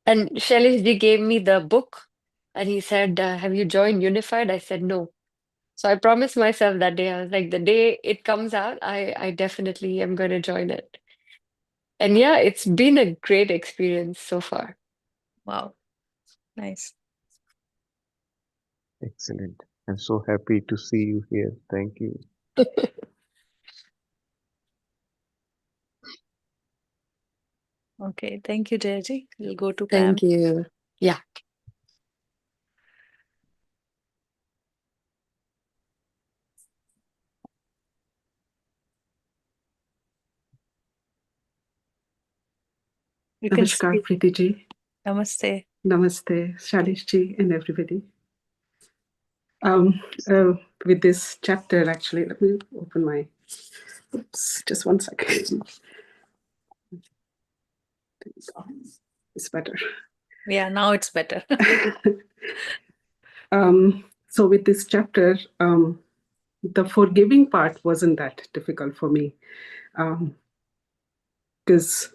And Shailesh gave me the book and he said, have you joined Unified? I said no. So I promised myself that day, I was like, the day it comes out, I definitely am going to join it. And yeah, it's been a great experience so far. Wow. Nice. Excellent. I'm so happy to see you here. Thank you. Okay. Thank you, Jayaji. We'll go to Pam. Thank you. Yeah. You can Namaskar, speak. Preeti ji. Namaste. Namaste, Shalish ji, and everybody. Um, uh, with this chapter, actually, let me open my. Oops, just one second. It's better. Yeah, now it's better. So, with this chapter, the forgiving part wasn't that difficult for me because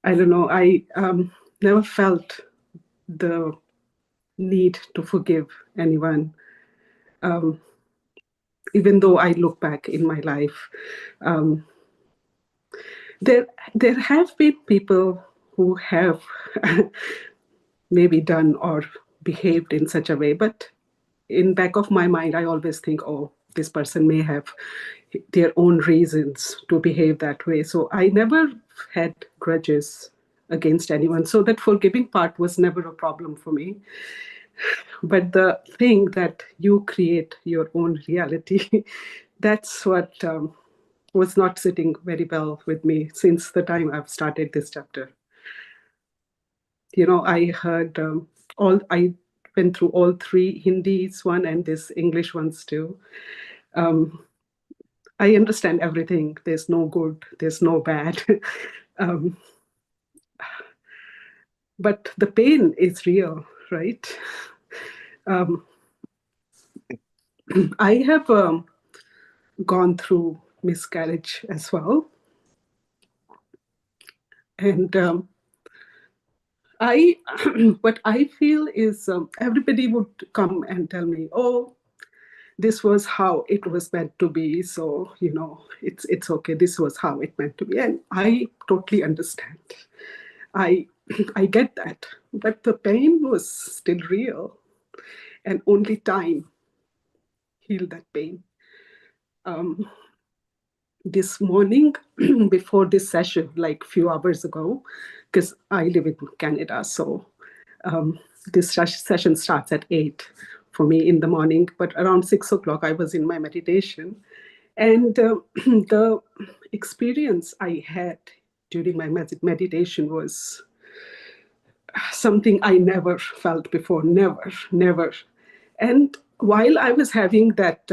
I don't know, I never felt the need to forgive anyone. Even though I look back in my life, um, there have been people who have maybe done or behaved in such a way, but in back of my mind, I always think, oh, this person may have their own reasons to behave that way. So I never had grudges against anyone. So that forgiving part was never a problem for me. But the thing that you create your own reality, that's what was not sitting very well with me since the time I've started this chapter. You know, I heard I went through all three Hindis one and this English ones too. I understand everything. There's no good, there's no bad. um, but the pain is real, right? Um, I have gone through miscarriage as well. And I, what I feel is everybody would come and tell me, "Oh, this was how it was meant to be. So you know, it's okay. This was how it meant to be," and I totally understand. I I get that, but the pain was still real, and only time healed that pain. This morning, before this session, like few hours ago, because I live in Canada, so this session starts at 8 for me in the morning, but around 6 o'clock I was in my meditation, and the experience I had during my meditation was something I never felt before, never. And while I was having that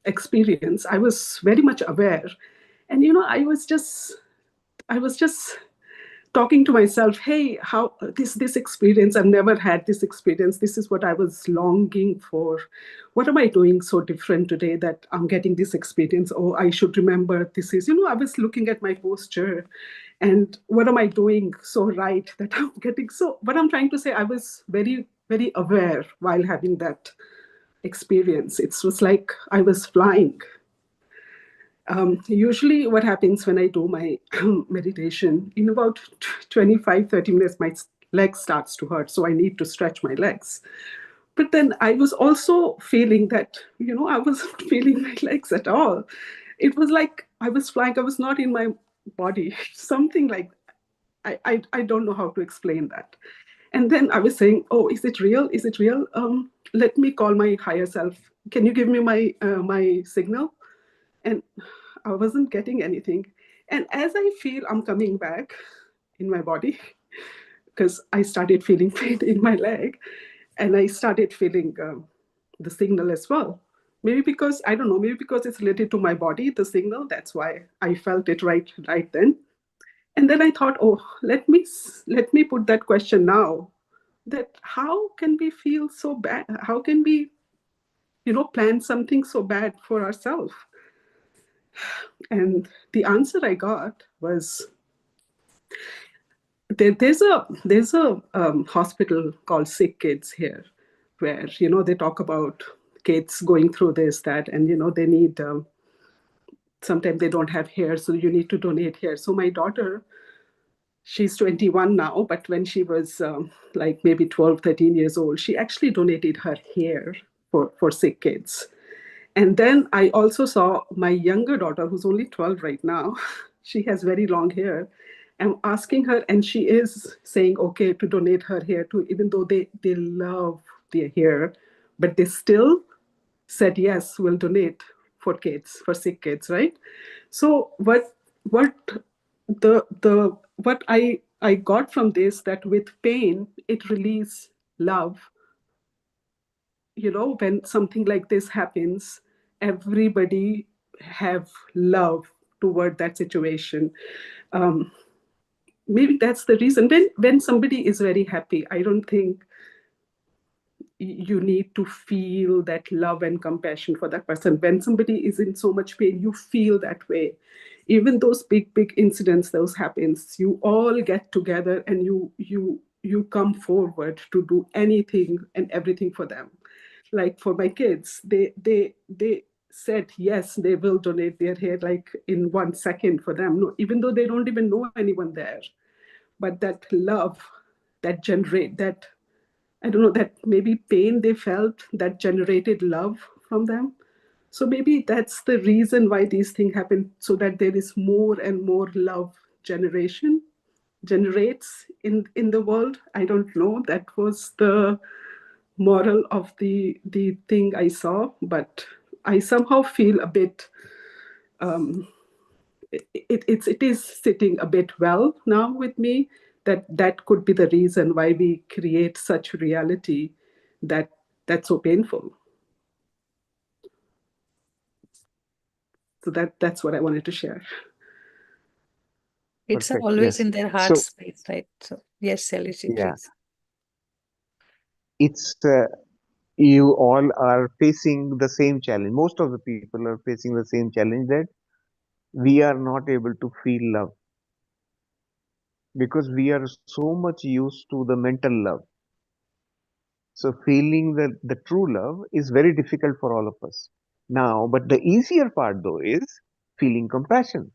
experience, I was very much aware, and you know, I was just talking to myself, hey, how this experience, I've never had this experience, this is what I was longing for. What am I doing so different today that I'm getting this experience? Oh, I should remember this is, you know, I was looking at my posture and what am I doing so right that I'm getting. So what I'm trying to say, I was very aware while having that experience. It was like I was flying. Usually what happens when I do my meditation, in about 25-30 minutes, my leg starts to hurt. So I need to stretch my legs. But then I was also feeling that, you know, I wasn't feeling my legs at all. It was like I was flying. I was not in my body. Something like, I don't know how to explain that. And then I was saying, oh, is it real? Is it real? let me call my higher self. Can you give me my signal? And I wasn't getting anything. And as I feel I'm coming back in my body, because I started feeling pain in my leg, and I started feeling the signal as well. Maybe because I don't know. Maybe because it's related to my body, the signal. That's why I felt it right then. And then I thought, oh, let me put that question now. That how can we feel so bad? How can we, plan something so bad for ourselves? And the answer I got was there's a hospital called Sick Kids here, where they talk about kids going through this, that, and they need. Sometimes they don't have hair, so you need to donate hair. So my daughter, she's 21 now, but when she was like maybe 12, 13 years old, she actually donated her hair for sick kids. And then I also saw my younger daughter, who's only 12 right now. She has very long hair. I'm asking her, and she is saying okay to donate her hair too, even though they love their hair, but they still said yes, we'll donate for kids, for sick kids, right? So what what I got from this, that with pain it releases love. When something like this happens, everybody have love toward that situation. um, Maybe that's the reason. When somebody is very happy, I don't think you need to feel that love and compassion for that person. When somebody is in so much pain, you feel that way. Even those big incidents, those happens, you all get together and you come forward to do anything and everything for them. Like for my kids, they said yes, they will donate their hair like in 1 second for them. No, even though they don't even know anyone there, but that love that generate that, I don't know, that maybe pain they felt that generated love from them. So maybe that's the reason why these things happen, so that there is more and more love generates in the world. I don't know. That was the moral of the thing I saw, but I somehow feel a bit it is sitting a bit well now with me, that could be the reason why we create such reality that that's so painful. So that's what I wanted to share. It's Perfect. always Yes. in their heart So space, right? So yes, Salishi, yeah, please. it's you all are facing the same challenge. Most of the people are facing the same challenge, that we are not able to feel love because we are so much used to the mental love. So feeling the true love is very difficult for all of us now. But the easier part though is feeling compassion.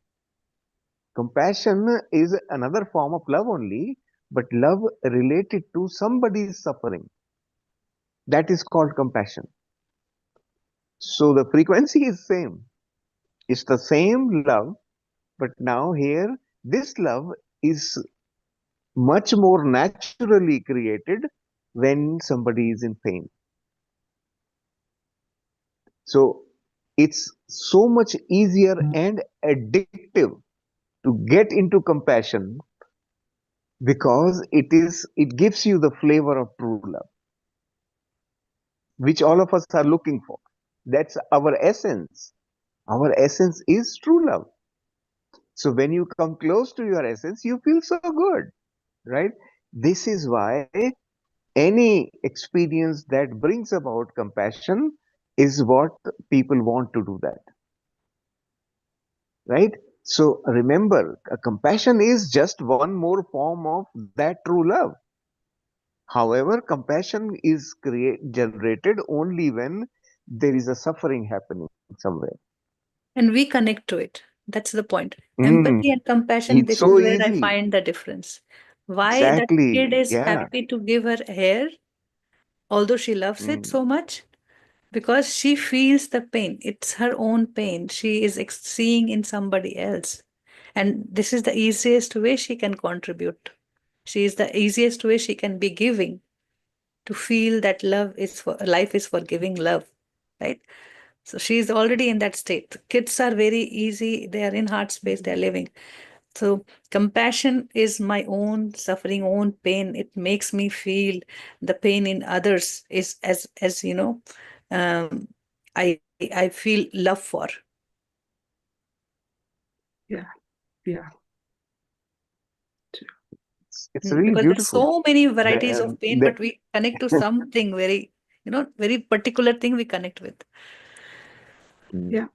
Compassion is another form of love only, but love related to somebody's suffering. That is called compassion. So the frequency is same. It's the same love, but now here this love is much more naturally created when somebody is in pain. So it's so much easier and addictive to get into compassion because it gives you the flavor of true love, which all of us are looking for. That's our essence. Our essence is true love. So when you come close to your essence, you feel so good, right? This is why any experience that brings about compassion is what people want to do that, right? So remember, compassion is just one more form of that true love. However, compassion is generated only when there is a suffering happening somewhere. And we connect to it. That's the point. Mm, Empathy and compassion, it's this is so where I easy. find the difference. Why that kid Exactly. is Yeah. happy to give her hair, although she loves it Mm, so much, because she feels the pain. It's her own pain. She is seeing in somebody else. And this is the easiest way she can contribute. She is the easiest way she can be giving. to feel that life is for giving love, right? So she's already in that state. Kids are very easy, they are in heart space, they're living. So compassion is my own suffering, own pain. It makes me feel the pain in others is as um, I feel love for. Yeah. Yeah. It's really Because there's beautiful. so many varieties of pain, The, but we connect to something very, very particular thing we connect with. Yeah.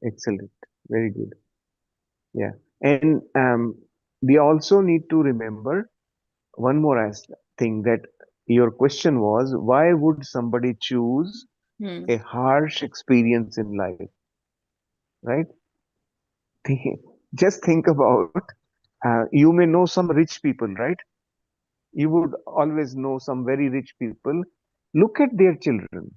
excellent. Very good. Yeah. And we also need to remember one more thing, that your question was, why would somebody choose Hmm. a harsh experience in life, right? Just think about, you may know some rich people, right? You would always know some very rich people. Look at their children.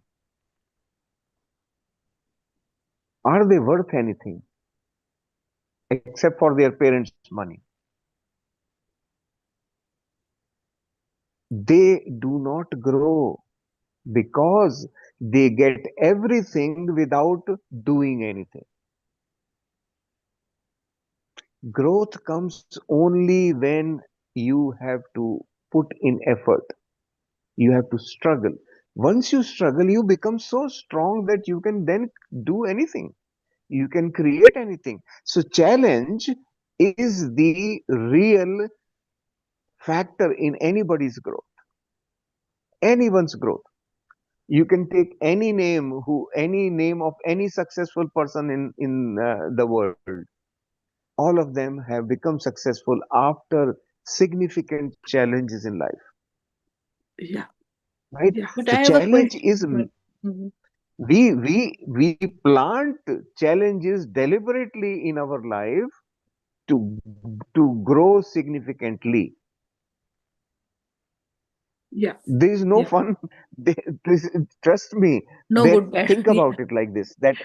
Are they worth anything except for their parents' money? They do not grow because they get everything without doing anything. Growth comes only when you have to put in effort. You have to struggle. Once you struggle, you become so strong that you can then do anything. You can create anything. So, challenge is the real factor in anybody's growth, anyone's growth. You can take any name of any successful person in the world. All of them have become successful after significant challenges in life, Yeah. right? Yeah. But So I have a challenge question. is, we plant challenges deliberately in our life to grow significantly. Yeah. There is no Yeah. fun. This, trust me. No That good, bad. think Yeah. about it like this. That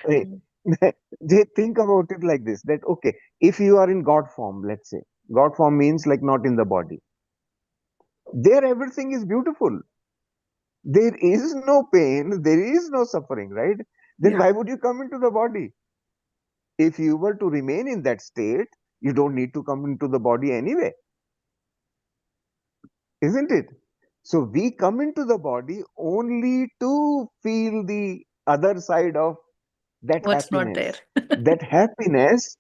they think about it like this. That okay, if you are in God form, let's say, God form means like not in the body. There, everything is beautiful. There is no pain. There is no suffering, right? Then Yeah. why would you come into the body? If you were to remain in that state, you don't need to come into the body anyway, isn't it? So we come into the body only to feel the other side of that What's not there? happiness. That happiness,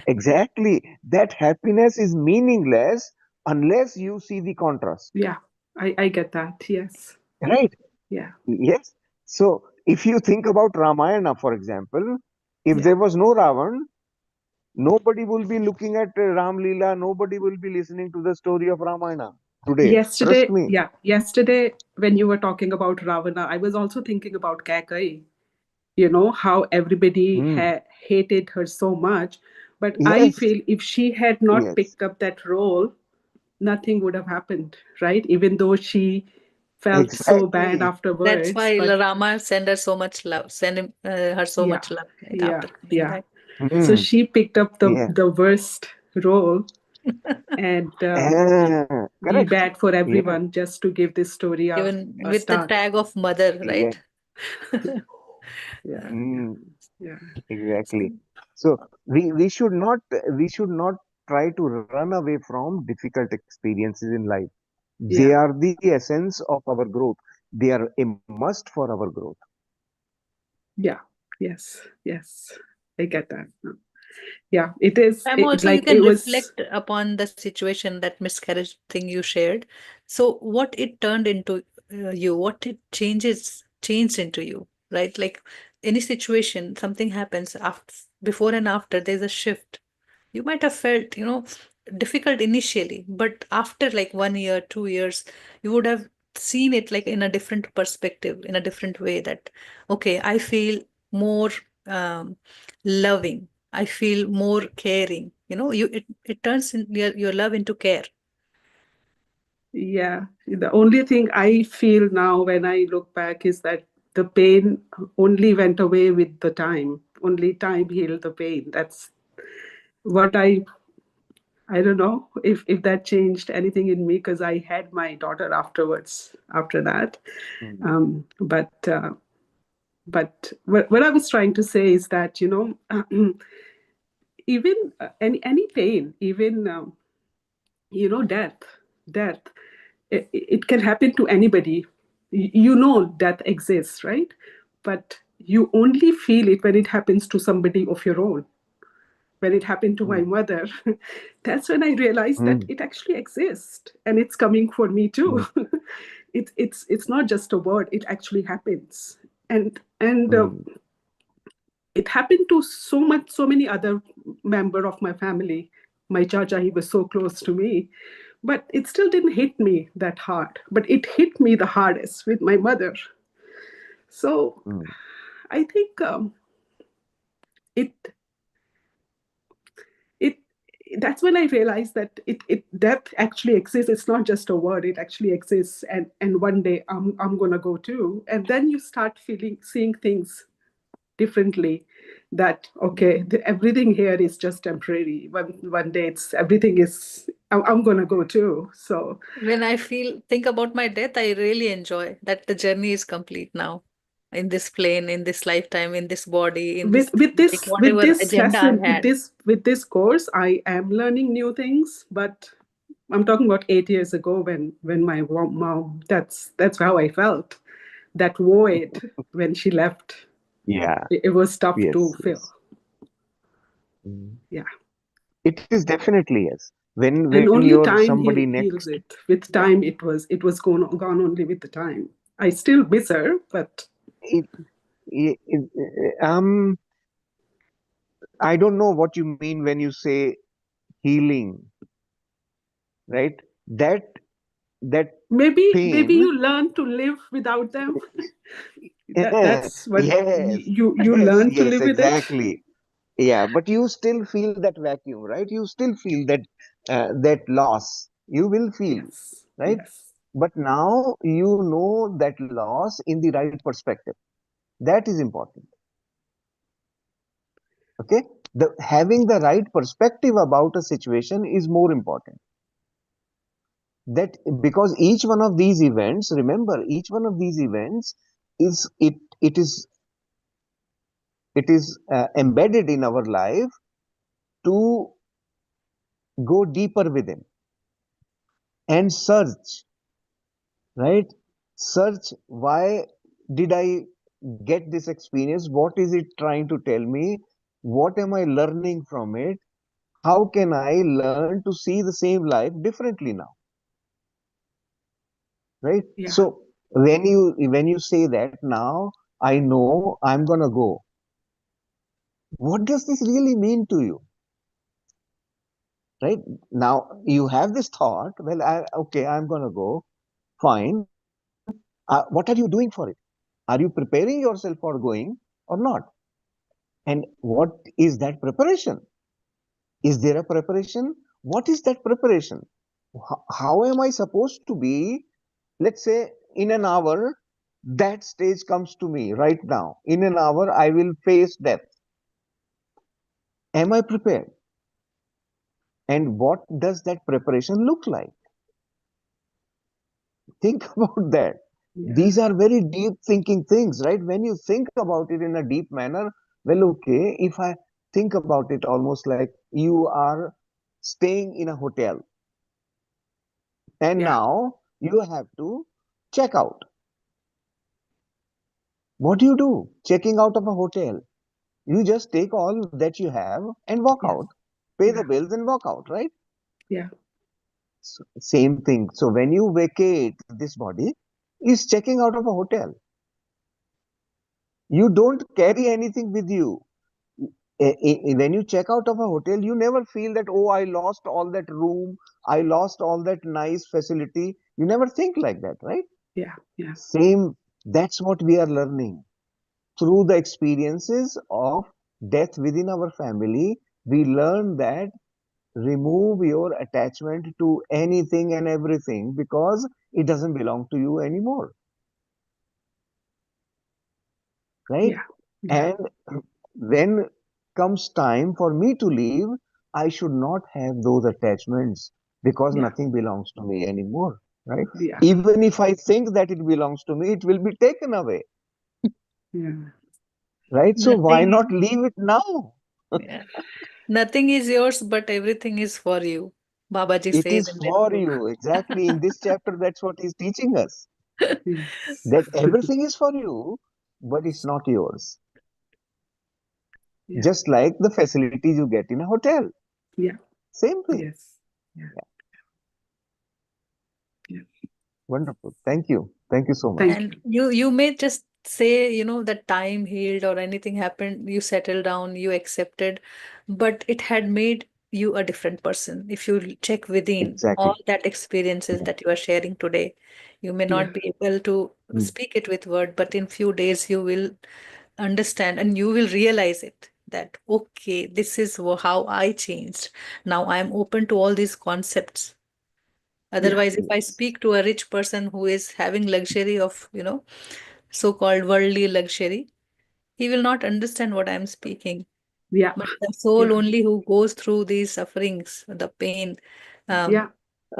exactly, that happiness is meaningless unless you see the contrast, Yeah. I get that. Yes. right? Yeah. Yes. So if you think about Ramayana, for example, if Yeah. there was no Ravan, nobody will be looking at Ram Leela, nobody will be listening to the story of Ramayana today. Trust me. Yesterday when you were talking about Ravana, I was also thinking about Kaikai. How everybody Hmm. hated her so much. But I Yes, feel if she had not yes, picked up that role, nothing would have happened, right? Even though she felt so bad exactly. That's afterwards. why But Rama sent her so much love, her so yeah, much love, right, yeah, after coming yeah. back. So Hmm. she picked up the Yeah. the worst role, and be Correct. bad for Yeah. everyone just to give this story Even a with the start. tag of mother, Yeah. right? Yeah, yeah, Mm, yeah, exactly. So we should not try to run away from difficult experiences in life. They yeah, are the essence of our growth. They are a must for our growth. yeah. Yes, yes. I get that. Yeah, it is. I'm also, you Like can it was. reflect upon the situation, that miscarriage thing you shared. So what it turned into you, what it changed into you, right? Like any situation, something happens after, before and after, there's a shift. You might have felt, difficult initially, but after like 1 year, 2 years, you would have seen it like in a different perspective, in a different way, that, okay, I feel more um, loving. I feel more caring. It turns your love into care. Yeah, the only thing I feel now when I look back is that the pain only went away with the time. Only time healed the pain. That's what I I don't know if that changed anything in me, because I had my daughter afterwards, after that. But what I was trying to say is that, even any pain, even death, it can happen to anybody. Death exists, right? But you only feel it when it happens to somebody of your own. When it happened to my mother, that's when I realized that Mm, it actually exists and it's coming for me too. mm, It's not just a word; it actually happens, and mm, it happened to so many other member of my family. My chacha, he was so close to me, but it still didn't hit me that hard. But it hit me the hardest with my mother. So mm. I think it it that's when I realized that it depth actually exists. It's not just a word; it actually exists. And one day I'm gonna go too. And then you start seeing things differently. That okay, everything here is just temporary. One day it's everything is. I'm gonna go too. So When I think about my death, I really enjoy that the journey is complete now. In this plane, in this lifetime, in this body, in this, like with whatever this agenda I lesson, had. with this course, I am learning new things. But I'm talking about 8 years ago, when my mom, that's how I felt. That void when she left, Yeah. it was tough to Yes. fill. Yes. Mm. Yeah. It is definitely yes. When And only you're time somebody heals next. it. With Yeah. time, it was gone only with the time. I still miss her, but It, I don't know what you mean when you say healing, right? That maybe pain. you learn to live without them. That's what Yes. you Yes. learn to Yes. live with it. Exactly. Yeah, but you still feel that vacuum, right? You still feel that loss. You will feel, Yes, right? yes, But now you know that loss in the right perspective. That is important. Okay, the having the right perspective about a situation is more important. That because each one of these events, remember, each one of these events is it is embedded in our life to go deeper within and search, right? Search, why did I get this experience? What is it trying to tell me? What am I learning from it? How can I learn to see the same life differently now? Right? yeah, So when you say that, now I know I'm gonna go. What does this really mean to you? Right? Now you have this thought, well, okay, I'm gonna go. Fine. What are you doing for it? Are you preparing yourself for going or not? And what is that preparation? Is there a preparation? What is that preparation? How am I supposed to be? Let's say in an hour, that stage comes to me right now. In an hour, I will face death. Am I prepared? And what does that preparation look like? Think about that. yeah, These are very deep thinking things, right? When you think about it in a deep manner, well, okay, if I think about it almost like you are staying in a hotel and yeah, now you have to check out. What do you do? Checking out of a hotel. You just take all that you have and walk yeah, out, pay the yeah, bills and walk out, right? yeah, So, same thing. So when you vacate this body, is checking out of a hotel. You don't carry anything with you. When you check out of a hotel, you never feel that, oh, I lost all that room, I lost all that nice facility. You never think like that, right? yeah, yeah, Same, that's what we are learning. Through the experiences of death within our family, we learn that remove your attachment to anything and everything because it doesn't belong to you anymore, right? yeah, yeah, And when comes time for me to leave, I should not have those attachments because Yeah. nothing belongs to me anymore, right? Yeah. Even if I think that it belongs to me, it will be taken away, Yeah. right? So why Nothing, not leave it now? yeah. Nothing is yours, but everything is for you. Babaji It says is in this for book. you. Exactly. In this chapter, that's what he's teaching us. Yes. That everything is for you, but it's not yours. Yeah. Just like the facilities you get in a hotel. Yeah. Same thing. Yes. Yeah. Yeah. Yeah. Wonderful. Thank you. Thank you so much. Thank And you. you may just say, that time healed or anything happened, you settled down, you accepted, but it had made you a different person. If you check within Exactly. all that experiences that you are sharing today, you may Yeah. not be able to Mm. speak it with word, but in few days you will understand and you will realize it that okay, this is how I changed. Now I am open to all these concepts. Yeah. Otherwise, if I Yes. speak to a rich person who is having luxury of, so-called worldly luxury, he will not understand what I'm speaking. Yeah. But the soul Yeah. only who goes through these sufferings, the pain, Yeah. um,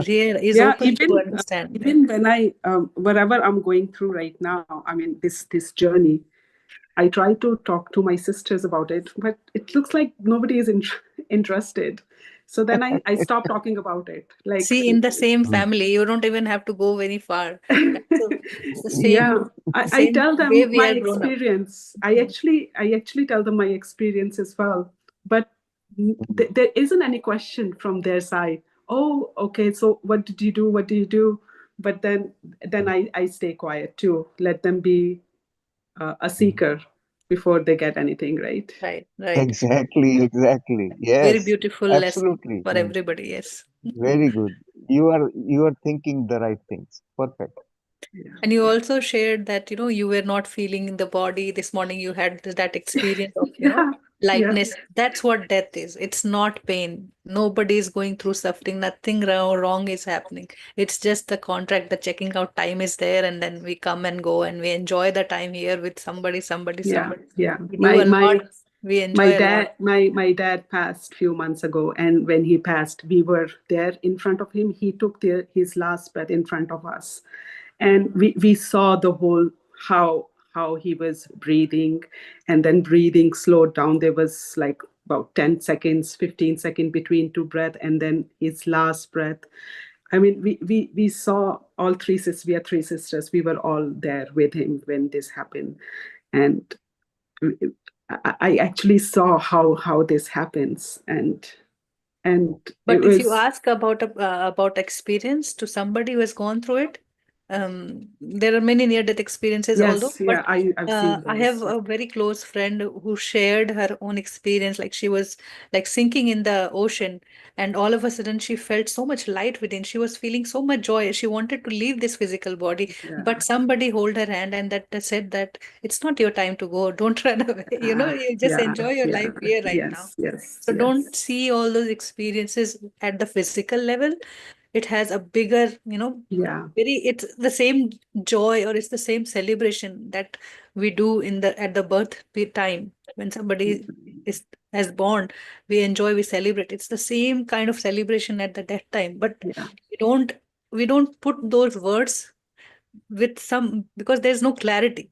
here is Yeah. open to understand it. Even when I whatever I'm going through right now, I mean this journey, I try to talk to my sisters about it, but it looks like nobody is interested. So then I stop talking about it. Like, See, in the same Mm. family, you don't even have to go very far. It's the yeah, same, the I same tell way them we my are grown up. experience. Mhm. I actually tell them my experience as well. But Mm. there isn't any question from their side. Oh, okay. So what did you do? What do you do? But then I stay quiet too. Let them be a Mm. seeker before they get anything right. Right, right. Exactly. Exactly. Very Yes. beautiful lesson Absolutely. for everybody. Yes. Very good. You are thinking the right things. Perfect. Yeah, And you yeah, also shared that, you were not feeling in the body. This morning you had that experience of, yeah, yeah, lightness. That's what death is. It's not pain. Nobody is going through suffering. Nothing wrong is happening. It's just the contract, the checking out time is there, and then we come and go and we enjoy the time here with somebody, somebody, yeah, somebody. yeah. We do My a lot. my We my enjoy a lot. dad my dad passed few months ago, and when he passed, we were there in front of him. He took his last breath in front of us, and we saw the whole how he was breathing, and then breathing slowed down. There was like about 10 seconds, 15 seconds between two breath, and then his last breath. I mean, we saw all three sisters. We are three sisters. We were all there with him when this happened, and I actually saw how this happens, and it But if you was ask about experience to somebody who has gone through it, there are many near-death experiences, although, yes, but yeah, I've seen I have those. a very close friend who shared her own experience. Like she was like sinking in the ocean, and all of a sudden she felt so much light within. She was feeling so much joy. She wanted to leave this physical body, but Yeah, somebody hold her hand and that said that it's not your time to go. Don't run away. You just yeah, enjoy your yeah, life here right now. yes, yes, So don't yes, see all those experiences at the physical level. It has a bigger, yeah, it's the same joy or it's the same celebration that we do in the at the time when somebody is has born. We enjoy, we celebrate. It's the same kind of celebration at the death time, but yeah, we don't we don't put those words with some because there's no clarity.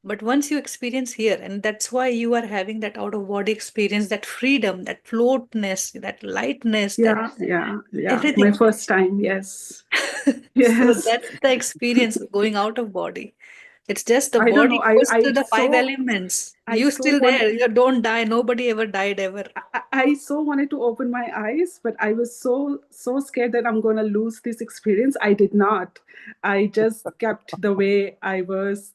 But once you experience here, and that's why you are having that out of body experience, that freedom, that floatness, that lightness, that yeah, yeah, yeah. My everything. first time, yes, So yes. that's the experience going out of body. It's just the I don't know. body pushed to the five elements. I You so still want there. You don't die. Nobody ever died ever. I so wanted to open my eyes, but I was so scared that I'm going to lose this experience. I did not. I just kept the way I was.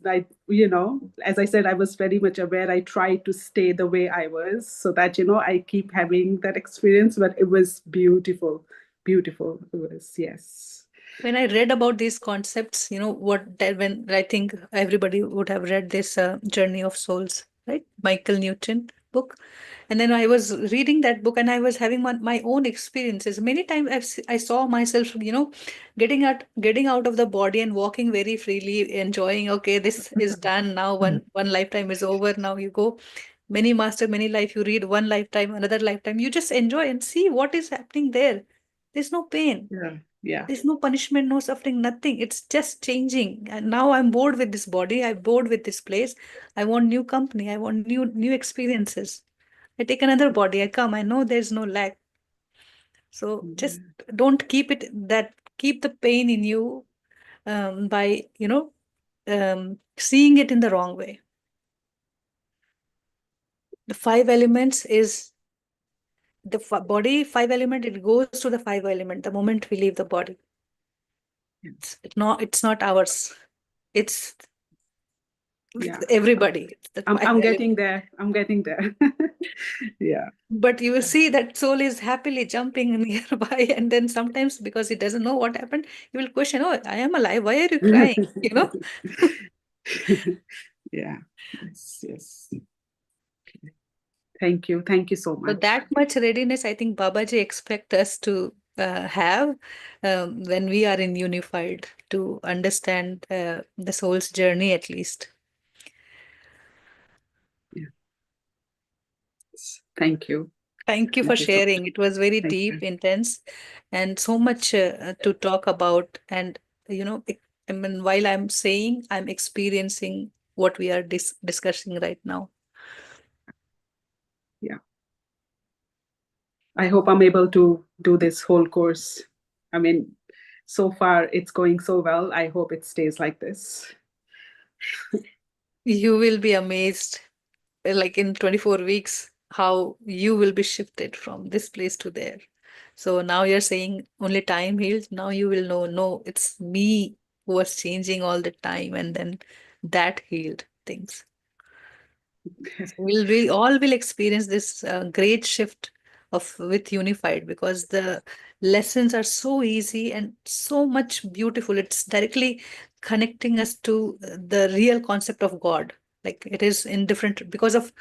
As I said, I was very much aware. I tried to stay the way I was so that I keep having that experience. But it was beautiful, beautiful. It was, yes. When I read about these concepts, what that when I think everybody would have read this Journey of Souls, right? Michael Newton book. And then I was reading that book and I was having my own experiences. Many times I saw myself, getting out of the body and walking very freely, enjoying, okay, this is done now. One lifetime is over. Now you go. many master, many life. You read one lifetime, another lifetime. You just enjoy and see what is happening there. There's no pain. Yeah. There's no punishment, no suffering, nothing. It's just changing. And now I'm bored with this body. I'm bored with this place. I want new company. I want new experiences. I take another body. I come. I know there's no lack. So just don't keep it that keep the pain in you by seeing it in the wrong way. The five elements is the body five element. It goes to the five element the moment we leave the body. It's not ours. It's everybody. It's the I'm getting there. I'm getting there. Yeah. But you will see that soul is happily jumping nearby, and then sometimes because he doesn't know what happened, he will question, "Oh, I am alive. Why are you crying?" You know. Yeah. Yes. Okay. Thank you so So much. that much readiness, I think Babaji expect us to have when we are in unified to understand the soul's journey at least. Yeah. Thank you. Thank you for sharing. It was very deep, intense, and so much to talk about. And I mean, while I'm saying, I'm experiencing what we are discussing right now. Yeah. I hope I'm able to do this whole course. I mean, so far it's going so well. I hope it stays like this. You will be amazed, like in 24 weeks, how you will be shifted from this place to there. So now you're saying only time heals. Now you will know, no, it's me who was changing all the time, and then that healed things. So we all will experience this great shift of with unified, because the lessons are so easy and so much beautiful. It's directly connecting us to the real concept of God. Like it is in different, because of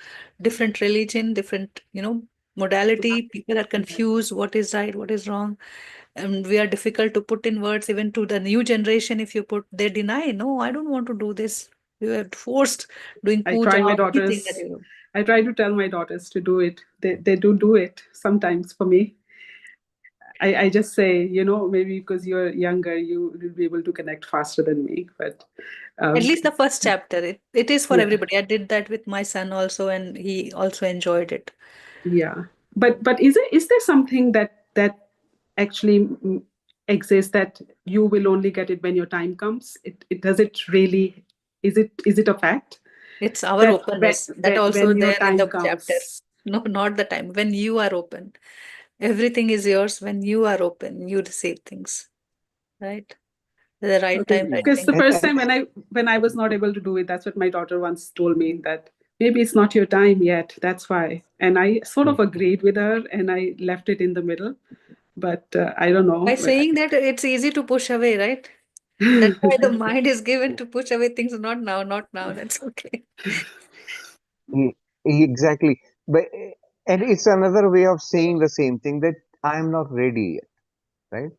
different religion, different modality. People are confused. What is right? What is wrong? And we are difficult to put in words. Even to the new generation, if you put, they deny. No, I don't want to do this. You are forced doing I puja try my or anything that daughters. you do. I try to tell my daughters to do it. They do it sometimes for me. I just say, maybe because you're younger, you will be able to connect faster than me. But At least the first chapter, it is for yeah, everybody. I did that with my son also, and he also enjoyed it. yeah. But is there something that actually exists that you will only get it when your time comes? It does it really? Is it a fact It's our that openness that also when your there in time the chapter. comes? No, not the time. When you are open, everything is yours. When you are open, you receive things, right? The right Okay, time, right because thing. the first time when I was not able to do it, that's what my daughter once told me, that maybe it's not your time yet. That's why, and I sort of agreed with her, and I left it in the middle. But I don't know. By saying that, it's easy to push away, right? That's why the mind is given to push away things. Not now, not now. That's okay. Exactly. But and it's another way of saying the same thing, that I am not ready yet, right?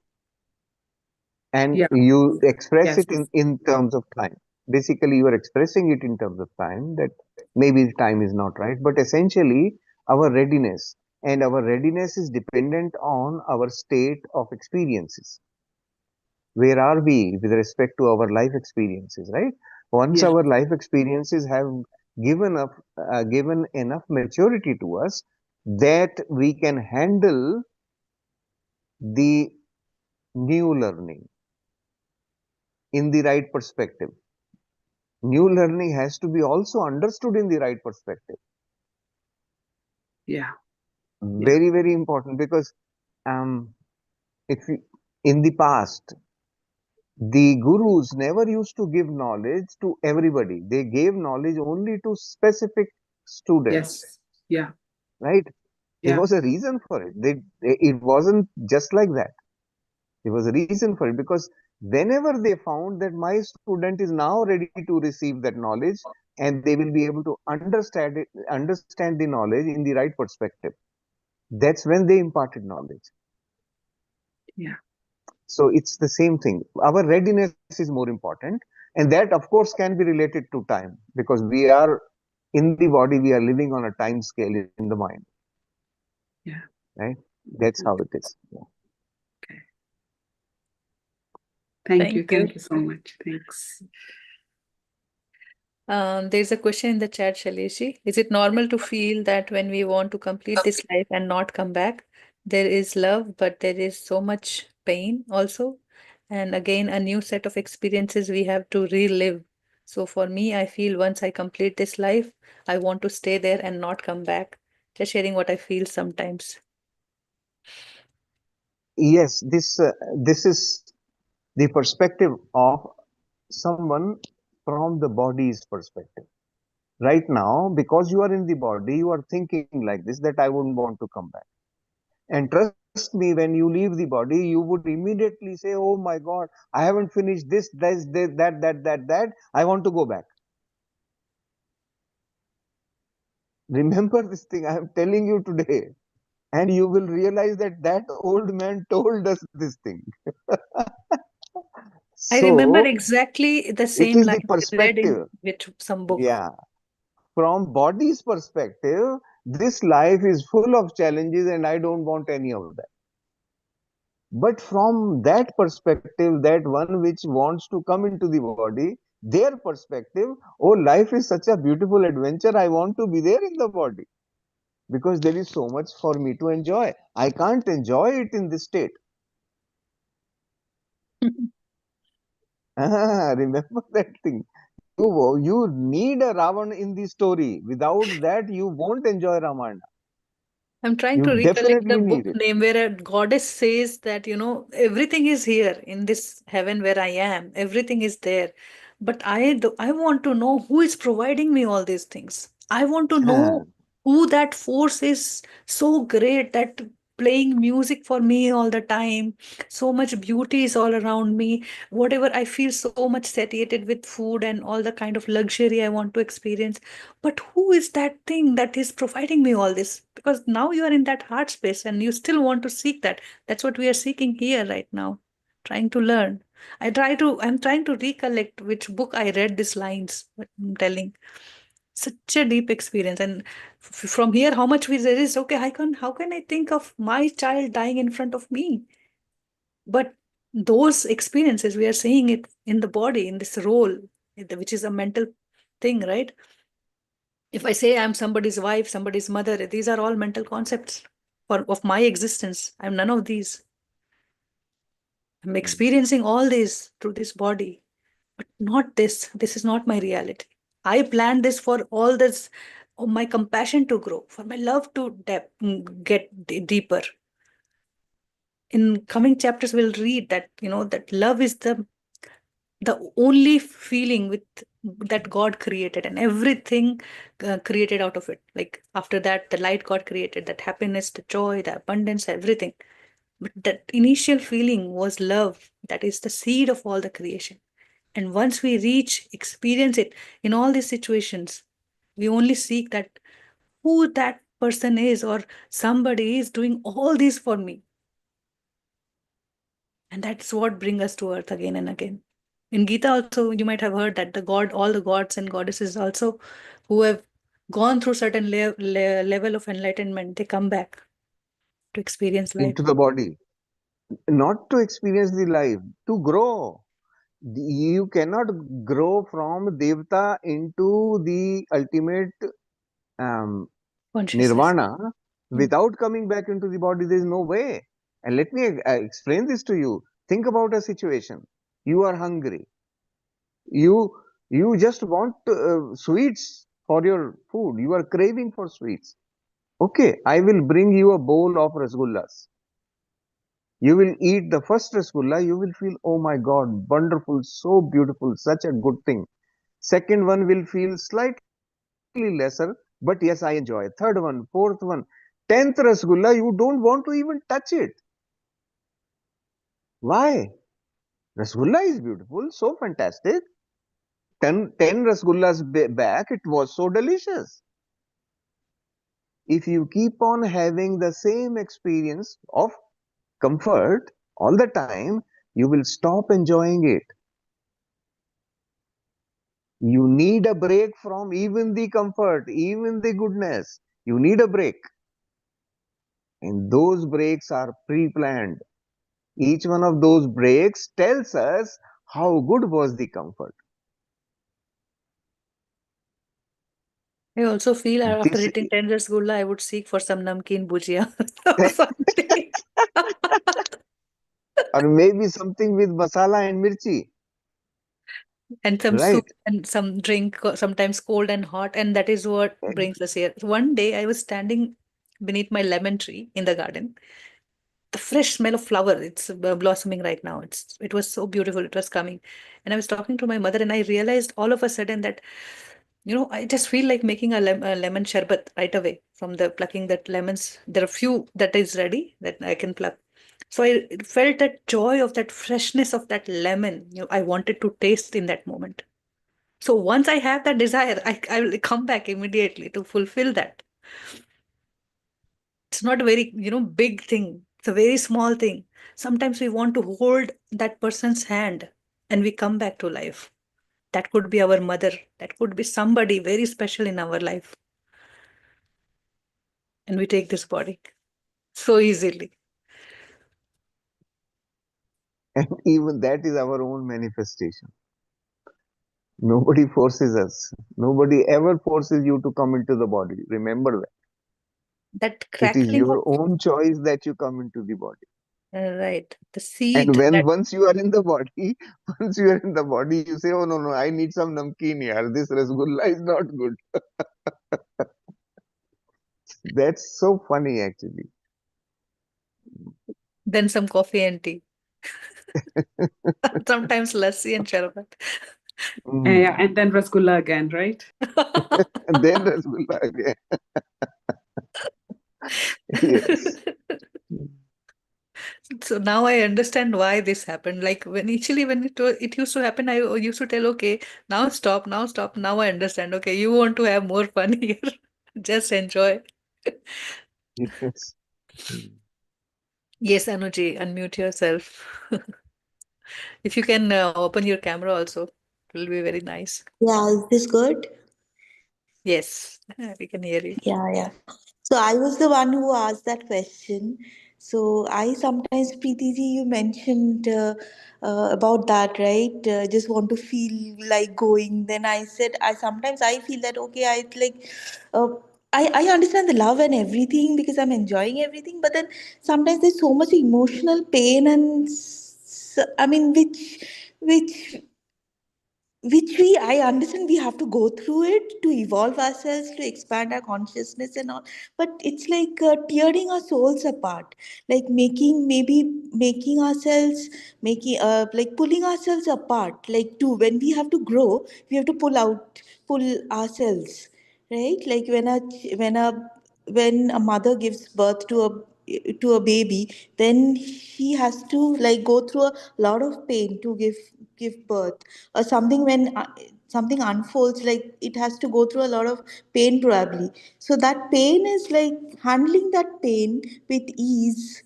And Yeah. you express Yes. it in terms of time. Basically, you are expressing it in terms of time, that maybe the time is not right, but essentially our readiness. And our readiness is dependent on our state of experiences. Where are we with respect to our life experiences, right? Once Yeah. our life experiences have given enough maturity to us, that we can handle the new learning in the right perspective. New learning has to be also understood in the right perspective. Yeah. Very, very important, because if you, in the past, the gurus never used to give knowledge to everybody. They gave knowledge only to specific students, Yes. Yeah. right? There Yeah. was a reason for it. It wasn't just like that. There was a reason for it, because whenever they found that my student is now ready to receive that knowledge, and they will be able to understand the knowledge in the right perspective, that's when they imparted knowledge. Yeah. So it's the same thing. Our readiness is more important, and that, of course, can be related to time, because we are In the body, we are living on a time scale in the mind. Yeah. Right? That's how it is. Yeah. Okay. Thank you. Thank you. Thank you so much. Thanks. There's a question in the chat, Shaileshi. Is it normal to feel that when we want to complete this life and not come back, there is love, but there is so much pain also? And again, a new set of experiences we have to relive. So for me, I feel once I complete this life, I want to stay there and not come back. Just sharing what I feel sometimes. Yes, this is the perspective of someone from the body's perspective. Right now, because you are in the body, you are thinking like this, that I wouldn't want to come back. And trust me, when you leave the body, you would immediately say, oh my God, I haven't finished this, that. I want to go back. Remember this thing I am telling you today. And you will realize that that old man told us this thing. I remember So, exactly the it same is the line I read in perspective. with some book. Yeah. From body's perspective, this life is full of challenges and I don't want any of that. But from that perspective, that one which wants to come into the body, their perspective, oh, life is such a beautiful adventure, I want to be there in the body because there is so much for me to enjoy. I can't enjoy it in this state. Remember that thing. You need a Ravan in the story. Without that, you won't enjoy Ramayana. I'm trying You to recollect the definitely need book it. name where a goddess says that, everything is here in this heaven where I am. Everything is there. But I want to know who is providing me all these things. I want to Ah, know who that force is so great that playing music for me all the time. So much beauty is all around me. Whatever I feel so much satiated with food and all the kind of luxury I want to experience, but who is that thing that is providing me all this? Because now you are in that heart space and you still want to seek that. That's what we are seeking here right now, trying to learn. I'm trying to recollect which book I read these lines, what I'm telling. Such a deep experience. And from here, how much we there is, okay, how can I think of my child dying in front of me? But those experiences, we are seeing it in the body, in this role, which is a mental thing, right? If I say I'm somebody's wife, somebody's mother, these are all mental concepts of my existence. I'm none of these. I'm experiencing all this through this body, but not this. This is not my reality. I planned this for all this, my compassion to grow, for my love to get deeper. In coming chapters, we'll read that that love is the only feeling with that God created, and everything created out of it. Like after that, the light got created, that happiness, the joy, the abundance, everything. But that initial feeling was love. That is the seed of all the creation. And once we reach, experience it in all these situations, we only seek that who that person is or somebody is doing all this for me. And that's what brings us to earth again and again. In Gita also, you might have heard that all the gods and goddesses also who have gone through certain level of enlightenment, they come back to experience life. into the body. Not to experience the life, to grow. You cannot grow from Devta into the ultimate um, Consciousness. nirvana Mm. without coming back into the body. There is no way. And let me explain this to you. Think about a situation. You are hungry. You you just want sweets for your food. You are craving for sweets. Okay, I will bring you a bowl of rasgullas. You will eat the first rasgulla, you will feel, oh my God, wonderful, so beautiful, such a good thing. Second one will feel slightly lesser, but yes, I enjoy. Third one, fourth one, 10th rasgulla, you don't want to even touch it. Why? Rasgulla is beautiful, so fantastic. 10 rasgullas back, it was so delicious. If you keep on having the same experience of comfort all the time, you will stop enjoying it. You need a break from even the comfort, even the goodness. You need a break. And those breaks are pre-planned. Each one of those breaks tells us how good was the comfort. I also feel after This eating 10 rasgulla, I would seek for some namkeen bhujia or something. or maybe something with masala and mirchi, And some soup right? and some drink, sometimes cold and hot. And that is what brings us here. One day I was standing beneath my lemon tree in the garden. The fresh smell of flower, it's blossoming right now. It was so beautiful. It was coming. And I was talking to my mother, and I realized all of a sudden that, I just feel like making a lemon sherbet right away from the plucking that lemons. There are few that is ready that I can pluck. So I felt that joy of that freshness of that lemon. I wanted to taste in that moment. So once I have that desire, I will come back immediately to fulfill that. It's not a very, big thing. It's a very small thing. Sometimes we want to hold that person's hand and we come back to life. That could be our mother. That could be somebody very special in our life. And we take this body so easily. And even that is our own manifestation. Nobody forces us. Nobody ever forces you to come into the body. Remember that. That It is crackling of, your own choice that you come into the body. right, the And seed when that, once you are in the body, once you are in the body, you say, "Oh no, no, I need some namkeen here. This rasgulla is not good." That's so funny, actually. then some coffee and tea. Sometimes lassi and sharbat. Yeah, Mm. and then rasgulla again, right? And then rasgulla again. Yes. So now I understand why this happened. Like when it used to happen, I used to tell, okay, now stop, now stop. Now I understand. Okay, you want to have more fun here. Just enjoy. Yes. Mm. Yes, Anuji, unmute yourself. If you can open your camera also, it will be very nice. Yeah, is this good? Yes, we can hear you. Yeah, yeah. So I was the one who asked that question. So I sometimes, Preeti ji, you mentioned about that, right? Just want to feel like going. Then I said, I sometimes I feel that okay, uh, I understand the love and everything because I'm enjoying everything, but then sometimes there's so much emotional pain and I mean, which we I understand we have to go through it to evolve ourselves, to expand our consciousness and all, but it's like tearing our souls apart, like making ourselves, making like pulling ourselves apart, like to when we have to grow, we have to pull ourselves, right? Like when a mother gives birth to a baby, then she has to like go through a lot of pain to give birth, or something when something unfolds, like it has to go through a lot of pain probably. So that pain is like handling that pain with ease,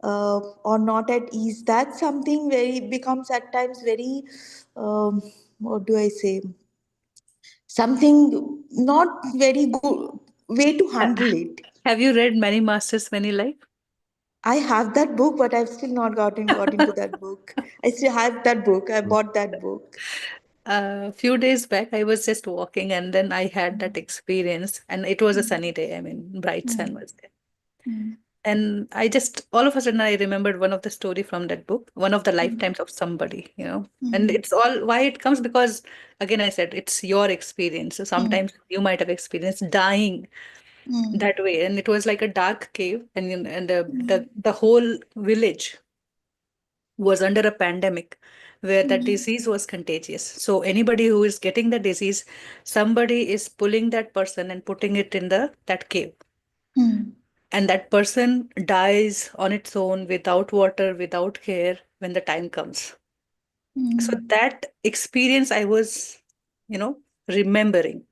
or not at ease, that's something very becomes at times very what do I say, something not very good way to Ha- handle it. Have you read Many Masters, Many Life? I have that book, but I've still not got into that book. I still have that book. I bought that book. A few days back, I was just walking and then I had that experience, and it was a Mm, sunny day. I mean, bright sun mm, was there. mm, And I just, all of a sudden, I remembered one of the story from that book, one of the mm, lifetimes of somebody, And mm, it's all why it comes because, again, I said it's your experience. So mm, sometimes you might have experienced dying mm, that way, and it was like a dark cave, and mm, the whole village was under a pandemic where that mm, disease was contagious. So anybody who is getting the disease, somebody is pulling that person and putting it in the that cave. mm, And that person dies on its own without water, without care when the time comes. So mm, that experience I was, remembering.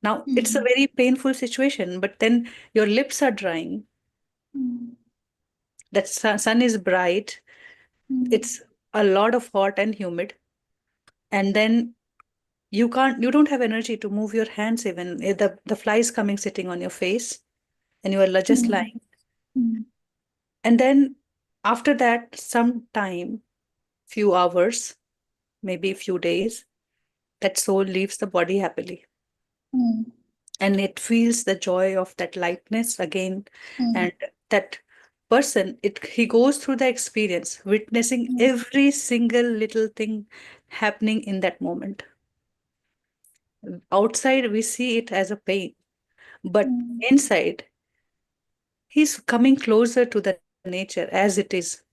Now it's a mm, very painful situation, but then your lips are drying, mm, that sun is bright, mm, it's a lot of hot and humid, and then You don't have energy to move your hands even. The fly is coming sitting on your face and you are just Mm, lying. mm, And then after that, some time, few hours, maybe a few days, that soul leaves the body happily. mm, And it feels the joy of that lightness again. mm, And that person, he goes through the experience, witnessing mm, every single little thing happening in that moment. Outside, we see it as a pain, but mm, inside, he's coming closer to the nature as it is.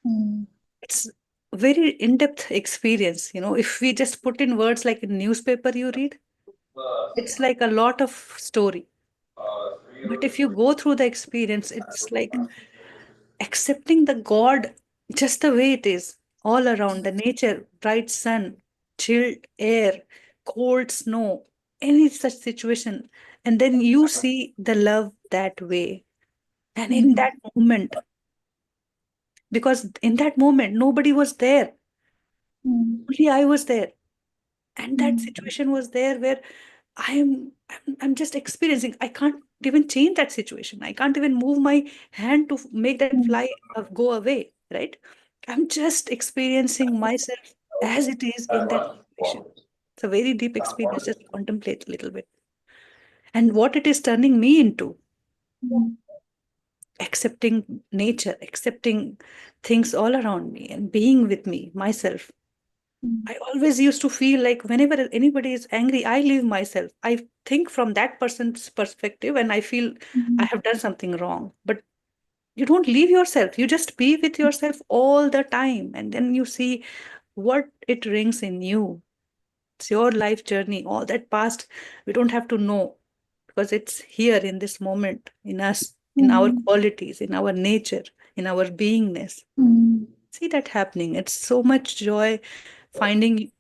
mm, It's very in-depth experience. If we just put in words like in newspaper you read, it's like a lot of story. But if you go through the experience, it's like accepting the God just the way it is, all around the nature, bright sun, chilled air, cold snow, any such situation. And then you see the love that way. And in mm, that moment, because in that moment, nobody was there, mm, only I was there. And that mm, situation was there where I'm just experiencing. I can't even change that situation. I can't even move my hand to make that mm, fly go away, right? I'm just experiencing myself as it is in that situation. It's a very deep experience. Just contemplate a little bit. And what it is turning me into, mm, accepting nature, accepting things all around me and being with me, myself. mm, I always used to feel like whenever anybody is angry, I leave myself. I think from that person's perspective and I feel I mm, have done something wrong. But you don't leave yourself. You just be with yourself all the time. And then you see what it rings in you. It's your life journey. All that past, we don't have to know because it's here in this moment, in us, in our mm, qualities, in our nature, in our beingness. mm, See that happening. It's so much joy finding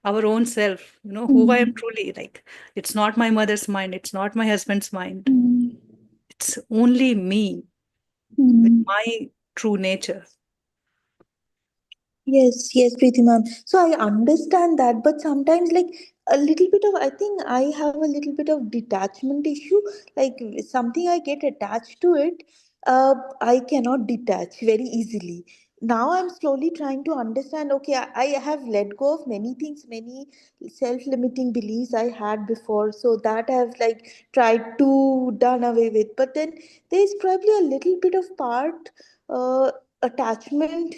our own self, who I am mm, truly. Like, it's not my mother's mind, it's not my husband's mind. mm, It's only me with mm. my true nature. Yes, yes, Preeti ma'am. So I understand that, but sometimes like a little bit of, I think I have a little bit of detachment issue. Like something I get attached to it, I cannot detach very easily. Now I'm slowly trying to understand. Okay, I have let go of many things, many self-limiting beliefs I had before. So that I've like tried to done away with. But then there's probably a little bit of part. Attachment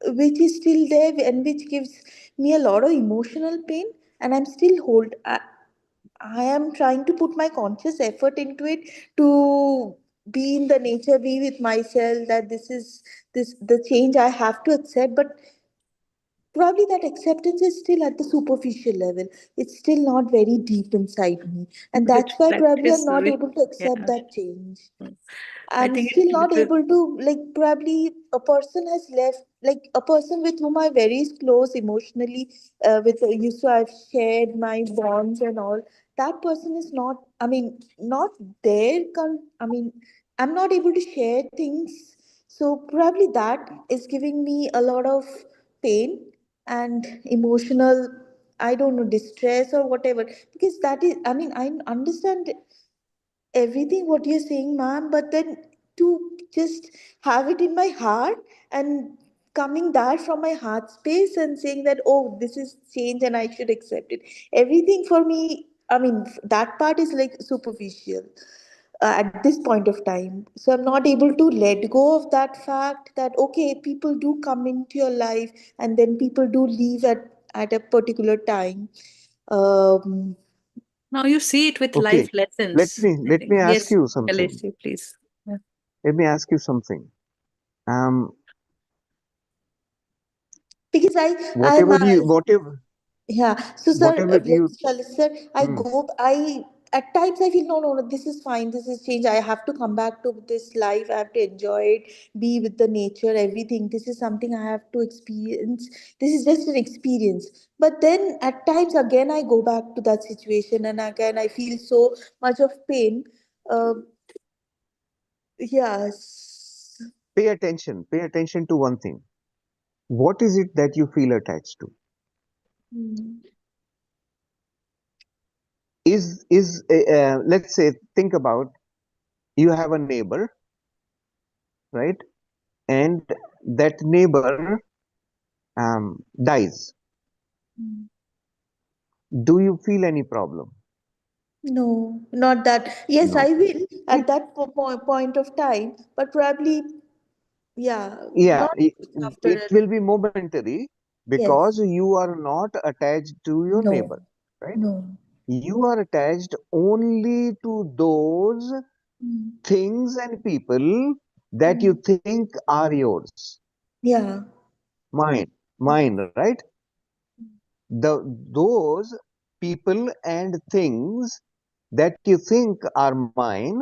which is still there and which gives me a lot of emotional pain, and I'm still I am trying to put my conscious effort into it to be in the nature, be with myself, that this is this the change I have to accept. But probably that acceptance is still at the superficial level. It's still not very deep inside me, and With that's why probably I'm practice, not able to accept yeah. that change. I I'm think still it not will. able to, like, probably a person has left, like a person with whom I very close emotionally, with used to I've shared my bonds and all. That person is not, I mean, not there. I mean, I'm not able to share things. So probably that is giving me a lot of pain and emotional, I don't know, distress or whatever. Because that is, I mean, I understand everything what you're saying, ma'am, but then to just have it in my heart and coming that from my heart space and saying that, oh, this is change and I should accept it. Everything for me, I mean, that part is like superficial at this point of time. So I'm not able to let go of that fact that, okay, people do come into your life and then people do leave at a particular time. um, Now you see it with Okay, life lessons, I let think. me ask Yes, you something. Kalesi, please. Yeah. Let me ask you something. Um, because I'm whatever you, yeah. So, sir, whatever you, sir, hmm, I at times I feel no, no, no. This is fine. This is change. I have to come back to this life. I have to enjoy it. Be with the nature. Everything. This is something I have to experience. This is just an experience. But then at times again I go back to that situation, and again I feel so much of pain. Uh, yes. pay attention to one thing. What is it that you feel attached to? Hmm. let's say, think about, you have a neighbor, right? And that neighbor dies. Mm. Do you feel any problem? No, not that. Yes, I No. will It, at that point of time, but probably, yeah, yeah, not after it it. will be momentary because Yes. you are not attached to your No, neighbor, right? no. You are attached only to those Mm. things and people that you Mm. think are yours, Yeah. mine, right? Those people and things that you think are mine,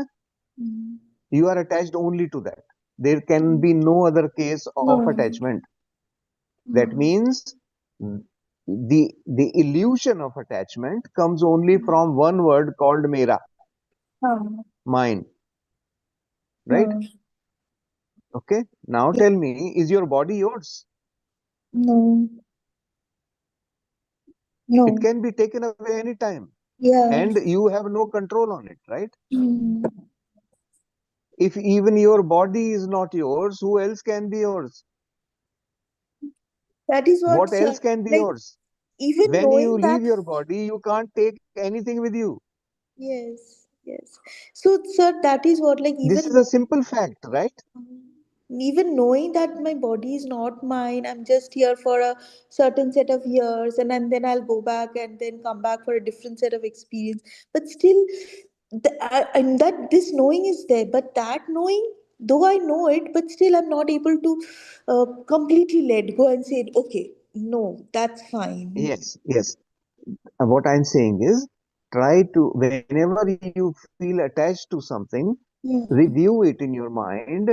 Mm. you are attached only to that. There can Mm. be no other case of No. attachment. That Mm. means the illusion of attachment comes only from one word called mera, Uh, mine, right? uh, Okay. Now yeah. tell me, is your body yours? No. It No. can be taken away anytime, Yeah. and you have no control on it, right? Mm. If even your body is not yours, who else can be yours? That is what, What sir. else can be Like, yours? even When you knowing leave that. your body, you can't take anything with you. Yes. Yes. So, sir, that is what, like, This is a simple fact, right? even knowing that my body is not mine, I'm just here for a certain set of years, and then I'll go back and then come back for a different set of experience. But still, and that this knowing is there, but that knowing, though I know it, but still I'm not able to completely let go and say, okay, no, that's fine. Yes, yes. What I'm saying is, try to, whenever you feel attached to something, Hmm. review it in your mind.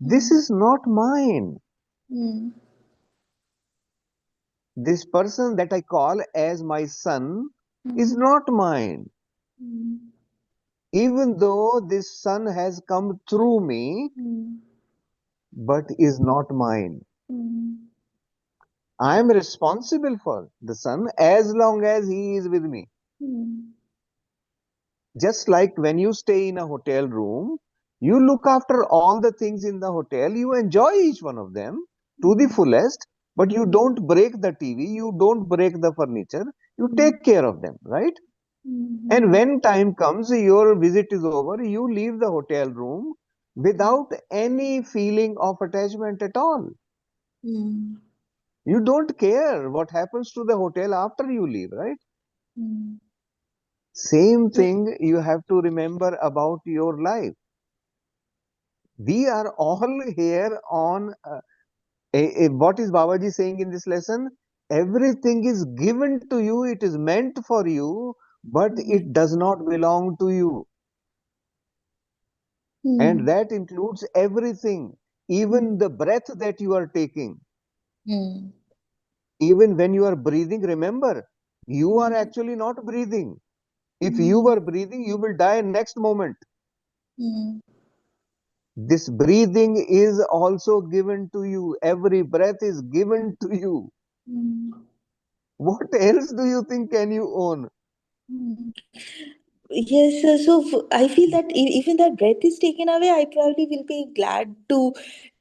This Hmm. is not mine. Hmm. This person that I call as my son is Hmm. not mine. Hmm. Even though this son has come through me, Hmm. but is not mine. Hmm. I am responsible for the son as long as he is with me. Hmm. Just like when you stay in a hotel room, you look after all the things in the hotel, you enjoy each one of them to the Hmm. fullest, but you don't break the TV, you don't break the furniture, you Hmm. take care of them, right? And Hmm. when time comes, your visit is over, you leave the hotel room without any feeling of attachment at all. Hmm. You don't care what happens to the hotel after you leave, right? Hmm. Same thing you have to remember about your life. We are all here on what is Babaji saying in this lesson? Everything is given to you, it is meant for you, but Hmm. it does not belong to you. And Hmm. that includes everything, even the breath that you are taking. Hmm. Even when you are breathing, remember, you are Hmm. actually not breathing. If you Hmm. were breathing, you will die next moment. Hmm. This breathing is also given to you. Every breath is given to you. Hmm. What else do you think can you own? Hmm. Yes, so I feel that even that breath is taken away, I probably will be glad to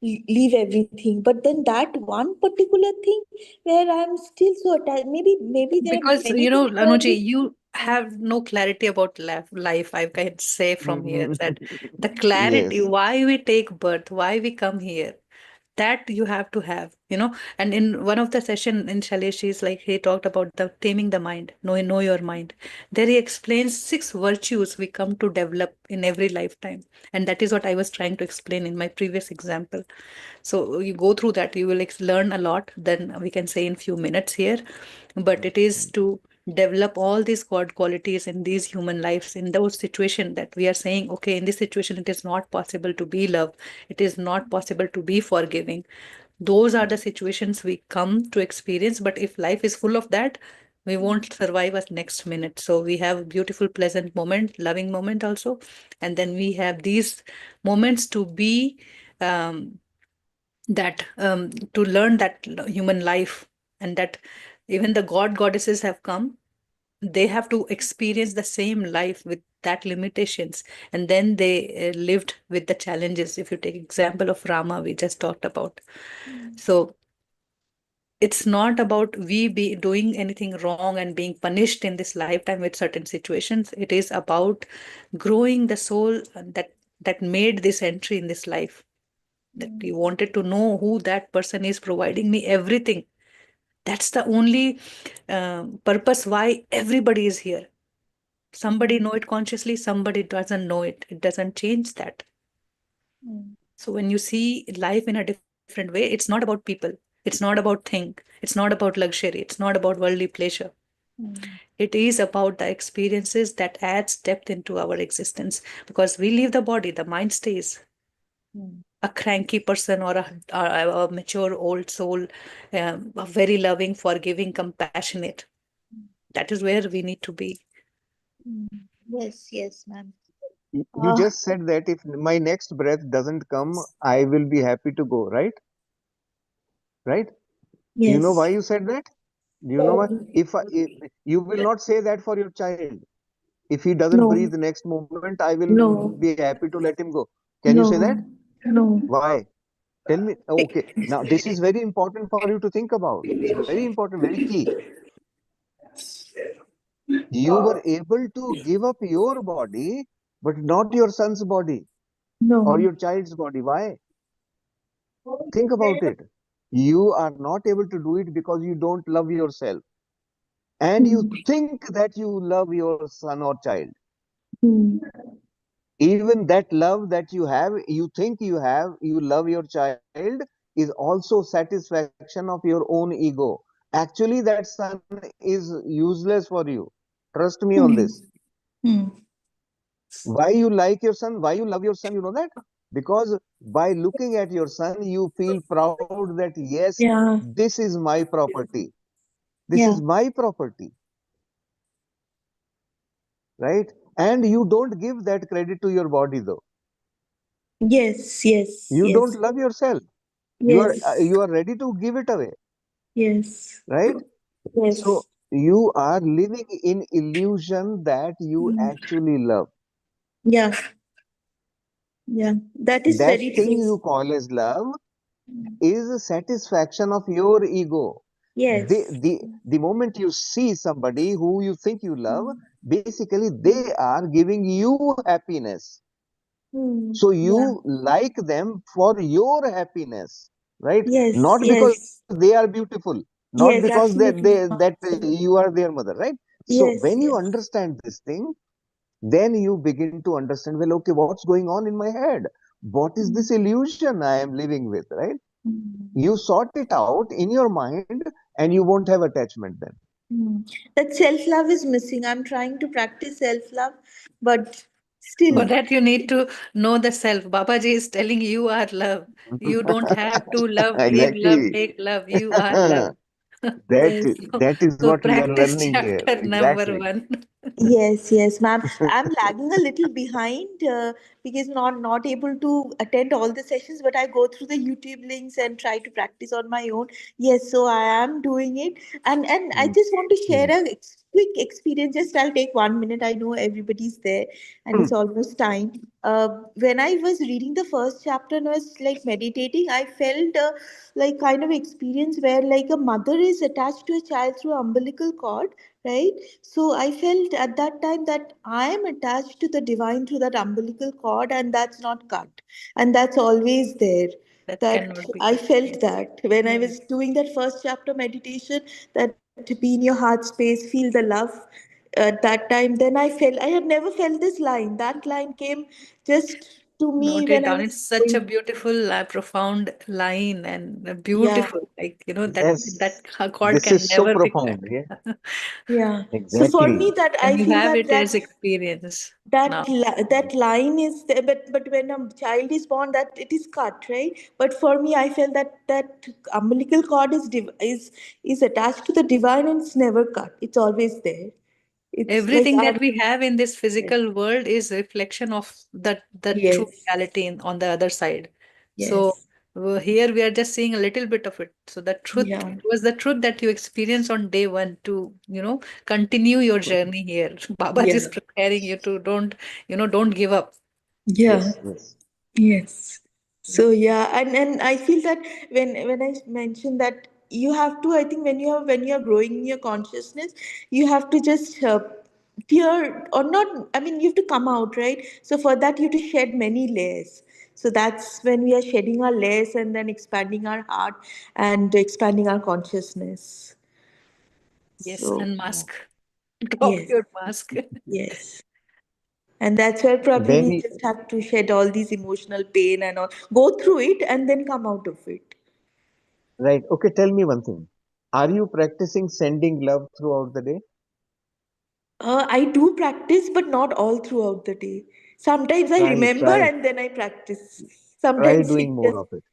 leave everything. But then that one particular thing where I'm still so attached, maybe there are Because, many you things know, probably. Anuji, you have no clarity about life. I can say from here that the clarity, Yes. why we take birth, why we come here, that you have to have, you know. And in one of the session in Shaleshi's, like he talked about the taming the mind, know your mind. There he explains 6 virtues we come to develop in every lifetime. And that is what I was trying to explain in my previous example. So you go through that, you will learn a lot. Then we can say in few minutes here, but it is to develop all these god qualities in these human lives in those situations that we are saying, okay, in this situation it is not possible to be love, it is not possible to be forgiving. Those are the situations we come to experience. But if life is full of that, we won't survive us next minute. So we have beautiful pleasant moment, loving moment also, and then we have these moments to be um, that to learn that human life, and that even the goddesses have come they have to experience the same life with that limitations, and then they lived with the challenges. If you take example of Rama, we just talked about. So it's not about we be doing anything wrong and being punished in this lifetime with certain situations. It is about growing the soul that made this entry in this life, that you wanted to know who that person is, providing me everything. That's the only purpose why everybody is here. Somebody know it consciously, somebody doesn't know it. It doesn't change that. So when you see life in a different way, it's not about people, it's not about thing, it's not about luxury, it's not about worldly pleasure. It is about the experiences that adds depth into our existence, because we leave the body, the mind stays. A cranky person or a mature old soul, a very loving, forgiving, compassionate. That is where we need to be. Yes, yes, ma'am. You just said that if my next breath doesn't come, I will be happy to go, right? Right? Do you know why Yes. you said that? Do you know why? If you will not say that for your child. If he doesn't breathe No, the next moment, I will be no, happy to let him go. Can you say that? no, no. Why? Tell me. Okay. Now, this is very important for you to think about. It's very important, very key. You were able to give up your body, but not your son's body or No. your child's body. Why? Think about it. You are not able to do it because you don't love yourself. And you Hmm. think that you love your son or child. Hmm. Even that love that you have, you think you have, you love your child, is also satisfaction of your own ego. Actually, that son is useless for you. Trust me on Hmm. this. Hmm. Why you like your son, why you love your son, you know that? Because by looking at your son, you feel proud that yes, Yeah, this is my property. This is yeah. my property, right? And you don't give that credit to your body though. Yes, yes, You don't yes, love yourself. yes, You are ready to give it away, yes, right? So yes. you are living in illusion that you Hmm. actually love. Yeah, yeah. That is That very thing true. you call as love is a satisfaction of your ego. Yes. The moment you see somebody who you think you love, basically they are giving you happiness. Hmm. So Yeah. you like them for your happiness, right? Yes, Not because they yes, are beautiful, not because yes. Absolutely. you are their mother, right? So when Yes, you yes. understand this thing, then you begin to understand, well, okay, what's going on in my head? What is this illusion I am living with, right? Hmm. You sort it out in your mind and you won't have attachment then. Hmm. That self love is missing. I'm trying to practice self love, but For still, that, you need to know the self. Babaji is telling you are love. You don't have to love, give love, Exactly. take love. You are love. that yes. that is So what we are practice learning here. chapter number Exactly. one. Yes, yes, ma'am. I'm lagging a little behind because not able to attend all the sessions, but I go through the YouTube links and try to practice on my own. Yes, so I am doing it, and I Mm, just want to share mm, a quick experience. Just I'll take 1 minute. I know everybody's there, and it's mm. almost time. When I was reading the first chapter and was like meditating, I felt like kind of experience where like a mother is attached to a child through umbilical cord, right? So I felt at that time that I am attached to the divine through that umbilical cord, and that's not cut, and that's always there. That That cannot be I cut. felt that when I Yeah. was doing that first chapter meditation, that to be in your heart space, feel the love. At that time, then I felt I had never felt this line. That line came just to me Note when it I down. was It's such a going. beautiful, profound line, and Yeah, beautiful. Like, that Yes, chord this can is so never be profound. cut. Yeah, yeah. So for me, exactly. that And I you feel have that it as that experience now. that line is there, but when a child is born, that it is cut, right? But for me, I felt that that umbilical cord is attached to the divine, and it's never cut. It's always there. It's like Everything I'm, that we have in this yes, physical world is reflection of the true yes, reality on the other side. So yes. Here we are just seeing a little bit of it. So the truth, Yeah. it was the truth that you experienced on day one to, continue your journey here. Babaji is Yeah. preparing you to don't give up. Yeah. Yes, yes. Yes. So yeah, and I feel that when I mentioned that you have to, I think when you're growing in your consciousness, you have to just tear or not. I mean, you have to come out, right? So for that, you have to shed many layers. So that's when we are shedding our layers and then expanding our heart and expanding our consciousness. Yes, So Yeah. unmask. Drop yes, your mask. yes. And that's where probably When we you, just have to shed all these emotional pain and all, go through it and then come out of it. right, okay, tell me one thing. Are you practicing sending love throughout the day? I do practice, but not all throughout the day. Sometimes I Try, remember try, and then I practice. try Sometimes doing it more just, of it.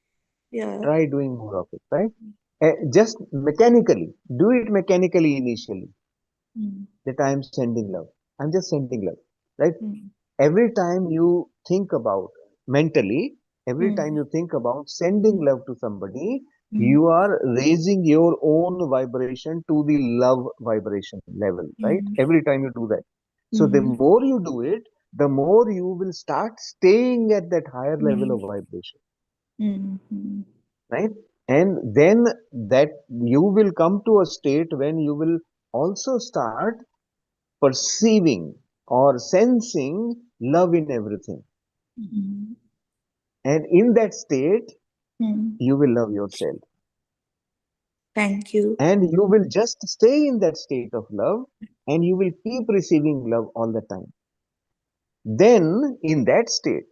yeah. Try doing more of it, right? Just mechanically, do it mechanically initially. Mm, That I am sending love. I'm just sending love, right? mm, Every time you think about mentally, every time mm, you think about sending mm, love to somebody, mm, you are raising your own vibration to the love vibration level, right? mm, Every time you do that. So the mm, more you do it, the more you will start staying at that higher level mm, of vibration, mm, mm, right? And then that you will come to a state when you will also start perceiving or sensing love in everything. mm, And in that state, mm. you will love yourself. Thank you. And you will just stay in that state of love and you will keep receiving love all the time. Then, in that state,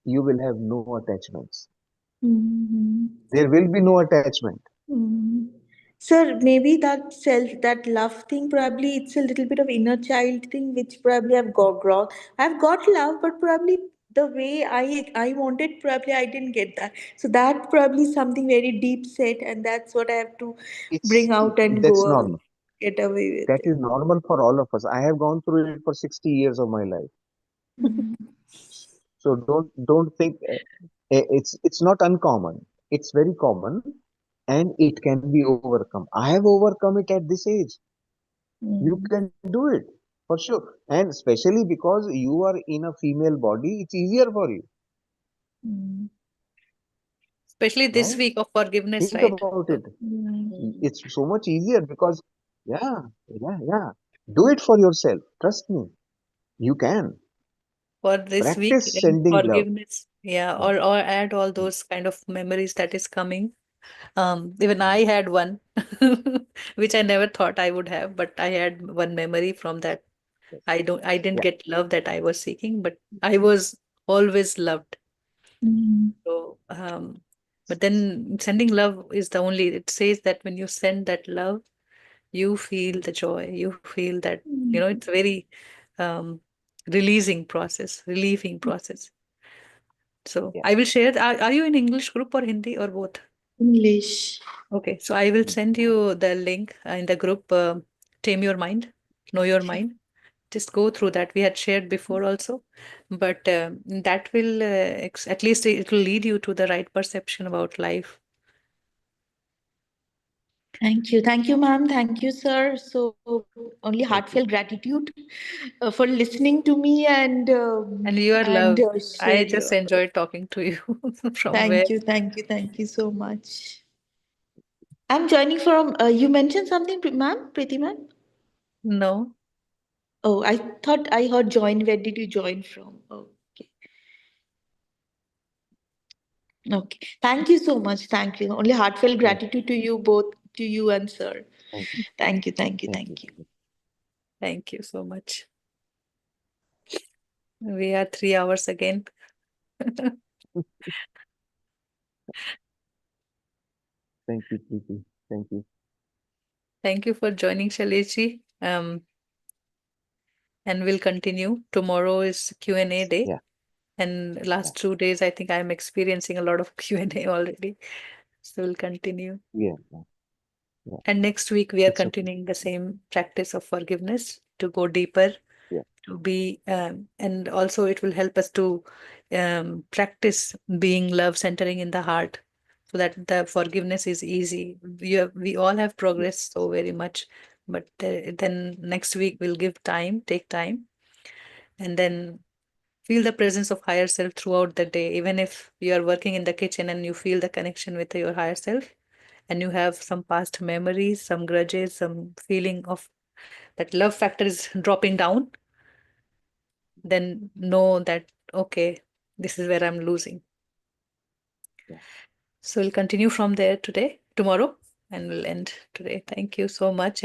you will have no attachments. Mm, There will be no attachment. mm. Sir, maybe that self, that love thing, probably it's a little bit of inner child thing, which probably I've got grown. I've got love, but probably the way I wanted, probably I didn't get that. So that probably something very deep set, and that's what I have to It's bring out and that's go normal. get away with That it. is normal for all of us. I have gone through it for 60 years of my life. Mm, So don't think it's not uncommon. It's very common and it can be overcome. I have overcome it at this age. You mm, can do it for sure. And especially because you are in a female body, it's easier for you, mm, Especially this right? week of forgiveness, Think right? about So it. mm, It's so much easier because, yeah, yeah, yeah. Do it for yourself. Trust me. You can. for this week Practice and sending love. forgiveness, yeah, Yeah. or add all those kind of memories that is coming. Even I had one, which I never thought I would have, but I had one memory from that. I didn't Yeah. get love that I was seeking, but I was always loved. mm, So, but then sending love is the only, it says that when you send that love, you feel the joy, you feel that, mm. it's very um, releasing process, relieving process. So Yeah. I will share. Are you in English group or Hindi or both? English. Okay, so I will Mm. send you the link in the group. Tame your mind, know your mind. Just go through that. We had shared before also, but that will at least it will lead you to the right perception about life. Thank you, ma'am. Thank you, sir. So only Thank heartfelt you. gratitude for listening to me And you are and love. I share just your. enjoyed talking to you from where. Thank you so much. I'm joining from. You mentioned something, ma'am, Preeti ma'am. No, Oh, I thought I heard join. Where did you join from? Okay, okay. Thank you so much. Thank you. Only heartfelt Thank gratitude to you both, to you and sir. thank you. Thank you. Thank you. Thank you. Thank you. thank you so much. We are 3 hours again. Thank you, Preeti. Thank you. Thank you for joining, Shailesh. And we'll continue. Tomorrow is Q&A day. Yeah. And Yeah. last 2 days, I think I'm experiencing a lot of Q&A already. So we'll continue. Yeah. Yeah. Yeah. And next week, we are It's okay. continuing the same practice of forgiveness to go deeper, Yeah. to be, and also it will help us to practice being love centering in the heart. so that the forgiveness is easy. We all have progressed so very much, but then next week we'll take time, and then feel the presence of higher self throughout the day. Even if you are working in the kitchen and you feel the connection with your higher self, and you have some past memories, some grudges, some feeling of that love factor is dropping down, then know that, okay, this is where I'm losing. So we'll continue from there tomorrow, and we'll end today. Thank you so much,